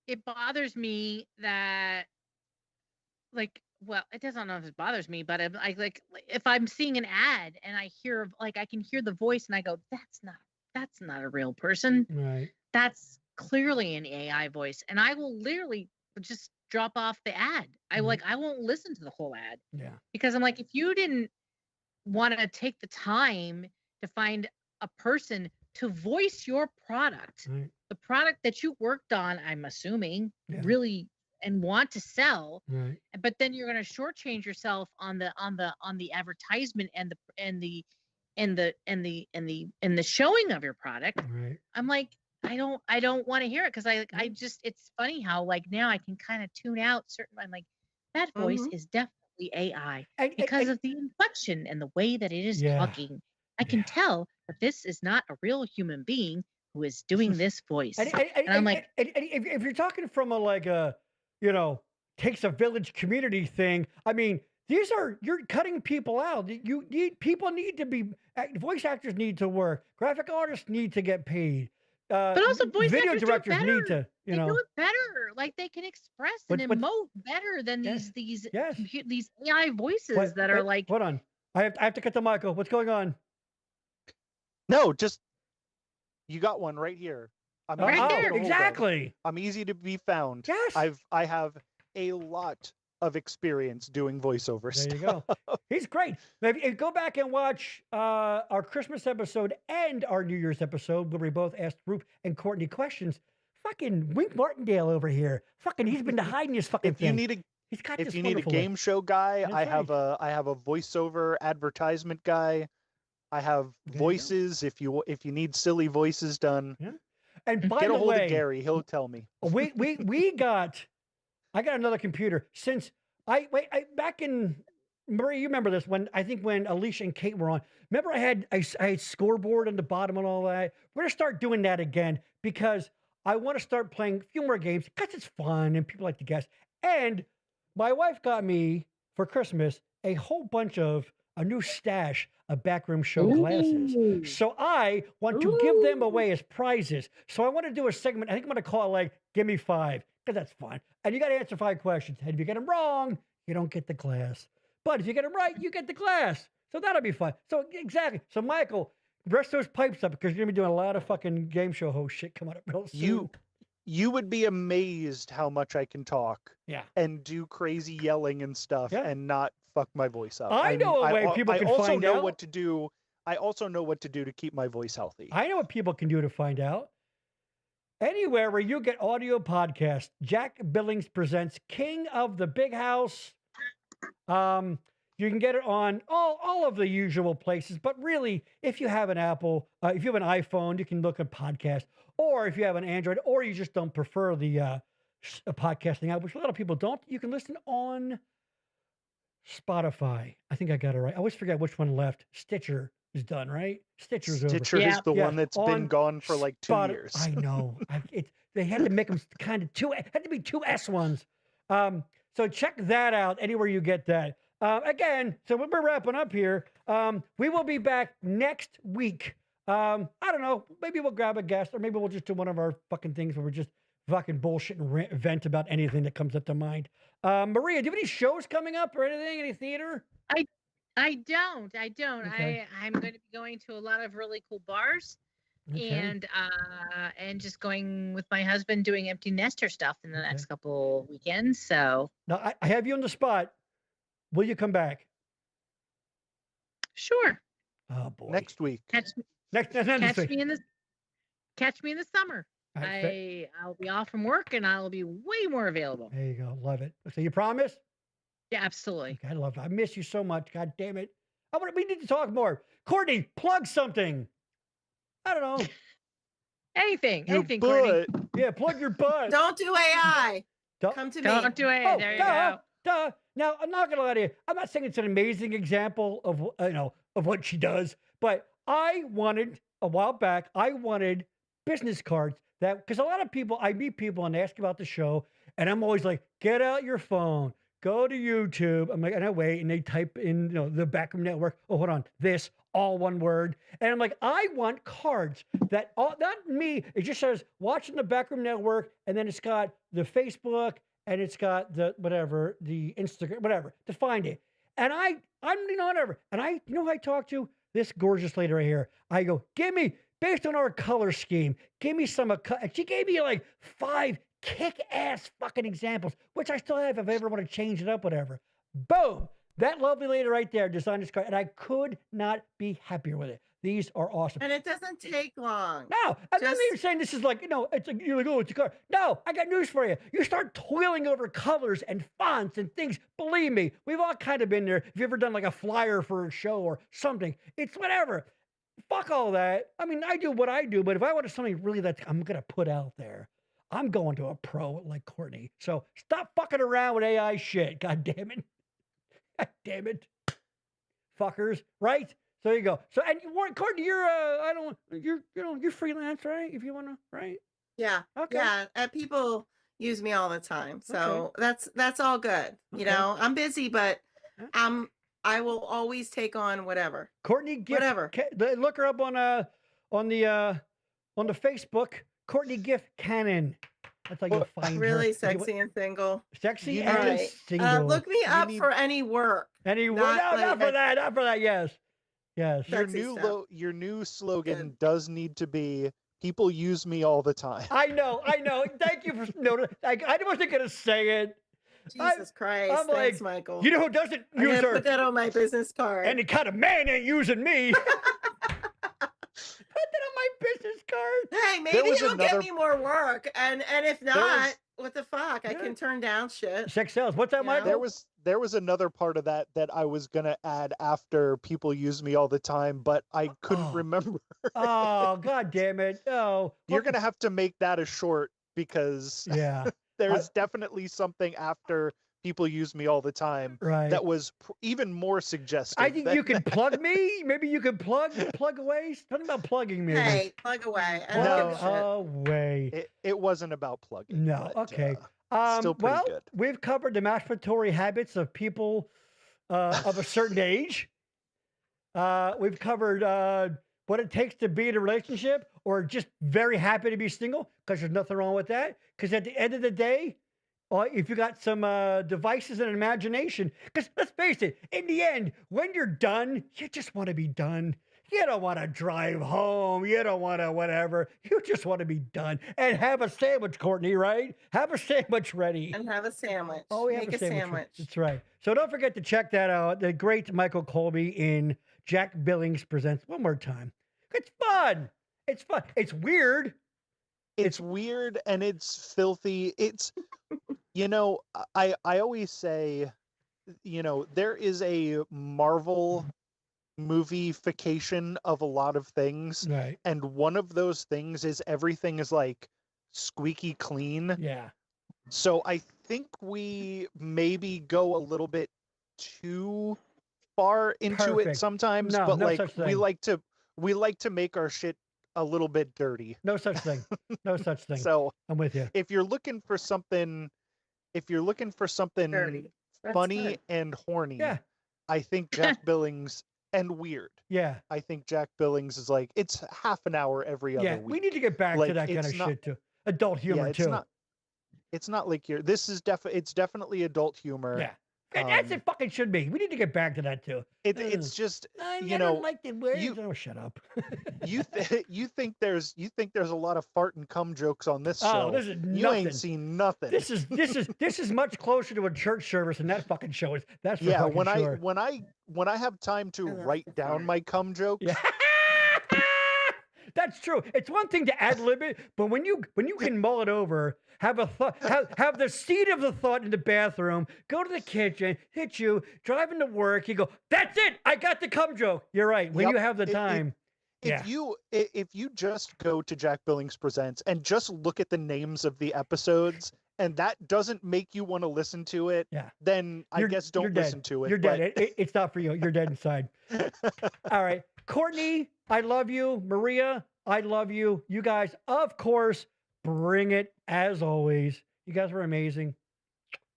It bothers me that, like, well, it doesn't know if it bothers me, but I like if I'm seeing an ad and I hear like I can hear the voice and I go, that's not a real person. Right. That's clearly an AI voice, and I will literally just drop off the ad. I won't listen to the whole ad. Yeah. Because I'm like, if you didn't want to take the time to find a person to voice your product, right. the product that you worked on, I'm assuming, Yeah. really and want to sell, right. but then you're going to shortchange yourself on the advertisement and the showing of your product. Right. I'm like, I don't want to hear it because I just, it's funny how like now I can kind of tune out certain, I'm like, that voice is definitely AI because of the inflection and the way that it is talking. I can tell that this is not a real human being who is doing this voice. And I'm like, if you're talking from a like a, you know, takes a village community thing, I mean, you're cutting people out. People need to be, voice actors need to work. Graphic artists need to get paid. But also voice video directors need to, they do it better. Like they can express and emote better than these AI voices that are like. Hold on, I have to cut the Michael. What's going on? No, just you got one right here. I'm right there. Exactly. I'm easy to be found. Yes. I have a lot of experience doing voiceover stuff. There you go. He's great. Maybe go back and watch our Christmas episode and our New Year's episode where we both asked Ruth and Courtney questions. Fucking Wink Martindale over here. Fucking, he's been hiding his fucking thing. If you need a game show guy, I have a voiceover advertisement guy. I have voices if you need silly voices done. Yeah. And by get the a hold way, of Gary, he'll tell me. I got another computer since back in Marie, you remember this when Alicia and Kate were on. Remember I had scoreboard on the bottom and all that. We're gonna start doing that again because I want to start playing a few more games because it's fun and people like to guess. And my wife got me for Christmas a whole bunch of a new stash of Backroom Show glasses. So I want to give them away as prizes. So I want to do a segment. I think I'm going to call it like, give me 5, because that's fun. And you got to answer 5 questions. And if you get them wrong, you don't get the glass. But if you get them right, you get the glass. So that'll be fun. So exactly. So Michael, rest those pipes up because you're going to be doing a lot of fucking game show host shit coming up real soon. You would be amazed how much I can talk. Yeah. And do crazy yelling and stuff and not fuck my voice up. I know a way people can find out. I also know what to do. I also know what to do to keep my voice healthy. I know what people can do to find out. anywhere where you get audio podcasts. Jack Billings presents King of the Big House. You can get it on all of the usual places, but really, if you have an Apple, if you have an iPhone, you can look at podcasts, or if you have an Android, or you just don't prefer the podcasting app, which a lot of people don't, you can listen on Spotify. I think I got it right. I always forget which one left. Stitcher is done, right? Stitcher is the one that's been gone for like 2 years. I know. They had to make them kind of had to be two S ones. So check that out anywhere you get that. Again, so we're wrapping up here. We will be back next week. I don't know. Maybe we'll grab a guest, or maybe we'll just do one of our fucking things where we're just fucking bullshit and vent about anything that comes up to mind. Maria, do you have any shows coming up or anything? Any theater? I don't. Okay. I'm going to be going to a lot of really cool bars, Okay. and just going with my husband doing empty nester stuff in the next couple weekends. So Now I have you on the spot. Will you come back? Sure. Oh boy. Next week. Catch me in the summer. I'll be off from work and I'll be way more available. There you go. Love it. So you promise? Yeah, absolutely. Okay, I love it. I miss you so much. God damn it. We need to talk more. Courtney, plug something. I don't know. Anything, Courtney. Yeah, plug your butt. Don't do AI. Come to me. Don't do AI. There you go. Duh. Now, I'm not gonna lie to you. I'm not saying it's an amazing example of of what she does, but I wanted a while back. I wanted business cards because a lot of people, I meet people and they ask about the show, and I'm always like, get out your phone, go to YouTube. I'm like, and I wait, and they type in the Backroom Network. Oh, hold on, this all one word, and I'm like, I want cards that not me. It just says watching the Backroom Network, and then it's got the Facebook. And it's got the Instagram, whatever, to find it. And I'm whatever. And I talked to this gorgeous lady right here. I go, give me, based on our color scheme, give me some, and she gave me like 5 kick-ass fucking examples, which I still have if I ever want to change it up, whatever. Boom. That lovely lady right there designed this card, and I could not be happier with it. These are awesome. And it doesn't take long. No, I'm not even saying this is like, it's like, you're like, oh, it's a card. No, I got news for you. You start toiling over colors and fonts and things. Believe me, we've all kind of been there. If you ever done like a flyer for a show or something, it's whatever. Fuck all that. I mean, I do what I do, but if I wanted something really that I'm going to put out there, I'm going to a pro like Courtney. So stop fucking around with AI shit. God damn it. God damn it. Fuckers, right? So there you go. So, and Courtney, you're freelance, right? If you want to, right? Yeah. Okay. Yeah. And people use me all the time. So that's all good. Okay. I'm busy, but I will always take on whatever. Courtney Gift, whatever. Look her up on the Facebook. Courtney Gift Cannon. That's how you'll find really her. sexy and single. Sexy and single. Look me up for any work. Any work? No, not for that. Not for that. Yes. Yes. Your new slogan does need to be "People use me all the time." I know. Thank you for noticing. I wasn't gonna say it. Jesus Christ! I'm Thanks, like, Michael. You know who doesn't use her? Put that on my business card. Any kind of man ain't using me. Put that on my business card. Hey, maybe it'll get me more work, and if not, what the fuck? I can turn down shit. Sex sells. What's that, Michael? There was another part of that I was gonna add after "people use me all the time," but I couldn't remember. Oh, God damn it! Oh, you're gonna have to make that a short because there's definitely something after "people use me all the time" that was even more suggestive. I think you can plug me. Maybe you could plug away. Something about plugging me. Hey, plug away. Plug away. It wasn't about plugging. No. But, okay. Still pretty good. We've covered the masturbatory habits of people of a certain age. We've covered what it takes to be in a relationship or just very happy to be single, because there's nothing wrong with that. Because at the end of the day, if you got some devices and imagination, because let's face it, in the end, when you're done, you just want to be done. You don't want to drive home. You don't want to whatever. You just want to be done and have a sandwich, Courtney, right? Have a sandwich ready. And have a sandwich. Oh, we Make have a sandwich. That's right. So don't forget to check that out. The great Michael Colby in Jack Billings Presents. One more time. It's fun. It's fun. It's weird. it's weird and it's filthy. It's, you know, I always say, you know, there is a Marvel movie-fication of a lot of things. Right. And one of those things is everything is like squeaky clean. Yeah. So I think we maybe go a little bit too far into it sometimes, No, but no like such thing. we like to make our shit a little bit dirty. No such thing. No such thing. So I'm with you. if you're looking for something Dirty. That's funny good. and horny, Yeah. I think Jack Billings and weird. Yeah. I think Jack Billings is like, it's half an hour every other week. We need to get back to Like, that kind of it's not- shit too. Adult humor too. It's not like it's definitely adult humor. Yeah. And that's it fucking should be. We need to get back to that too. It's just, I you never know, liked the words. Oh, shut up. you think there's a lot of fart and cum jokes on this show. Oh, this is you nothing. ain't seen nothing. This is much closer to a church service than that fucking show is. That's for yeah. fucking sure. When I have time to write down my cum jokes. Yeah. That's true. It's one thing to ad lib it, but when you can mull it over, have a thought, have the seed of the thought in the bathroom, go to the kitchen, hit you, drive into work, you go, that's it. I got the cum joke. You're right. When you have the time. If you just go to Jack Billings Presents and just look at the names of the episodes, and that doesn't make you want to listen to it, then I guess don't listen to it. You're dead. It's not for you. You're dead inside. All right. Courtney, I love you. Maria, I love you. You guys, of course, bring it as always. You guys were amazing.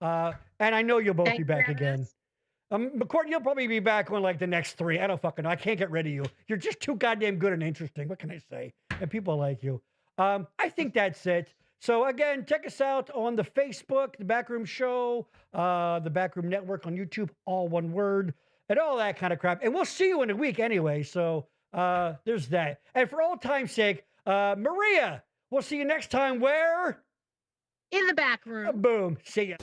And I know you'll both be back again. But Courtney, you'll probably be back on like the next 3. I don't fucking know. I can't get rid of you. You're just too goddamn good and interesting. What can I say? And people like you. I think that's it. So again, check us out on the Facebook, the Backroom Show, the Backroom Network on YouTube, all one word, and all that kind of crap. And we'll see you in a week anyway. So there's that. And for all time's sake, Maria, we'll see you next time. Where? In the back room. Boom. See ya.